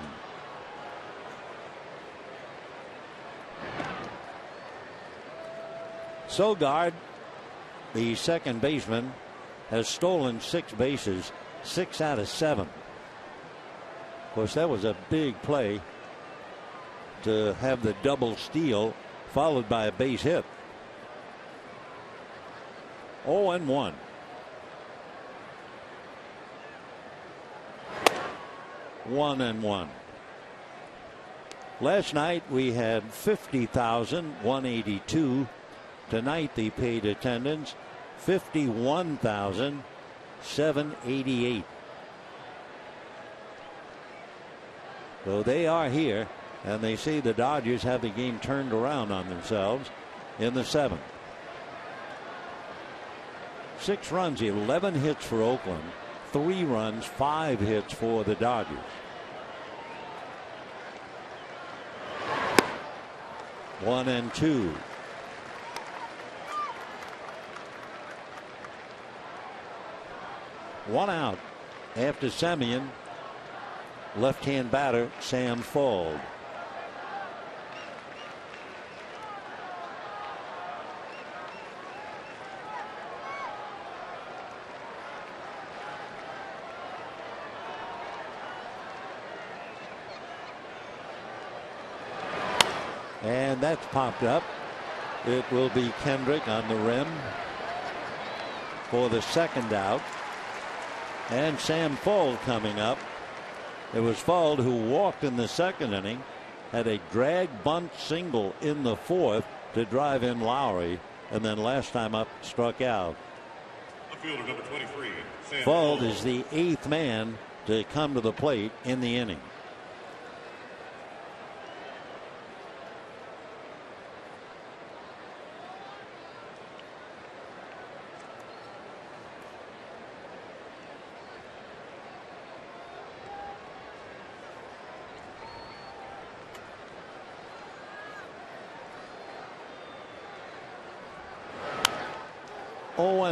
Sogard, the second baseman, has stolen 6 bases, 6 out of 7. course, that was a big play to have the double steal followed by a base hit. 0-1. One and one. Last night we had 50,182. Tonight the paid attendance 51,788. So they are here, and they see the Dodgers have the game turned around on themselves in the seventh. 6 runs, 11 hits for Oakland, 3 runs, 5 hits for the Dodgers. One and two. One out after Semien. Left-hand batter Sam Fuld. And that's popped up. It will be Kendrick on the rim for the second out. And Sam Fuld coming up. It was Fuld who walked in the second inning, had a drag bunt single in the fourth to drive in Lowry, and then last time up struck out. Fielder number 23, Sam Fuld is the 8th man to come to the plate in the inning.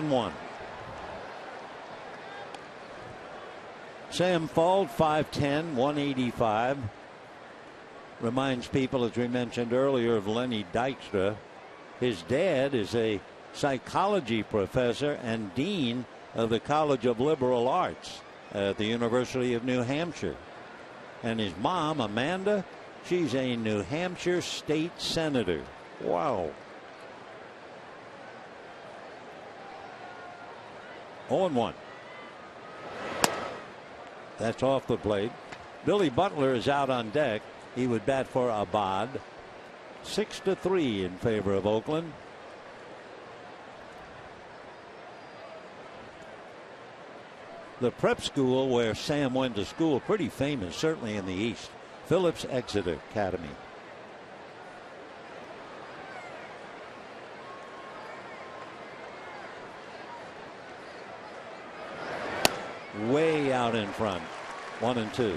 One. Sam Fuld, 5'10", 185. Reminds people, as we mentioned earlier, of Lenny Dykstra. His dad is a psychology professor and dean of the College of Liberal Arts at the University of New Hampshire. And his mom, Amanda, she's a New Hampshire state senator. Wow. 0-1. That's off the plate. Billy Butler is out on deck. He would bat for Abad. 6-3 in favor of Oakland. The prep school where Sam went to school, pretty famous, certainly in the East. Phillips Exeter Academy. Way out in front. 1-2.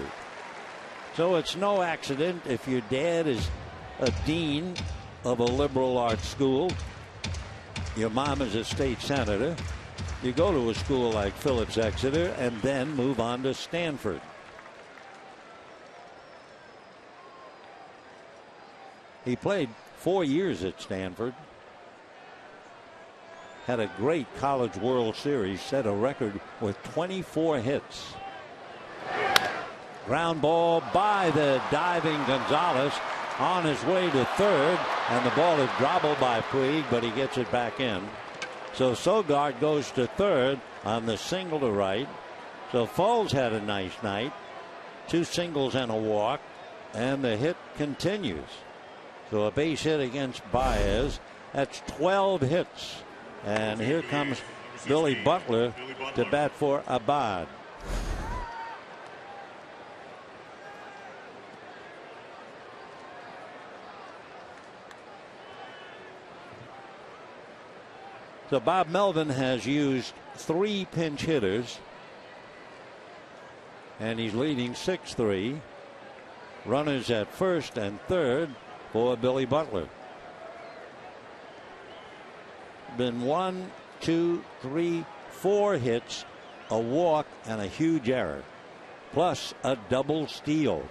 So it's no accident if your dad is a dean of a liberal arts school, your mom is a state senator, you go to a school like Phillips Exeter and then move on to Stanford. He played 4 years at Stanford. Had a great College World Series, set a record with 24 hits. Ground ball by the diving Gonzalez on his way to third, and the ball is dribbled by Puig, but he gets it back in. So Sogard goes to third on the single to right. So Foles had a nice night. 2 singles and a walk, and the hit continues. So a base hit against Baez. That's 12 hits. And here comes Billy Butler to bat for Abad. So Bob Melvin has used 3 pinch hitters, and he's leading 6-3. Runners at first and third for Billy Butler. Been 1, 2, 3, 4 hits, a walk, and a huge error, plus a double steal.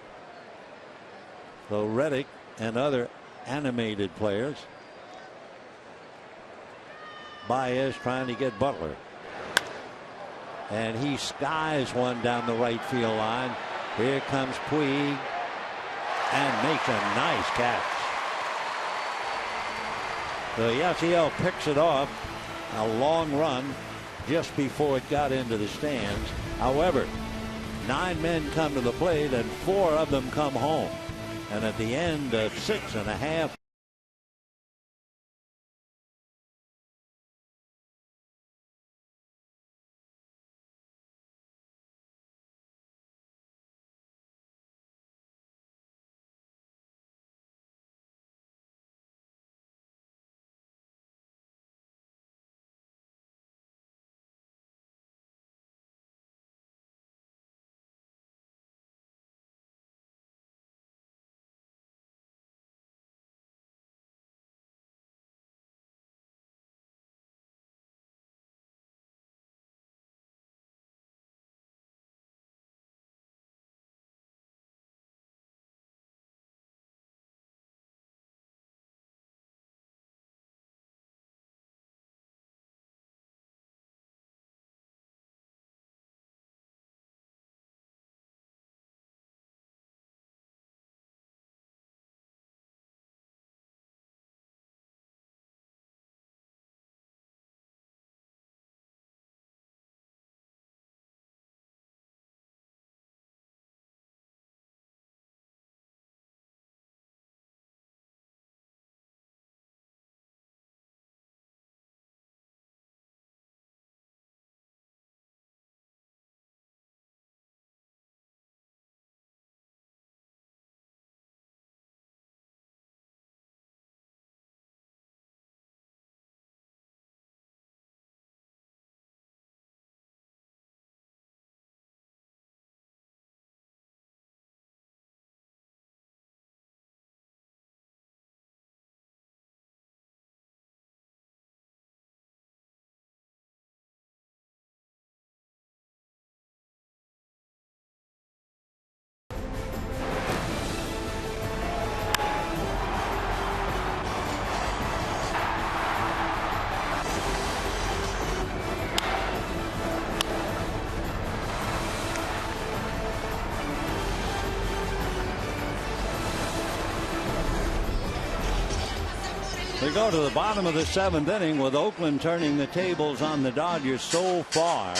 So Reddick and other animated players. Baez trying to get Butler, and he skies one down the right field line. Here comes Puig and makes a nice catch. So Yasiel picks it off. A long run just before it got into the stands. However, 9 men come to the plate and 4 of them come home. And at the end of 6.5. We go to the bottom of the 7th inning with Oakland turning the tables on the Dodgers so far,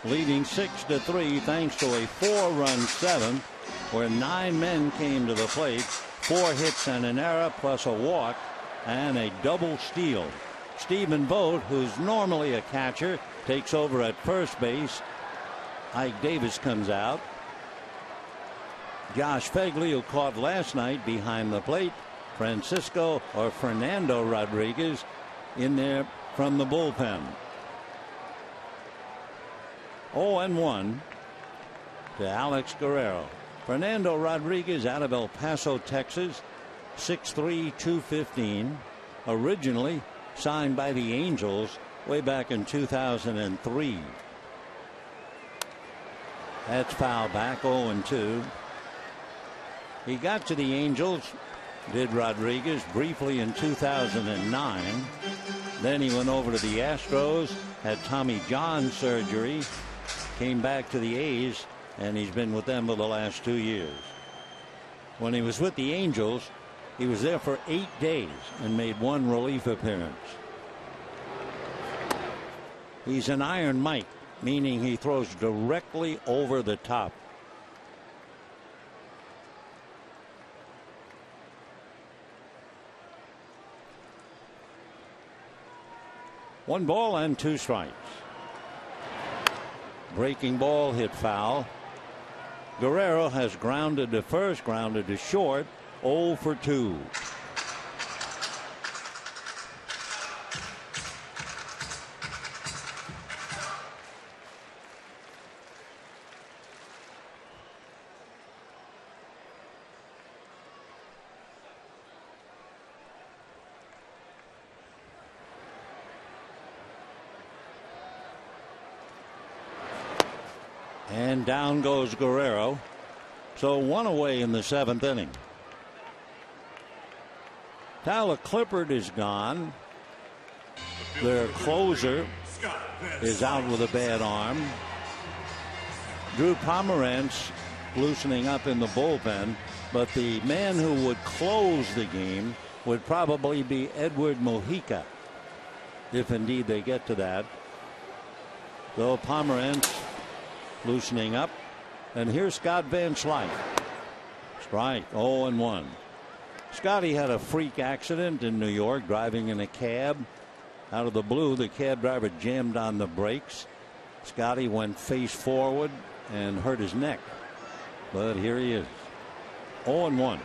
leading 6-3 thanks to a 4-run 7th where 9 men came to the plate, 4 hits and an error plus a walk and a double steal. Stephen Vogt, who's normally a catcher, takes over at first base. Ike Davis comes out. Josh Phegley, who caught last night behind the plate. Fernando Rodriguez in there from the bullpen. 0-1 to Alex Guerrero. Fernando Rodriguez out of El Paso, Texas, 6'3", 215. Originally signed by the Angels way back in 2003. That's foul back, 0-2. He got to the Angels, did Rodriguez, briefly in 2009. Then he went over to the Astros, had Tommy John surgery, came back to the A's, and he's been with them for the last 2 years. When he was with the Angels, he was there for 8 days and made 1 relief appearance. He's an Iron Mike, meaning he throws directly over the top. One ball and 2 strikes. Breaking ball hit foul. Guerrero has grounded to first, grounded to short, 0 for 2. And down goes Guerrero. So 1 away in the 7th inning. Tyler Clippard is gone. Their closer is out with a bad arm. Drew Pomerantz loosening up in the bullpen, but the man who would close the game would probably be Edward Mojica, if indeed they get to that. Though Pomerantz loosening up, and here's Scott Van Slyke. Strike, 0-1. Scotty had a freak accident in New York driving in a cab. Out of the blue, the cab driver jammed on the brakes. Scotty went face forward and hurt his neck. But here he is, 0-1.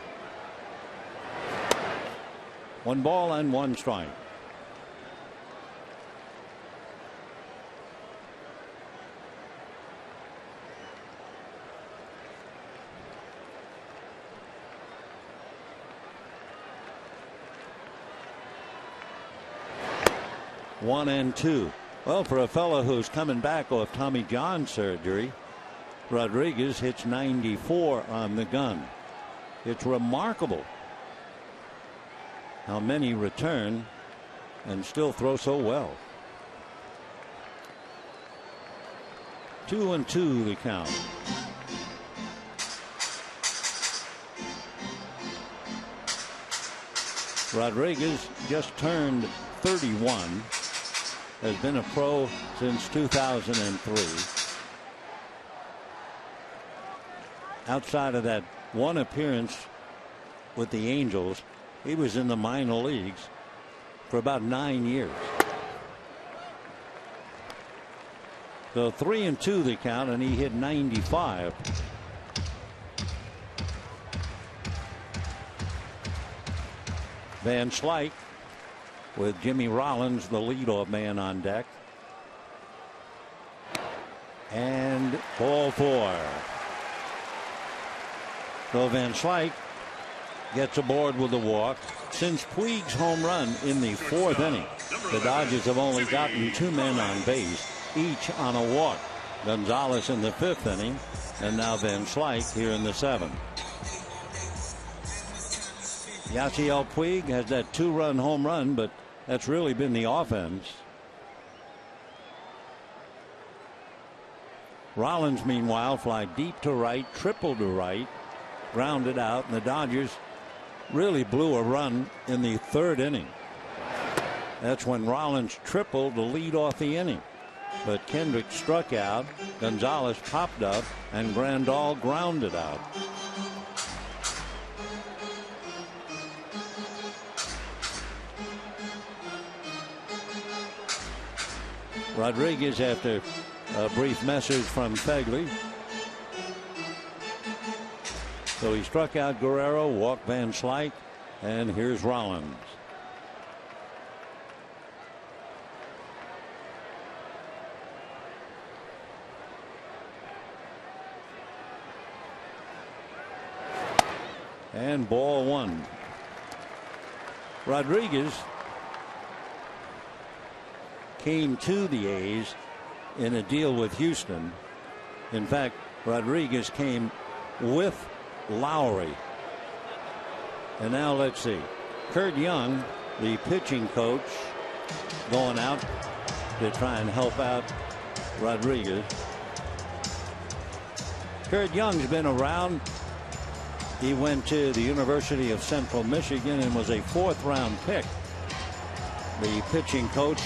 1 ball and 1 strike. One and 2. Well, for a fellow who's coming back off Tommy John surgery, Rodriguez hits 94 on the gun. It's remarkable how many return and still throw so well. 2-2 the count. Rodriguez just turned 31. Has been a pro since 2003. Outside of that one appearance with the Angels, he was in the minor leagues for about 9 years. So 3-2 the count, and he hit 95. Van Slyke with Jimmy Rollins, the leadoff man, on deck. And ball 4. So Van Slyke gets aboard with a walk. Since Puig's home run in the 4th inning, the Dodgers have only gotten 2 men on base, each on a walk. Gonzalez in the 5th inning, and now Van Slyke here in the 7th. Yasiel Puig has that 2-run home run, but that's really been the offense. Rollins, meanwhile, fly deep to right, triple to right, grounded out, and the Dodgers really blew a run in the 3rd inning. That's when Rollins tripled to lead off the inning. But Kendrick struck out, Gonzalez popped up, and Grandal grounded out. Rodriguez, after a brief message from Fegley. So he struck out Guerrero, walked Van Slyke, and here's Rollins. And ball 1. Rodriguez came to the A's in a deal with Houston. In fact, Rodriguez came with Lowry. And now let's see. Kurt Young, the pitching coach, going out to try and help out Rodriguez. Kurt Young's been around. He went to the University of Central Michigan and was a 4th-round pick. The pitching coach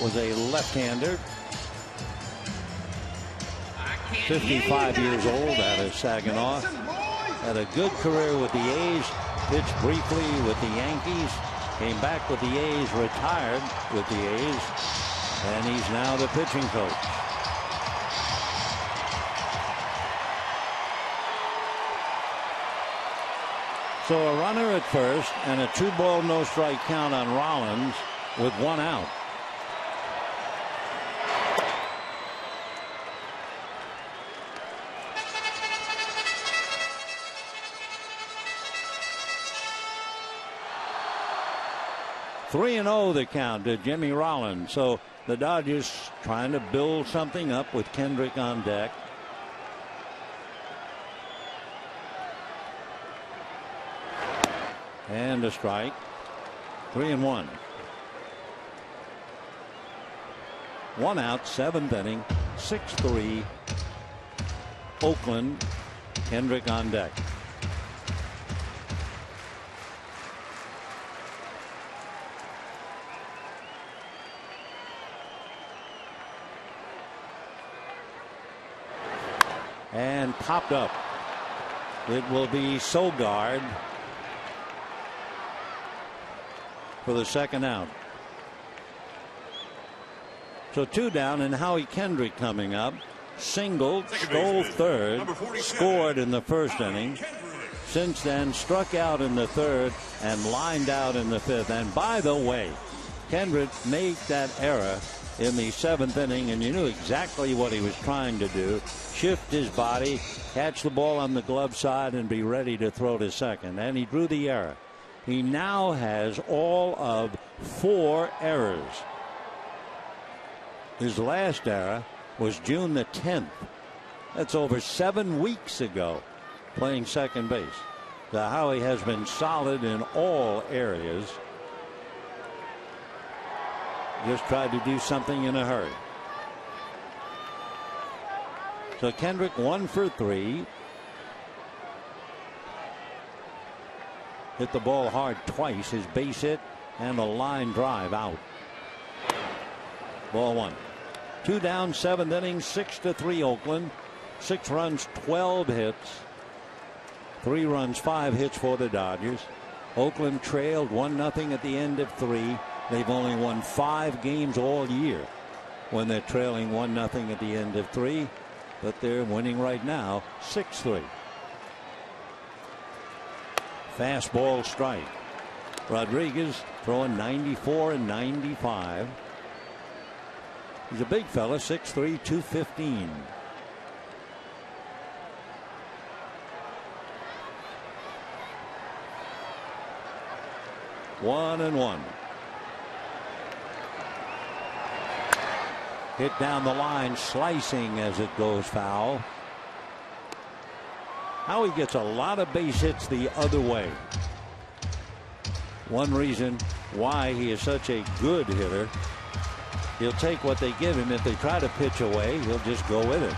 was a left-hander, 55 years old, out of Saginaw. Had a good career with the A's, pitched briefly with the Yankees, came back with the A's, retired with the A's, and he's now the pitching coach. So a runner at first and a 2-ball no-strike count on Rollins with 1 out. Three and 0 the count to Jimmy Rollins. So the Dodgers trying to build something up with Kendrick on deck. And a strike. 3-1. 1 out, 7th inning, 6-3. Oakland. Kendrick on deck. And popped up. It will be Sogard for the second out. So 2 down, and Howie Kendrick coming up. Singled, stole third, scored in the first inning. Since then, struck out in the third and lined out in the fifth. And by the way, Kendrick made that error in the 7th inning, and you knew exactly what he was trying to do. Shift his body, catch the ball on the glove side, and be ready to throw to second. And he drew the error. He now has all of 4 errors. His last error was June the 10th. That's over 7 weeks ago, playing second base. So Howie has been solid in all areas. Just tried to do something in a hurry. So Kendrick 1 for 3. Hit the ball hard twice. His base hit and a line drive out. Ball 1. 2 down, 7th inning, 6-3 Oakland. 6 runs, 12 hits. 3 runs, 5 hits for the Dodgers. Oakland trailed 1-0 at the end of 3. They've only won 5 games all year when they're trailing 1-0 at the end of 3. But they're winning right now 6-3. Fastball strike. Rodriguez throwing 94 and 95. He's a big fella, 6'3", 215. One and one. Hit down the line, slicing as it goes foul. Howie gets a lot of base hits the other way. One reason why he is such a good hitter. He'll take what they give him. If they try to pitch away, he'll just go with it.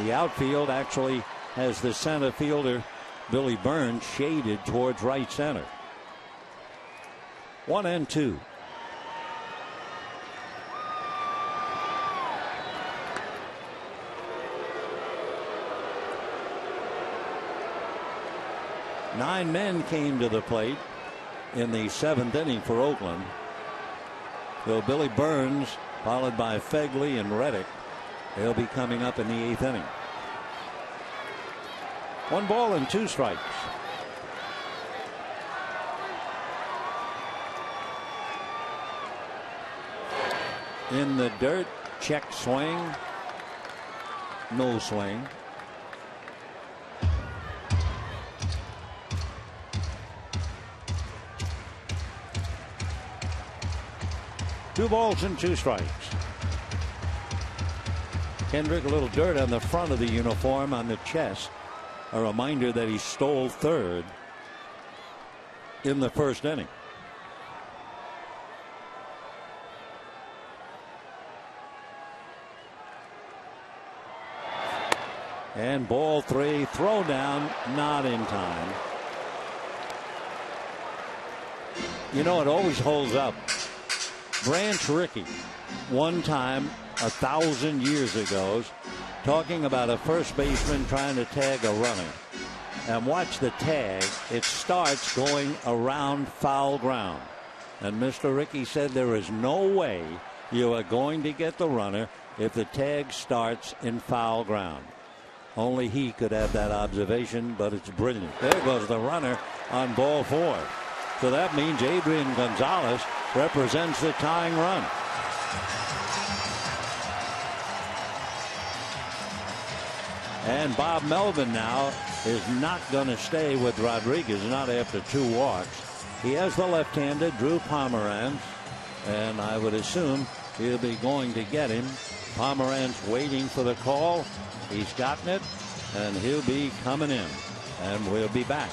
The outfield actually has the center fielder, Billy Burns, shaded towards right center. 1-2. Nine men came to the plate in the 7th inning for Oakland. So Billy Burns, followed by Fegley and Reddick, they'll be coming up in the 8th inning. 1 ball and 2 strikes. In the dirt, check swing, no swing. Two balls and 2 strikes. Kendrick, a little dirt on the front of the uniform on the chest. A reminder that he stole third in the first inning. And ball 3, throw down, not in time. You know, it always holds up. Branch Rickey, one time 1,000 years ago, talking about a first baseman trying to tag a runner. And watch the tag. It starts going around foul ground. And Mr. Rickey said there is no way you are going to get the runner if the tag starts in foul ground. Only he could have that observation, but it's brilliant. There goes the runner on ball 4. So that means Adrian Gonzalez represents the tying run. And Bob Melvin now is not going to stay with Rodriguez, not after 2 walks. He has the left-hander, Drew Pomeranz, and I would assume he'll be going to get him. Pomeranz waiting for the call. He's gotten it, and he'll be coming in, and we'll be back.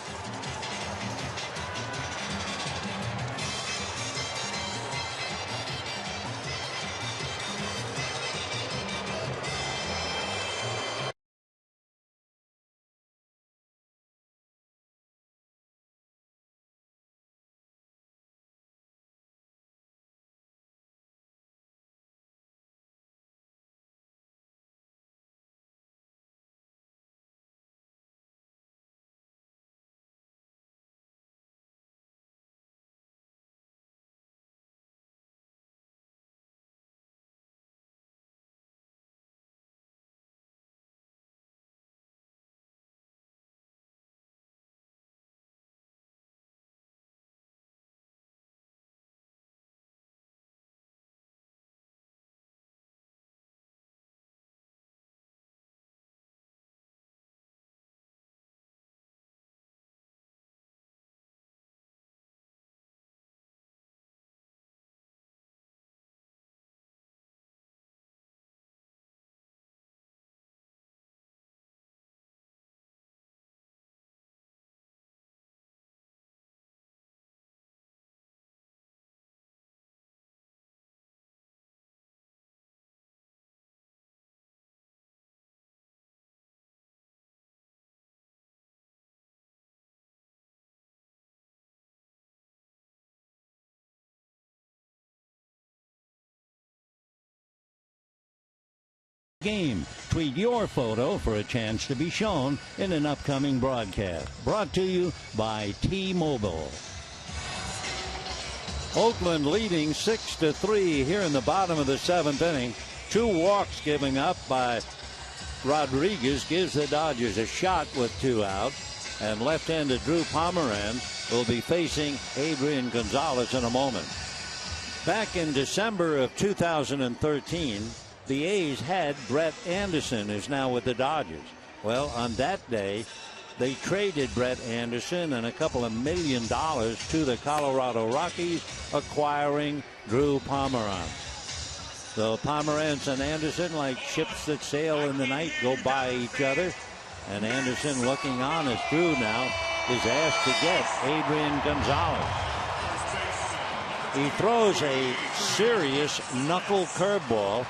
Game. Tweet your photo for a chance to be shown in an upcoming broadcast. Brought to you by T-Mobile. Oakland leading 6-3 here in the bottom of the 7th inning. 2 walks giving up by Rodriguez gives the Dodgers a shot with 2 out. And left-handed Drew Pomeranz will be facing Adrian Gonzalez in a moment. Back in December of 2013, the A's had Brett Anderson, who's now with the Dodgers. Well, on that day, they traded Brett Anderson and a couple of $1 million to the Colorado Rockies, acquiring Drew Pomeranz. So Pomeranz and Anderson, like ships that sail in the night, go by each other. And Anderson, looking on as Drew now is asked to get Adrian Gonzalez. He throws a serious knuckle curveball.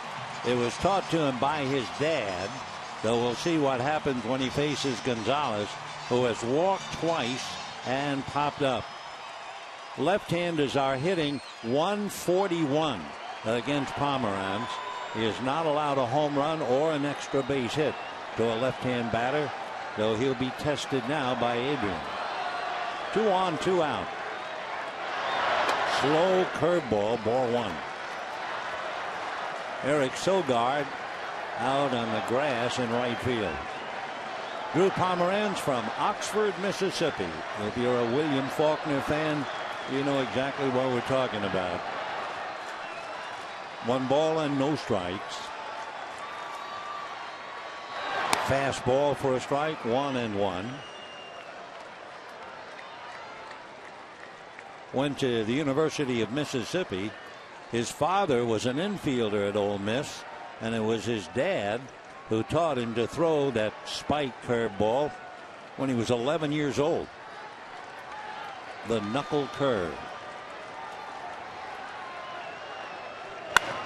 It was taught to him by his dad, so we'll see what happens when he faces Gonzalez, who has walked twice and popped up. Left-handers are hitting .141 against Pomeranz. He is not allowed a home run or an extra base hit to a left-hand batter, though he'll be tested now by Adrian. 2 on, 2 out. Slow curveball, ball 1. Eric Sogard out on the grass in right field. Drew Pomeranz from Oxford, Mississippi. If you're a William Faulkner fan, you know exactly what we're talking about. 1 ball and no strikes. Fastball for a strike, 1-1. Went to the University of Mississippi. His father was an infielder at Ole Miss, and it was his dad who taught him to throw that spike curveball when he was 11 years old. The knuckle curve.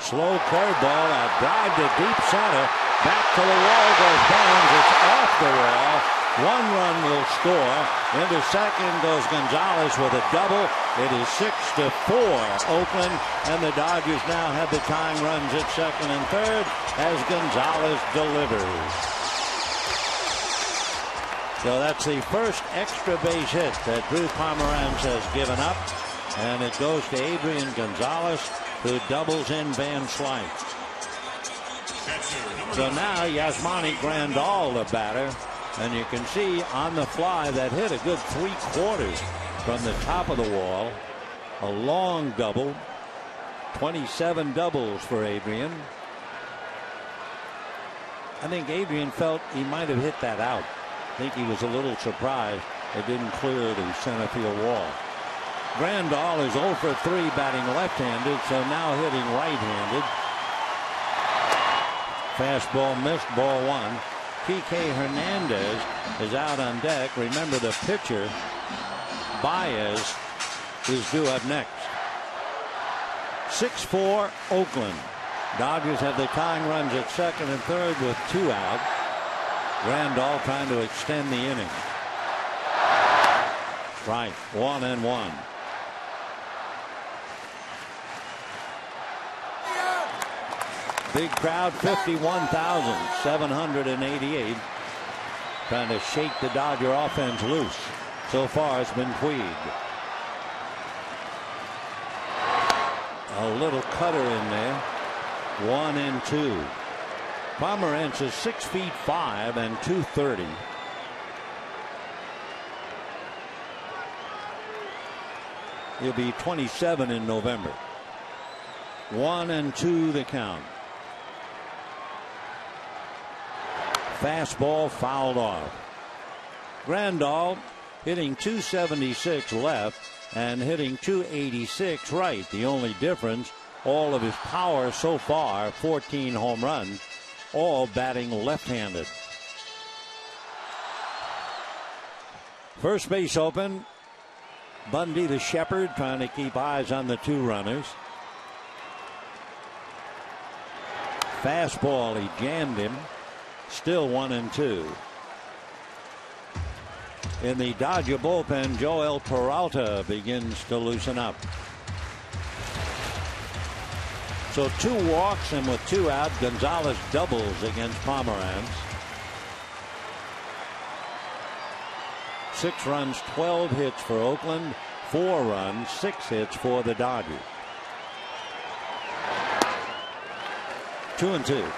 Slow curveball, a drive to deep center. Back to the wall goes Barnes. It's off the wall. 1 run will score. Into second goes Gonzalez with a double. It is 6-4 Oakland, and the Dodgers now have the tying runs at second and third as Gonzalez delivers. So that's the first extra base hit that Drew Pomeranz has given up, and it goes to Adrian Gonzalez, who doubles in Van Slyke. So now Yasmani Grandal, the batter, and you can see on the fly that hit a good 3/4 from the top of the wall. A long double. 27 doubles for Adrian. I think Adrian felt he might have hit that out. I think he was a little surprised it didn't clear the center field wall. Grandal is 0 for 3 batting left-handed, so now hitting right-handed. Fastball missed, ball 1. Kike Hernandez is out on deck. Remember, the pitcher, Baez, is due up next. 6-4 Oakland. Dodgers have the tying runs at second and third with 2 out. Grandal trying to extend the inning. Strike, 1-1. Big crowd, 51,788. Trying to shake the Dodger offense loose. So far it's been Puig. A little cutter in there. 1-2. Pomeranz is 6'5" and 230. He'll be 27 in November. 1-2 the count. Fastball fouled off. Grandal hitting .276 left and hitting .286 right. The only difference, all of his power so far, 14 home runs, all batting left-handed. First base open. Bundy, the shepherd, trying to keep eyes on the 2 runners. Fastball, he jammed him. Still 1-2. In the Dodger bullpen, Joel Peralta begins to loosen up. So 2 walks, and with 2 out, Gonzalez doubles against Pomeranz. 6 runs, 12 hits for Oakland. 4 runs, 6 hits for the Dodgers. 2-2.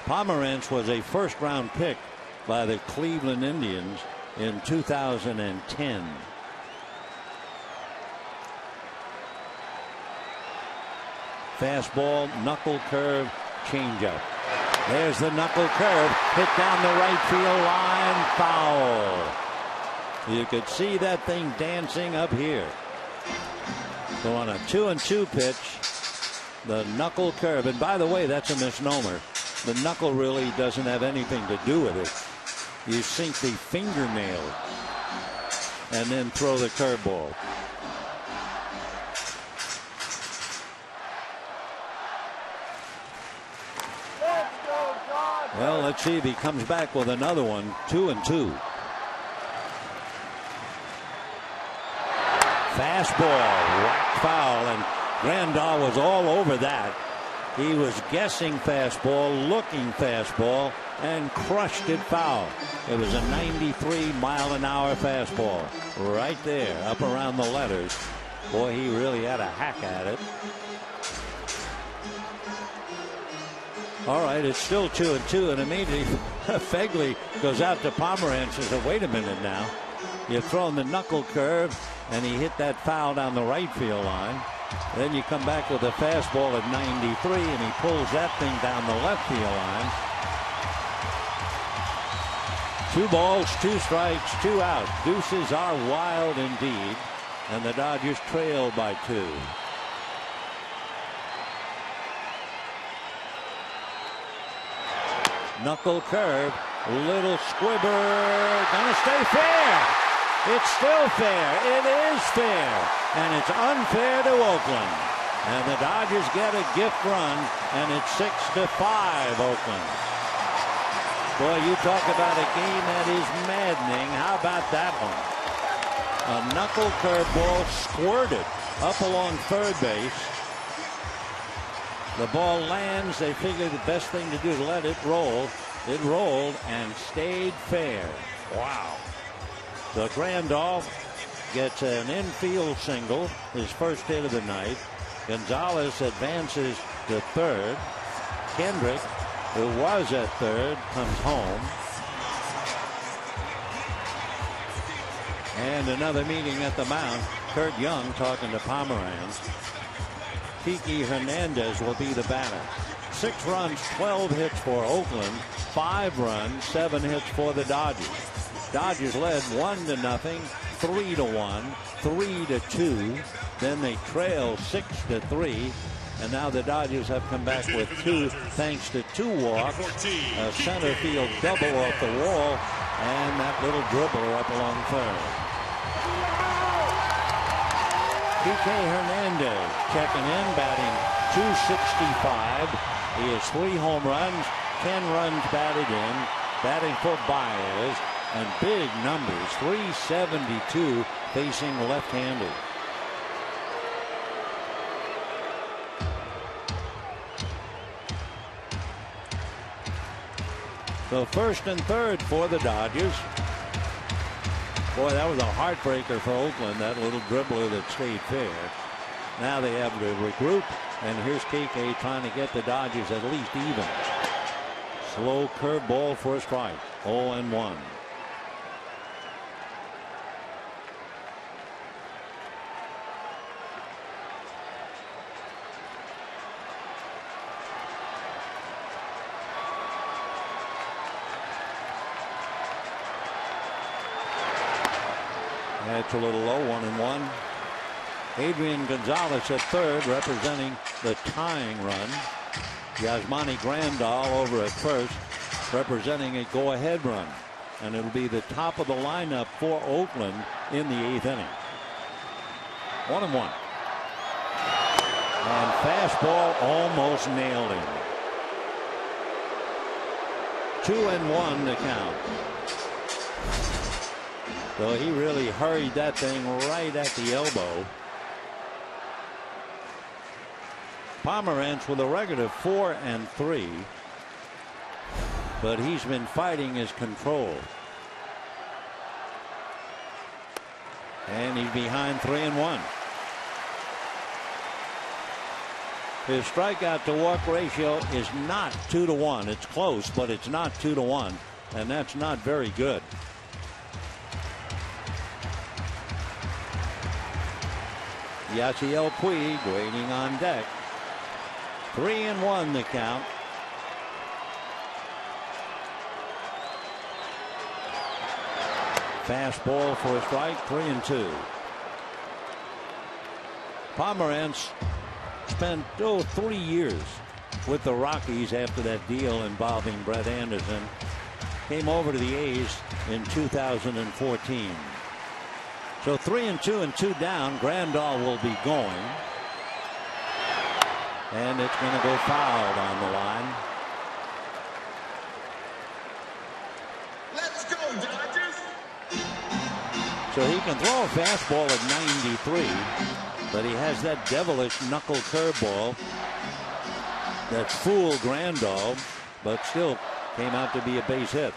Pomeranz was a first-round pick by the Cleveland Indians in 2010. Fastball, knuckle curve, changeup. There's the knuckle curve, hit down the right field line, foul. You could see that thing dancing up here. So on a 2-2 pitch, the knuckle curve, and by the way, that's a misnomer. The knuckle really doesn't have anything to do with it. You sink the fingernail and then throw the curveball. Well, let's see if he comes back with another one. 2-2. Fastball, whacked foul, and Grandal was all over that. He was guessing fastball, looking fastball, and crushed it foul. It was a 93-mile-an-hour fastball right there, up around the letters. Boy, he really had a hack at it. All right, it's still 2-2, and immediately Fegley goes out to Pomeranz and says, wait a minute now. You've thrown the knuckle curve, and he hit that foul down the right field line. Then you come back with a fastball at 93, and he pulls that thing down the left field line. 2 balls, 2 strikes, 2 out. Deuces are wild indeed, and the Dodgers trail by 2. Knuckle curve, little squibber, gonna stay fair. It's still fair. It is fair, and it's unfair to Oakland. And the Dodgers get a gift run, and it's 6-5 Oakland. Boy, you talk about a game that is maddening. How about that one? A knuckle curveball squirted up along third base. The ball lands. They figured the best thing to do is let it roll. It rolled and stayed fair. Wow. So Grandal gets an infield single, his first hit of the night. Gonzalez advances to third. Kendrick, who was at third, comes home. And another meeting at the mound. Kurt Young talking to Pomeranz. Kiki Hernandez will be the batter. 6 runs, 12 hits for Oakland. 5 runs, 7 hits for the Dodgers. Dodgers led 1-0, 3-1, 3-2. Then they trail 6-3. And now the Dodgers have come back with 2 thanks to 2 walks. A center field double off the wall. And that little dribbler up along third. Kike Hernandez checking in, batting .265. He has 3 home runs, 10 runs batted in, batting for Baez, and big numbers, .372 facing left-handed. So first and third for the Dodgers. Boy, that was a heartbreaker for Oakland, that little dribbler that stayed fair. Now they have to regroup, and here's Kike trying to get the Dodgers at least even. Slow curveball for a strike. 0-1. That's a little low, 1-1. Adrian Gonzalez at third, representing the tying run. Yasmani Grandal over at first, representing a go-ahead run. And it'll be the top of the lineup for Oakland in the 8th inning. 1-1. And fastball almost nailed him. 2-1 to count. So he really hurried that thing right at the elbow. Pomerantz with a record of 4-3, but he's been fighting his control. And he's behind 3-1. His strikeout to walk ratio is not 2-1. It's close, but it's not 2-1, and that's not very good. Yasiel Puig waiting on deck. 3-1 the count. Fastball for a strike, 3-2. Pomerantz spent 3 years with the Rockies after that deal involving Brett Anderson. Came over to the A's in 2014. So 3-2 and 2 down. Grandal will be going. And it's going to go fouled on the line. Let's go, Dodgers! So he can throw a fastball at 93, but he has that devilish knuckle curveball that fooled Grandal, but still came out to be a base hit.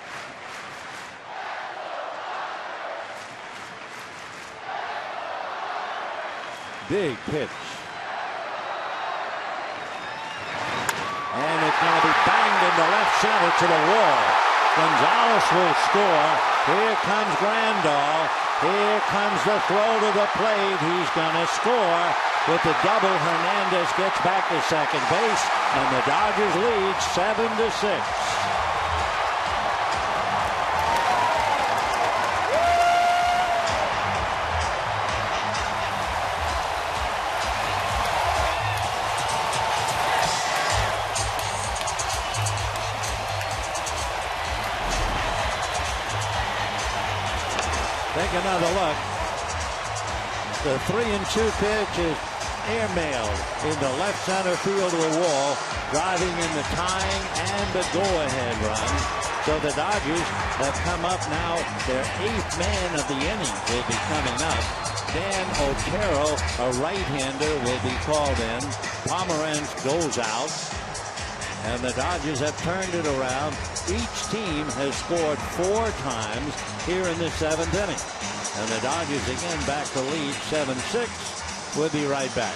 Big pitch. And it's going to be banged into left center to the wall. Gonzalez will score. Here comes Grandal. Here comes the throw to the plate. He's going to score with the double. Hernandez gets back to second base, and the Dodgers lead 7-6. Take another look. The 3-2 pitch is airmailed into left center field of the wall, driving in the tying and the go-ahead run. So the Dodgers have come up now. Their 8th man of the inning will be coming up. Dan Otero, a right-hander, will be called in. Pomerantz goes out. And the Dodgers have turned it around. Each team has scored 4 times here in the 7th inning. And the Dodgers again back to lead 7-6. We'll be right back.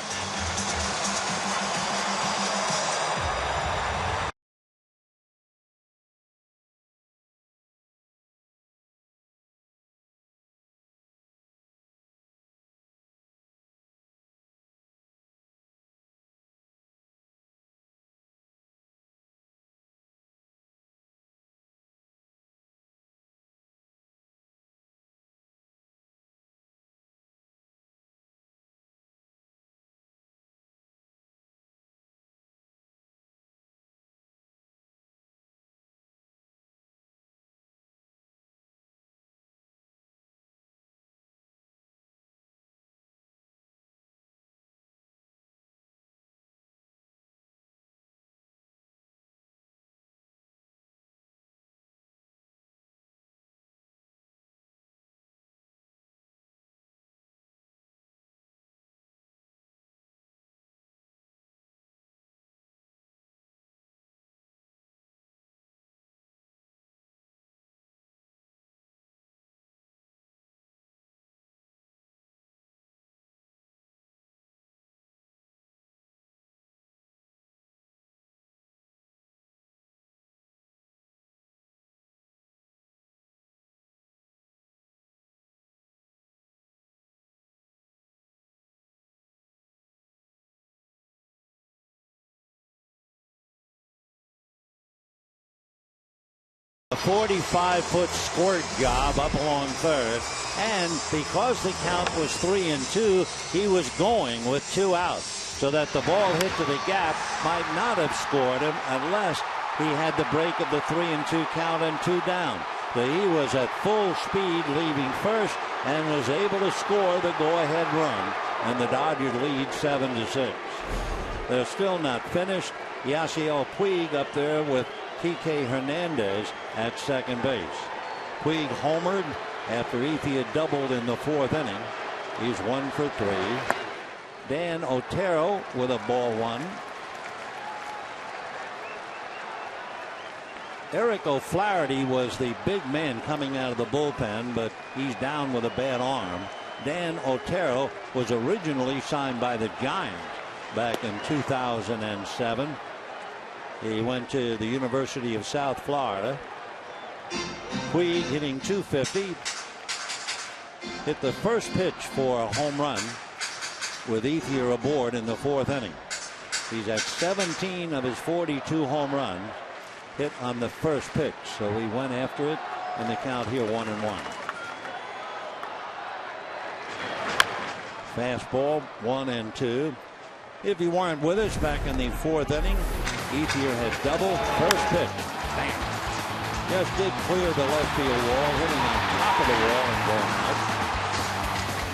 A 45-foot squirt job up along third, and because the count was 3-2, he was going with 2 outs, so that the ball hit to the gap might not have scored him unless he had the break of the 3-2 count and 2 down. But he was at full speed leaving first and was able to score the go-ahead run, and the Dodgers lead 7-6. They're still not finished. Yasiel Puig up there with Kike Hernandez at second base. Puig homered after Ethier doubled in the 4th inning. He's 1 for 3. Dan Otero with a ball 1. Eric O'Flaherty was the big man coming out of the bullpen, but he's down with a bad arm. Dan Otero was originally signed by the Giants back in 2007. He went to the University of South Florida. Puig hitting .250. Hit the first pitch for a home run with Ethier aboard in the 4th inning. He's at 17 of his 42 home runs hit on the first pitch. So he went after it, and the count here 1-1. Fastball 1-2. If you weren't with us back in the 4th inning, Ethier had double. First pitch, bang, just did clear the left field wall, hitting on top of the wall and going out.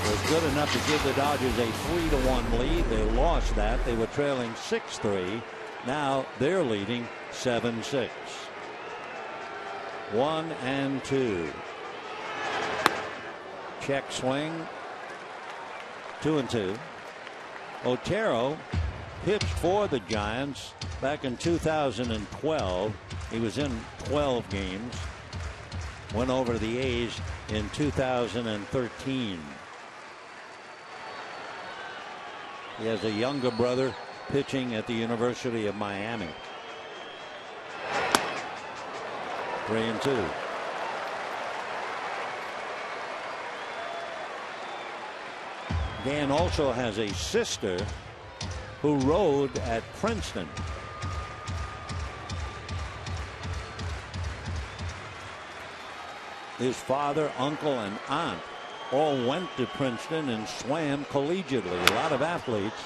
Was good enough to give the Dodgers a 3-1 lead. They lost that. They were trailing 6-3. Now they're leading 7-6. 1-2. Check swing. 2-2. Otero pitched for the Giants back in 2012. He was in 12 games. Went over to the A's in 2013. He has a younger brother pitching at the University of Miami. 3-2. Dan also has a sister who rode at Princeton. His father, uncle, and aunt all went to Princeton and swam collegiately. A lot of athletes,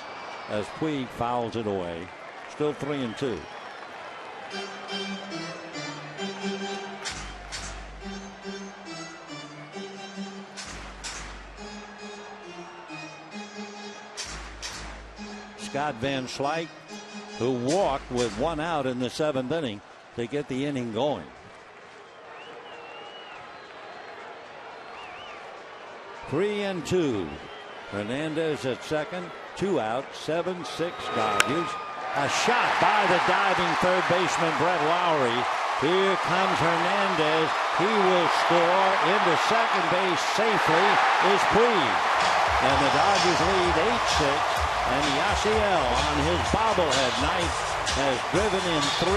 as Puig fouls it away. Still 3-2. Scott Van Slyke, who walked with 1 out in the 7th inning to get the inning going. Three and 2. Hernandez at second. 2 out. 7-6 Dodgers. A shot by the diving third baseman Brett Lowry. Here comes Hernandez. He will score. Into second base safely is Puig. And the Dodgers lead 8-6. And Yasiel on his bobblehead night has driven in 3,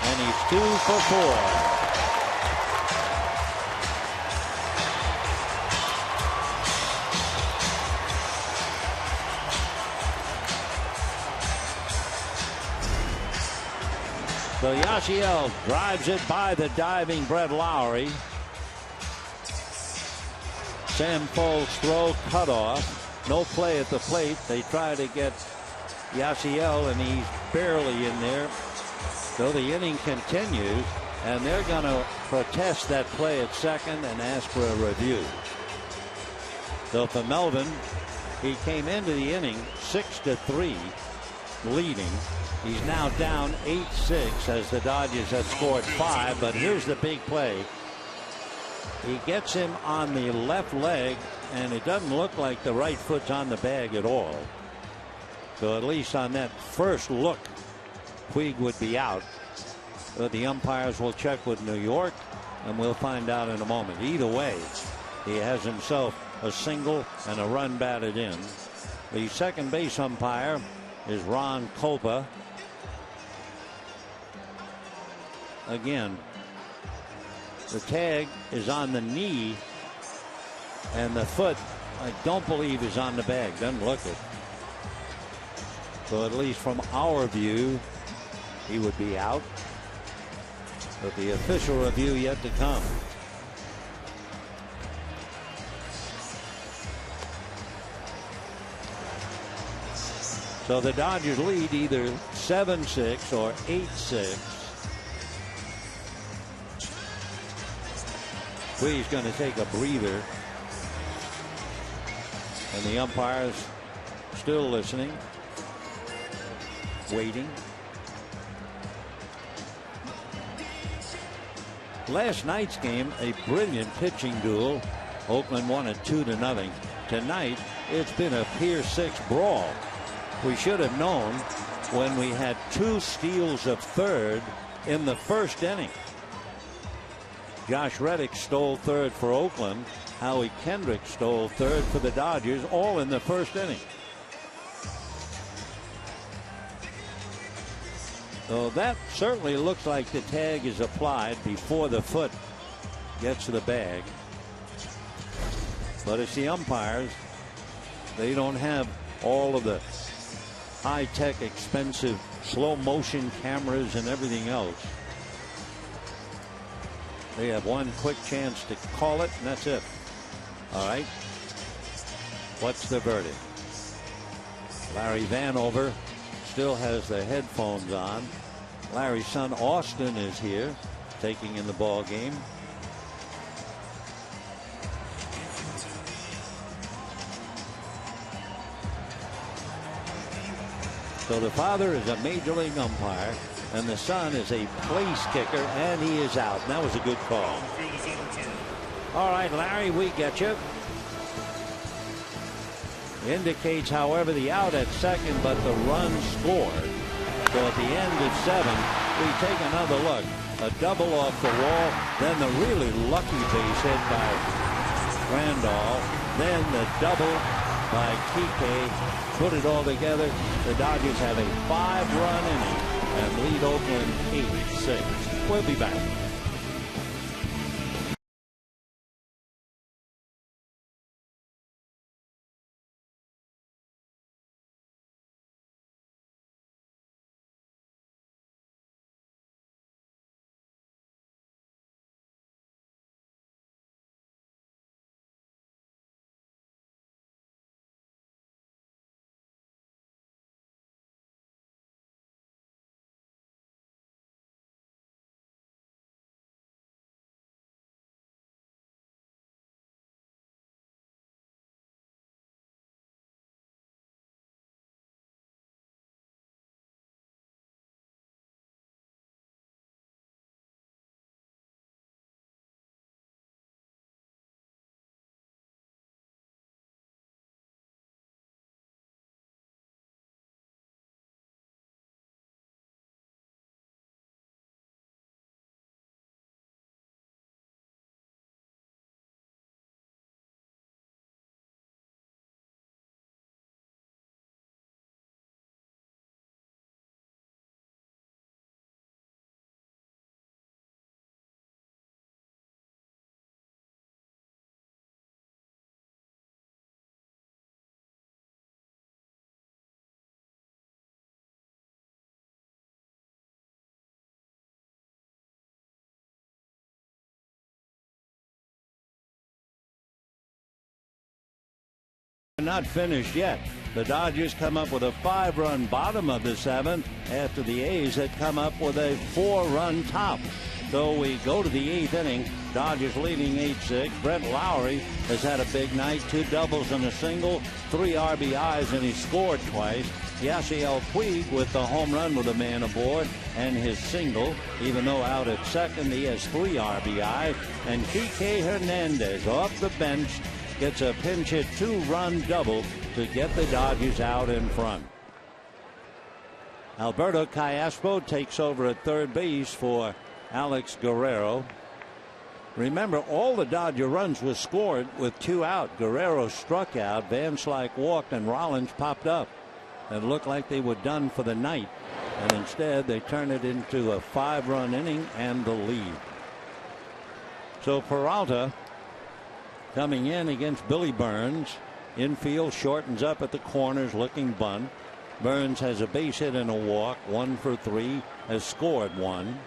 and he's 2 for 4. So Yasiel drives it by the diving Brett Lowry. Sam Folds' throw cut off. No play at the plate. They try to get Yasiel, and he's barely in there. So the inning continues, and they're going to protest that play at second and ask for a review. So for Melvin, he came into the inning 6-3 leading. He's now down 8-6 as the Dodgers have scored 5. But here's the big play. He gets him on the left leg, and it doesn't look like the right foot's on the bag at all. So at least on that first look, Puig would be out. But the umpires will check with New York, and we'll find out in a moment. Either way, he has himself a single and a run batted in. The second base umpire is Ron Kolpa. Again, the tag is on the knee, and the foot, I don't believe, is on the bag. Doesn't look it. So at least from our view, he would be out. But the official review yet to come. So the Dodgers lead either 7-6 or 8-6. Puig's going to take a breather. And the umpires still listening, waiting. Last night's game, a brilliant pitching duel. Oakland won it 2-0. Tonight, it's been a Pier 6 brawl. We should have known when we had 2 steals of third in the first inning. Josh Reddick stole third for Oakland. Howie Kendrick stole third for the Dodgers, all in the first inning. So that certainly looks like the tag is applied before the foot gets to the bag. But it's the umpires. They don't have all of the high-tech, expensive, slow-motion cameras and everything else. They have one quick chance to call it, and that's it. All right. What's the verdict? Larry Vanover still has the headphones on. Larry's son Austin is here, taking in the ball game. So the father is a major league umpire, and the son is a place kicker, and he is out. And that was a good call. All right, Larry, we get you. Indicates, however, the out at second, but the run scored. So at the end of 7, we take another look. A double off the wall, then the really lucky base hit by Randall, then the double by Kike. Put it all together. The Dodgers have a 5-run inning and lead Oakland 8-6. We'll be back. Not finished yet. The Dodgers come up with a 5-run bottom of the 7th after the A's had come up with a 4-run top. So we go to the 8th inning. Dodgers leading 8-6. Brett Lowry has had a big night. 2 doubles and a single, 3 RBIs, and he scored twice. Yasiel Puig with the home run with a man aboard and his single. Even though out at second, he has 3 RBI. And Kike Hernandez off the bench gets a pinch hit 2-run double to get the Dodgers out in front. Alberto Callaspo takes over at third base for Alex Guerrero. Remember, all the Dodger runs were scored with 2 out. Guerrero struck out, Van Slyke walked, and Rollins popped up. It looked like they were done for the night, and instead they turned it into a 5-run inning and the lead. So Peralta coming in against Billy Burns. Infield shortens up at the corners, looking bunt. Burns has a base hit and a walk, 1 for 3, has scored 1.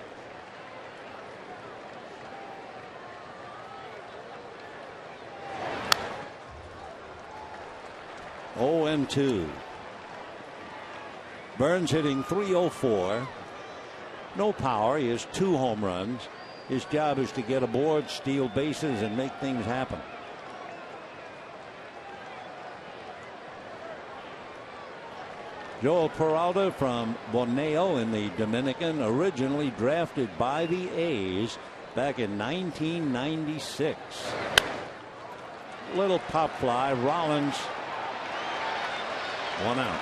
Oh, and 2. Burns hitting .304. No power. He has 2 home runs. His job is to get aboard, steal bases, and make things happen. Joel Peralta from Bonao in the Dominican, originally drafted by the A's back in 1996. Little pop fly. Rollins, 1 out.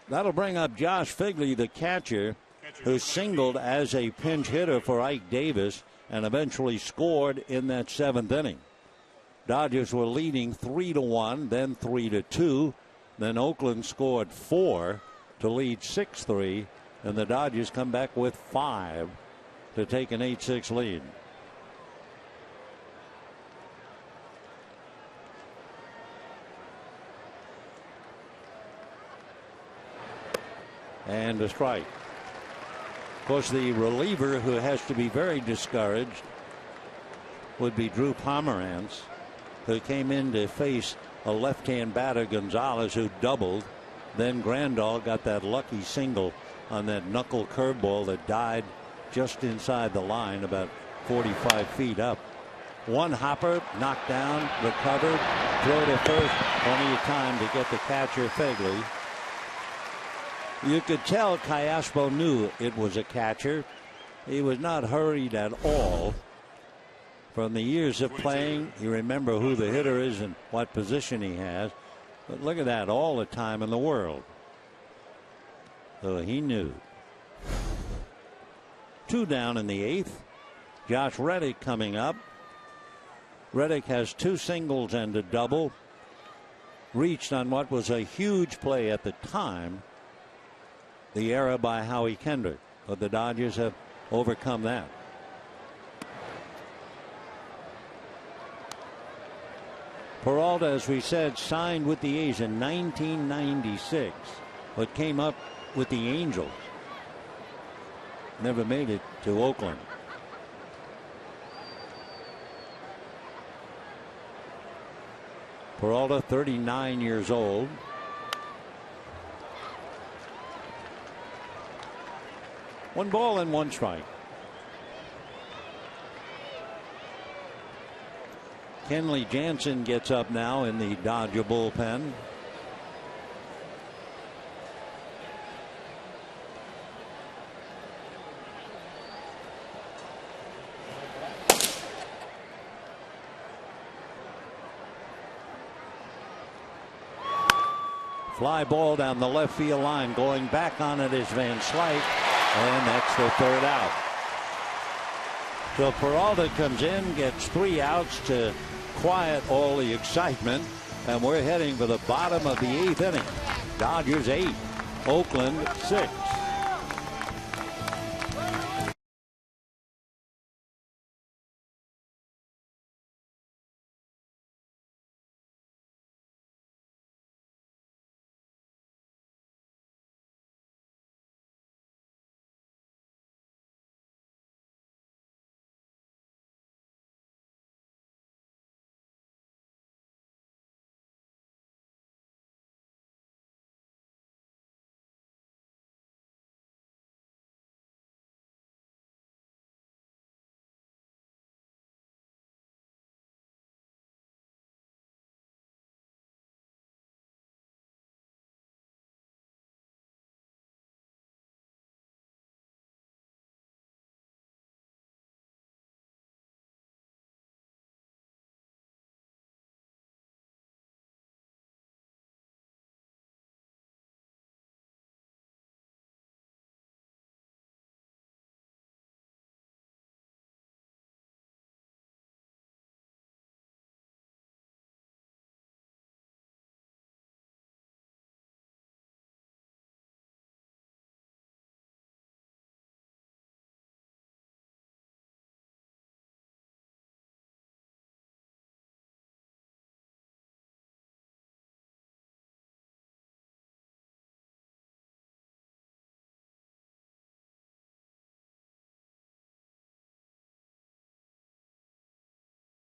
That'll bring up Josh Figley, the catcher, who singled as a pinch hitter for Ike Davis and eventually scored in that 7th inning. Dodgers were leading 3-1, then 3-2. Then Oakland scored 4 to lead 6-3, and the Dodgers come back with 5 to take an 8-6 lead. And a strike. Of course, the reliever who has to be very discouraged would be Drew Pomeranz, who came in to face a left-hand batter, Gonzalez, who doubled. Then Grandal got that lucky single on that knuckle curveball that died just inside the line, about 45 feet up. One hopper, knocked down, recovered, throw to first. Plenty of time to get the catcher, Figley. You could tell Callaspo knew it was a catcher. He was not hurried at all. From the years of playing, you remember who the hitter is and what position he has. But look at that, all the time in the world. So he knew. 2 down in the 8th. Josh Reddick coming up. Reddick has 2 singles and a double. Reached on what was a huge play at the time, the error by Howie Kendrick. But the Dodgers have overcome that. Peralta, as we said, signed with the A's in 1996, but came up with the Angels. Never made it to Oakland. Peralta, 39 years old. One ball and one strike. Kenley Jansen gets up now in the Dodger bullpen. Fly ball down the left field line. Going back on it is Van Slyke. And that's the 3rd out. So Peralta comes in, gets 3 outs to quiet all the excitement. And we're heading for the bottom of the 8th inning. Dodgers 8, Oakland 6.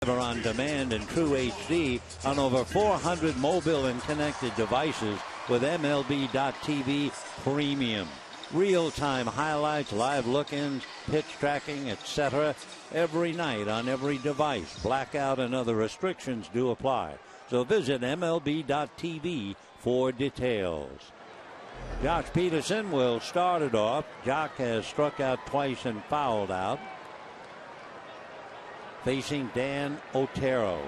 On demand and True HD on over 400 mobile and connected devices with MLB.TV Premium. Real-time highlights, live look-ins, pitch tracking, etc. every night on every device. Blackout and other restrictions do apply. So visit MLB.TV for details. Josh Peterson will start it off. Jock has struck out twice and fouled out. Facing Dan Otero.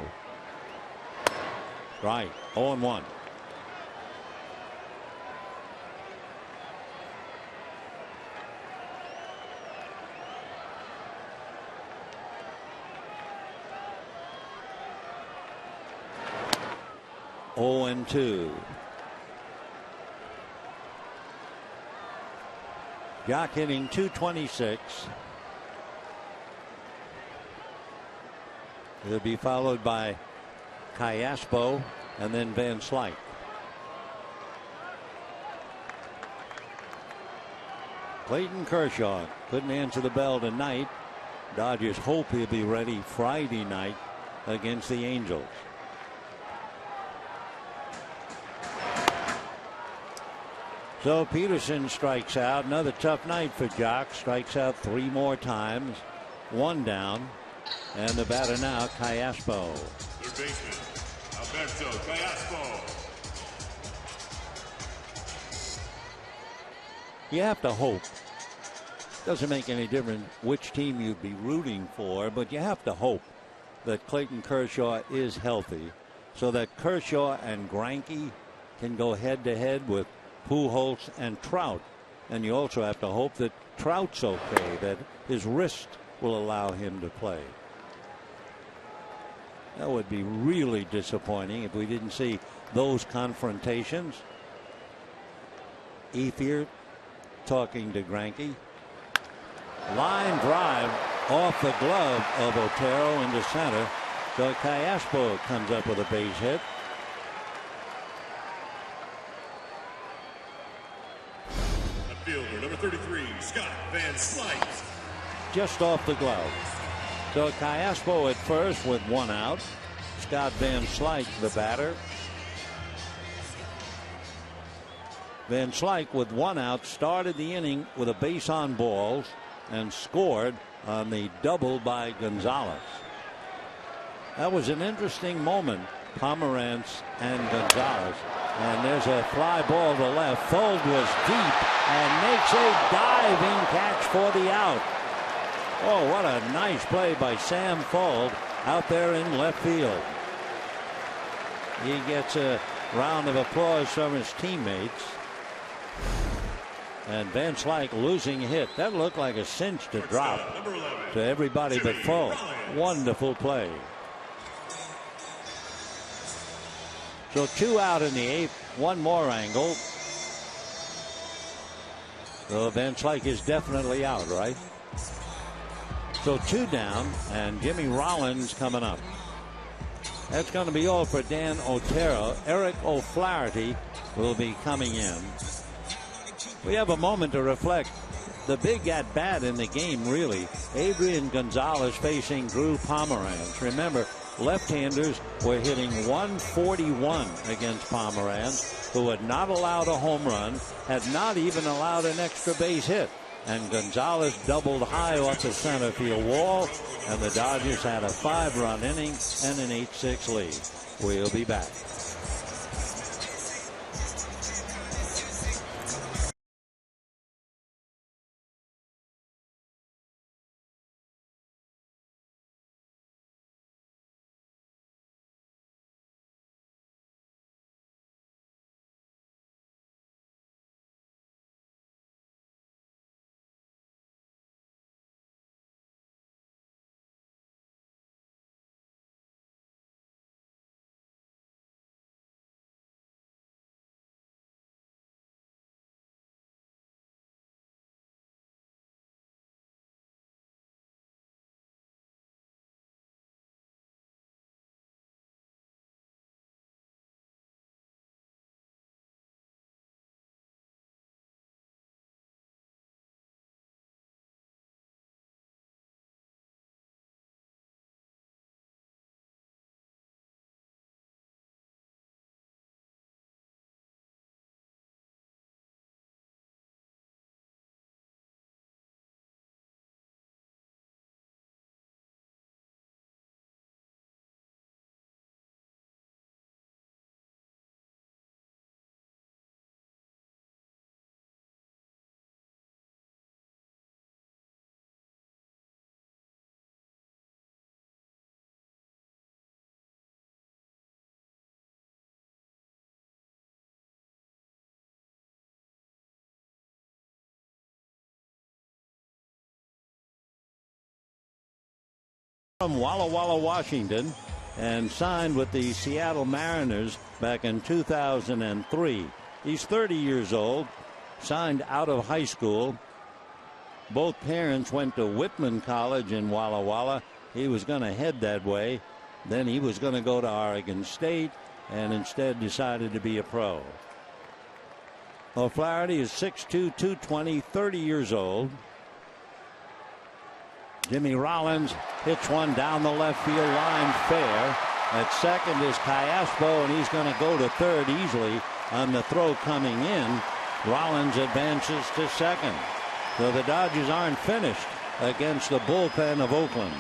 Right, 0-1. 0-2. Jock hitting .226. He'll be followed by Callaspo and then Van Slyke. Clayton Kershaw couldn't answer the bell tonight. Dodgers hope he'll be ready Friday night against the Angels. So Peterson strikes out. Another tough night for Jock. Strikes out 3 more times. 1 down. And the batter now, Callaspo. Third baseman, Alberto Callaspo. You have to hope. Doesn't make any difference which team you'd be rooting for, but you have to hope that Clayton Kershaw is healthy so that Kershaw and Greinke can go head to head with Pujols and Trout. And you also have to hope that Trout's okay, that his wrist will allow him to play. That would be really disappointing if we didn't see those confrontations. Ethier talking to Greinke. Line drive off the glove of Otero into center. So Callaspo comes up with a base hit. The fielder, number 33, Scott Van Slyke. Just off the glove. So Callaspo at first with 1 out. Scott Van Slyke, the batter. Van Slyke with 1 out started the inning with a base on balls and scored on the double by Gonzalez. That was an interesting moment. Pomerantz and Gonzalez. And there's a fly ball to left. Fold was deep and makes a diving catch for the out. Oh, what a nice play by Sam Fuld out there in left field. He gets a round of applause from his teammates. And Van Slyke losing a hit. That looked like a cinch to drop to everybody but Fuld. Wonderful play. So 2 out in the 8th. 1 more angle. So Van Slyke is definitely out, right? So 2 down, and Jimmy Rollins coming up. That's going to be all for Dan Otero. Eric O'Flaherty will be coming in. We have a moment to reflect. The big at bat in the game, really. Adrian Gonzalez facing Drew Pomerantz. Remember, left-handers were hitting 141 against Pomerantz, who had not allowed a home run, had not even allowed an extra base hit. And Gonzalez doubled high off the center field wall, and the Dodgers had a 5-run inning and an 8-6 lead. We'll be back. From Walla Walla, Washington, and signed with the Seattle Mariners back in 2003. He's 30 years old, signed out of high school. Both parents went to Whitman College in Walla Walla. He was going to head that way. Then he was going to go to Oregon State and instead decided to be a pro. O'Flaherty is 6'2", 220, 30 years old. Jimmy Rollins hits one down the left field line fair. At second is Callaspo, and he's going to go to third easily on the throw coming in. Rollins advances to second. So the Dodgers aren't finished against the bullpen of Oakland.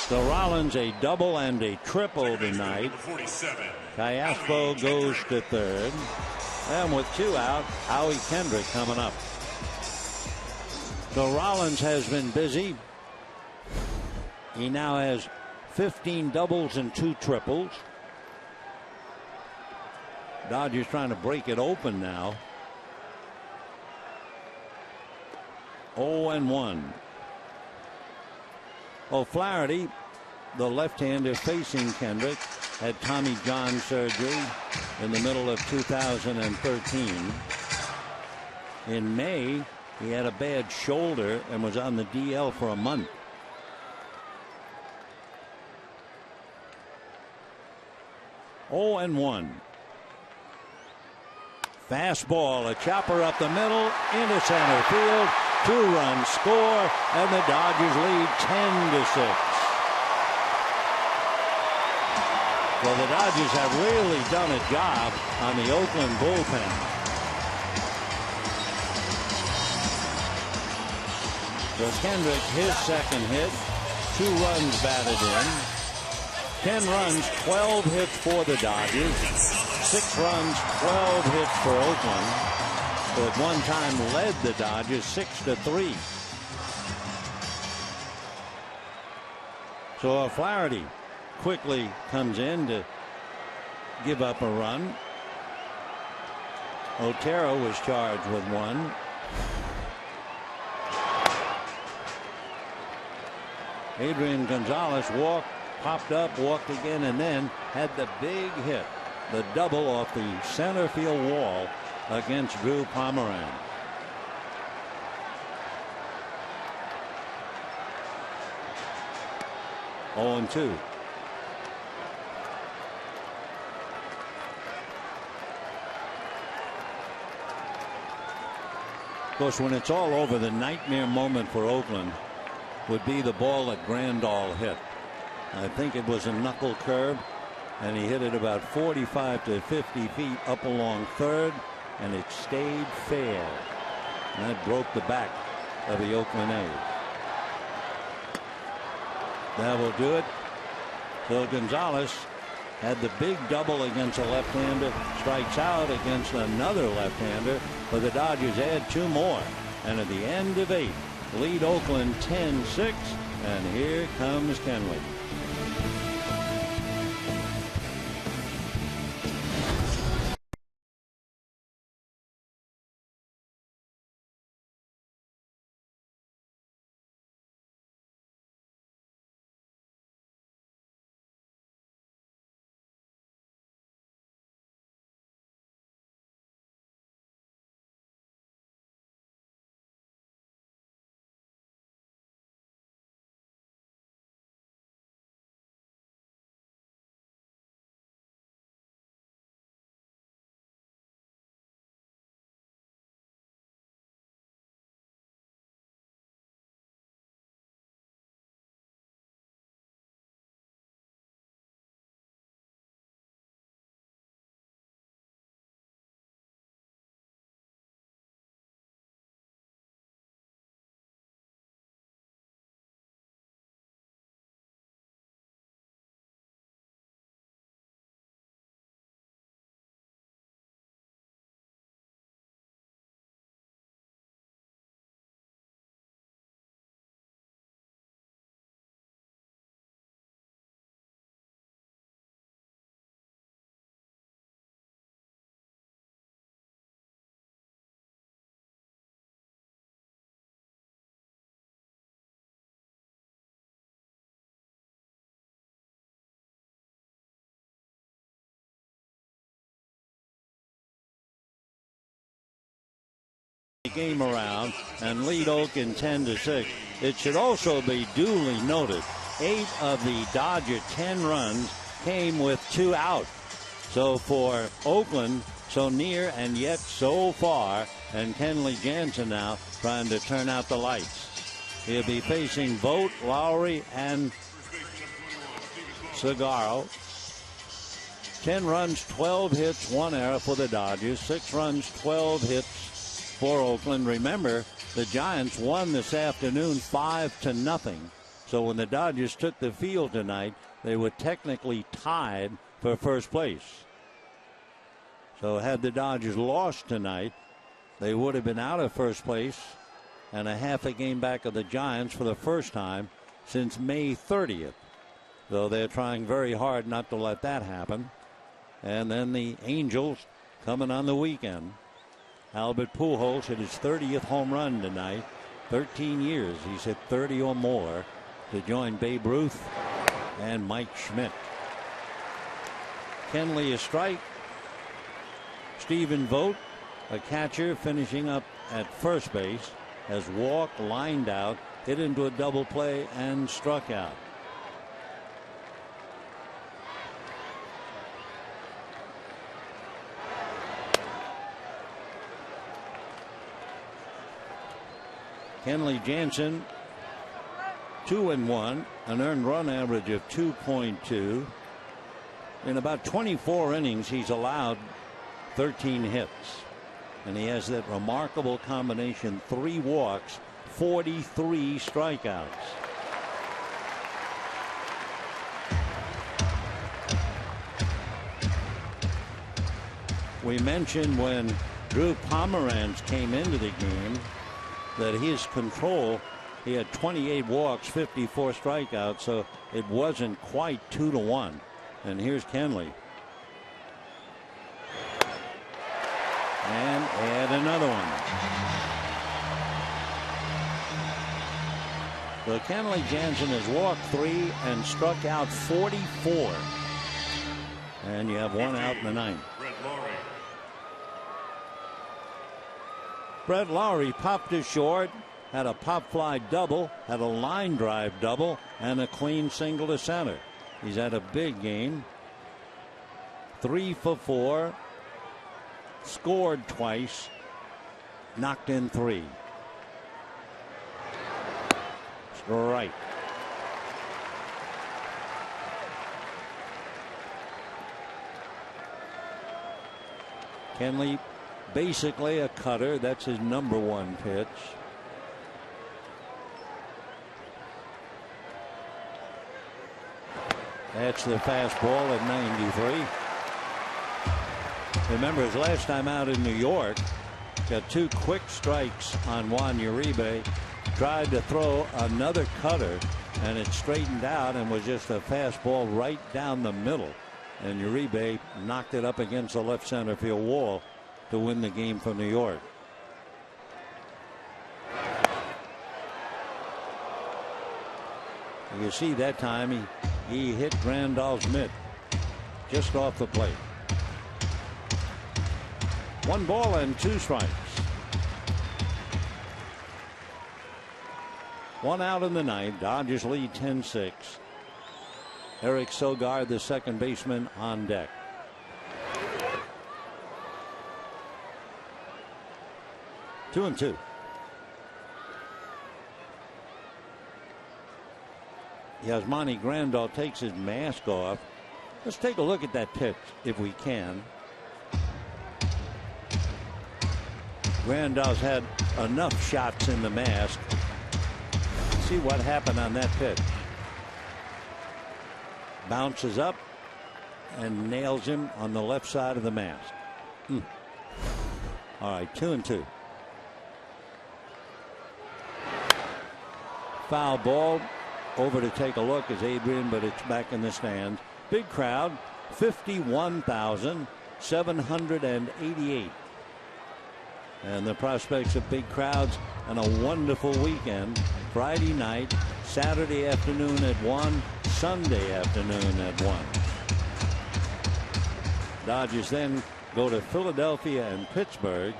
So Rollins a double and a triple tonight. Callaspo goes to third. And with two out, Howie Kendrick coming up. So Rollins has been busy. He now has 15 doubles and 2 triples. Dodgers trying to break it open now. 0-1. O'Flaherty, the left-hander facing Kendrick, had Tommy John surgery in the middle of 2013. In May, he had a bad shoulder and was on the DL for a month. Oh, and 1. Fastball, a chopper up the middle into center field. 2-run score, and the Dodgers lead 10-6. Well, the Dodgers have really done a job on the Oakland bullpen. So Kendrick, his second hit, 2 runs batted in. 10 runs, 12 hits for the Dodgers. 6 runs, 12 hits for Oakland. Who at one time led the Dodgers 6-3. So O'Flaherty quickly comes in to give up a run. Otero was charged with 1. Adrian Gonzalez popped up, walked again, and then had the big hit, the double off the center field wall against Drew Pomeranz. Oh, and 2. Of course, when it's all over, the nightmare moment for Oakland would be the ball that Grandal hit. I think it was a knuckle curve, and he hit it about 45 to 50 feet up along third, and it stayed fair. And that broke the back of the Oakland A's. That will do it. So Gonzalez had the big double against a left-hander, strikes out against another left-hander, but the Dodgers add 2 more. And at the end of 8, lead Oakland 10-6, and here comes Kenley. game around and lead Oakland 10-6. It should also be duly noted 8 of the Dodger 10 runs came with 2 out. So for Oakland, so near and yet so far, and Kenley Jansen now trying to turn out the lights. He'll be facing Vogt, Lowry, and Segaro. 10 runs, 12 hits, 1 error for the Dodgers. 6 runs, 12 hits for Oakland. Remember, the Giants won this afternoon 5-0. So when the Dodgers took the field tonight, they were technically tied for first place. So had the Dodgers lost tonight, they would have been out of first place and a half a game back of the Giants for the first time since May 30th. So they're trying very hard not to let that happen. And then the Angels coming on the weekend. Albert Pujols hit his 30th home run tonight. 13 years he's hit 30 or more to join Babe Ruth and Mike Schmidt. Kenley a strike. Stephen Vogt, a catcher, finishing up at first base, has walked, lined out, hit into a double play, and struck out. Kenley Jansen, 2-1, an earned run average of 2.2. In about 24 innings, he's allowed 13 hits. And he has that remarkable combination: 3 walks, 43 strikeouts. We mentioned when Drew Pomeranz came into the game that his control, he had 28 walks, 54 strikeouts, so it wasn't quite 2-1. And here's Kenley. And add another one. So Kenley Jansen has walked 3 and struck out 44. And you have 1 out in the 9th. Brett Lowry popped to short, had a pop fly double, had a line drive double, and a clean single to center. He's had a big game. 3 for 4. Scored twice, knocked in 3. Strike. Kenley basically a cutter. That's his number 1 pitch. That's the fastball at 93. Remember his last time out in New York, got 2 quick strikes on Juan Uribe, tried to throw another cutter, and it straightened out and was just a fastball right down the middle, and Uribe knocked it up against the left center field wall to win the game for New York. You see that time he hit Grandal's mitt just off the plate. 1 ball and 2 strikes. 1 out in the 9th. Dodgers lead 10-6. Eric Sogard, the second baseman, on deck. Two and 2. Yasmani Grandal takes his mask off. Let's take a look at that pitch if we can. Grandal's had enough shots in the mask. See what happened on that pitch. Bounces up and nails him on the left side of the mask. All right, 2 and 2. Foul ball. Over to take a look is Adrian, but it's back in the stands. Big crowd, 51,788. And the prospects of big crowds and a wonderful weekend. Friday night, Saturday afternoon at 1, Sunday afternoon at 1. Dodgers then go to Philadelphia and Pittsburgh.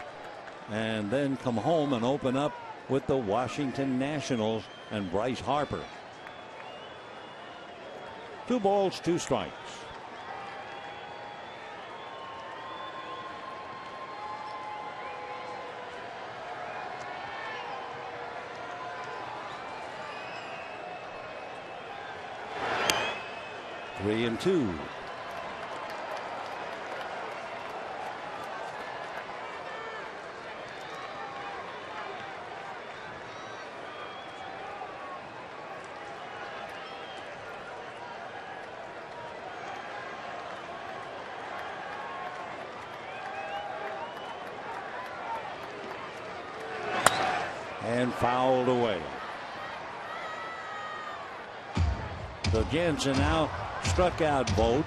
and then come home and open up with the Washington Nationals and Bryce Harper. 2 balls, 2 strikes. Three and 2. And fouled away. So Jansen now struck out Vogt.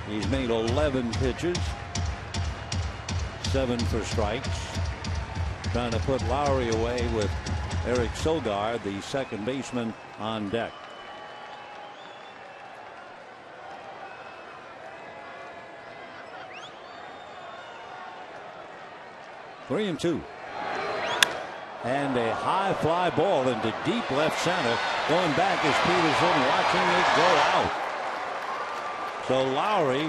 He's made 11 pitches, 7 for strikes. Trying to put Lowry away with Eric Sogard, the second baseman, on deck. Three and 2. And a high fly ball into deep left center. Going back is Peterson, watching it go out. So Lowry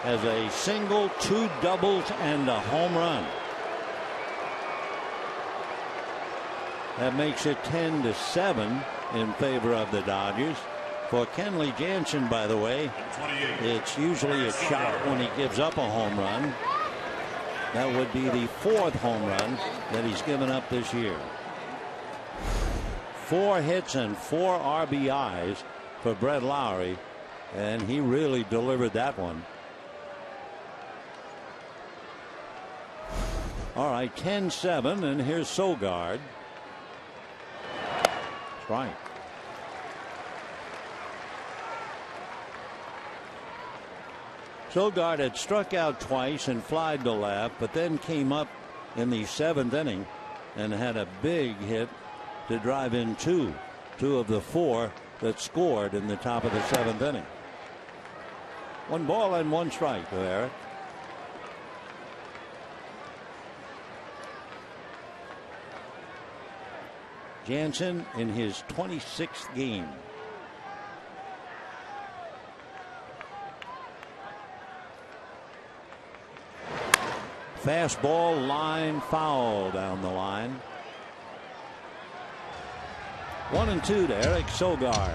has a single, 2 doubles, and a home run. That makes it 10-7 in favor of the Dodgers. For Kenley Jansen, by the way, it's usually a shock when he gives up a home run. That would be the 4th home run that he's given up this year. 4 hits and 4 RBIs for Brett Lowry, and he really delivered that one. All right, 10-7, and here's Sogard. Strike. Sogard had struck out twice and flied to left, but then came up in the 7th inning and had a big hit to drive in 2 of the 4 that scored in the top of the 7th inning. 1 ball and 1 strike to Eric. Jansen in his 26th game. Fastball, line, foul down the line. 1-2 to Eric Sogard.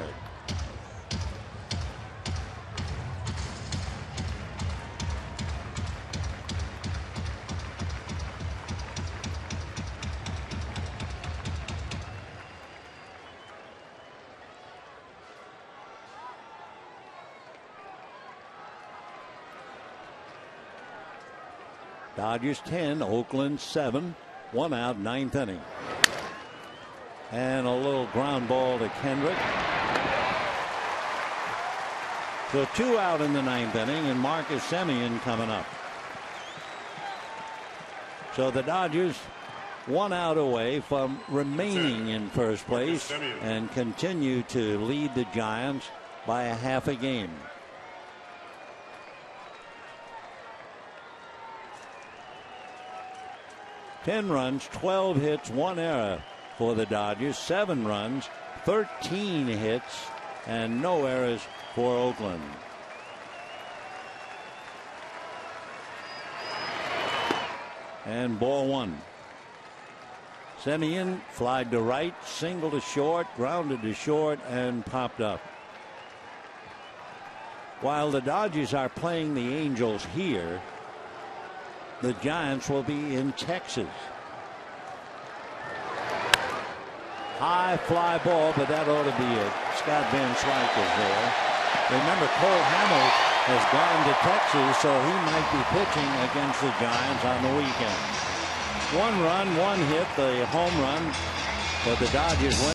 Dodgers 10, Oakland 7, 1 out, 9th inning. And a little ground ball to Kendrick. So 2 out in the 9th inning, and Marcus Semien coming up. So the Dodgers 1 out away from remaining in first place and continue to lead the Giants by a half a game. Ten runs, 12 hits, 1 error for the Dodgers. 7 runs, 13 hits, and no errors for Oakland. And ball 1. Semien flied to right, single to short, grounded to short, and popped up. While the Dodgers are playing the Angels here, the Giants will be in Texas. High fly ball, but that ought to be it. Scott Van Slyke is there. Remember, Cole Hamels has gone to Texas, so he might be pitching against the Giants on the weekend. 1 run, 1 hit, the home run, but the Dodgers win.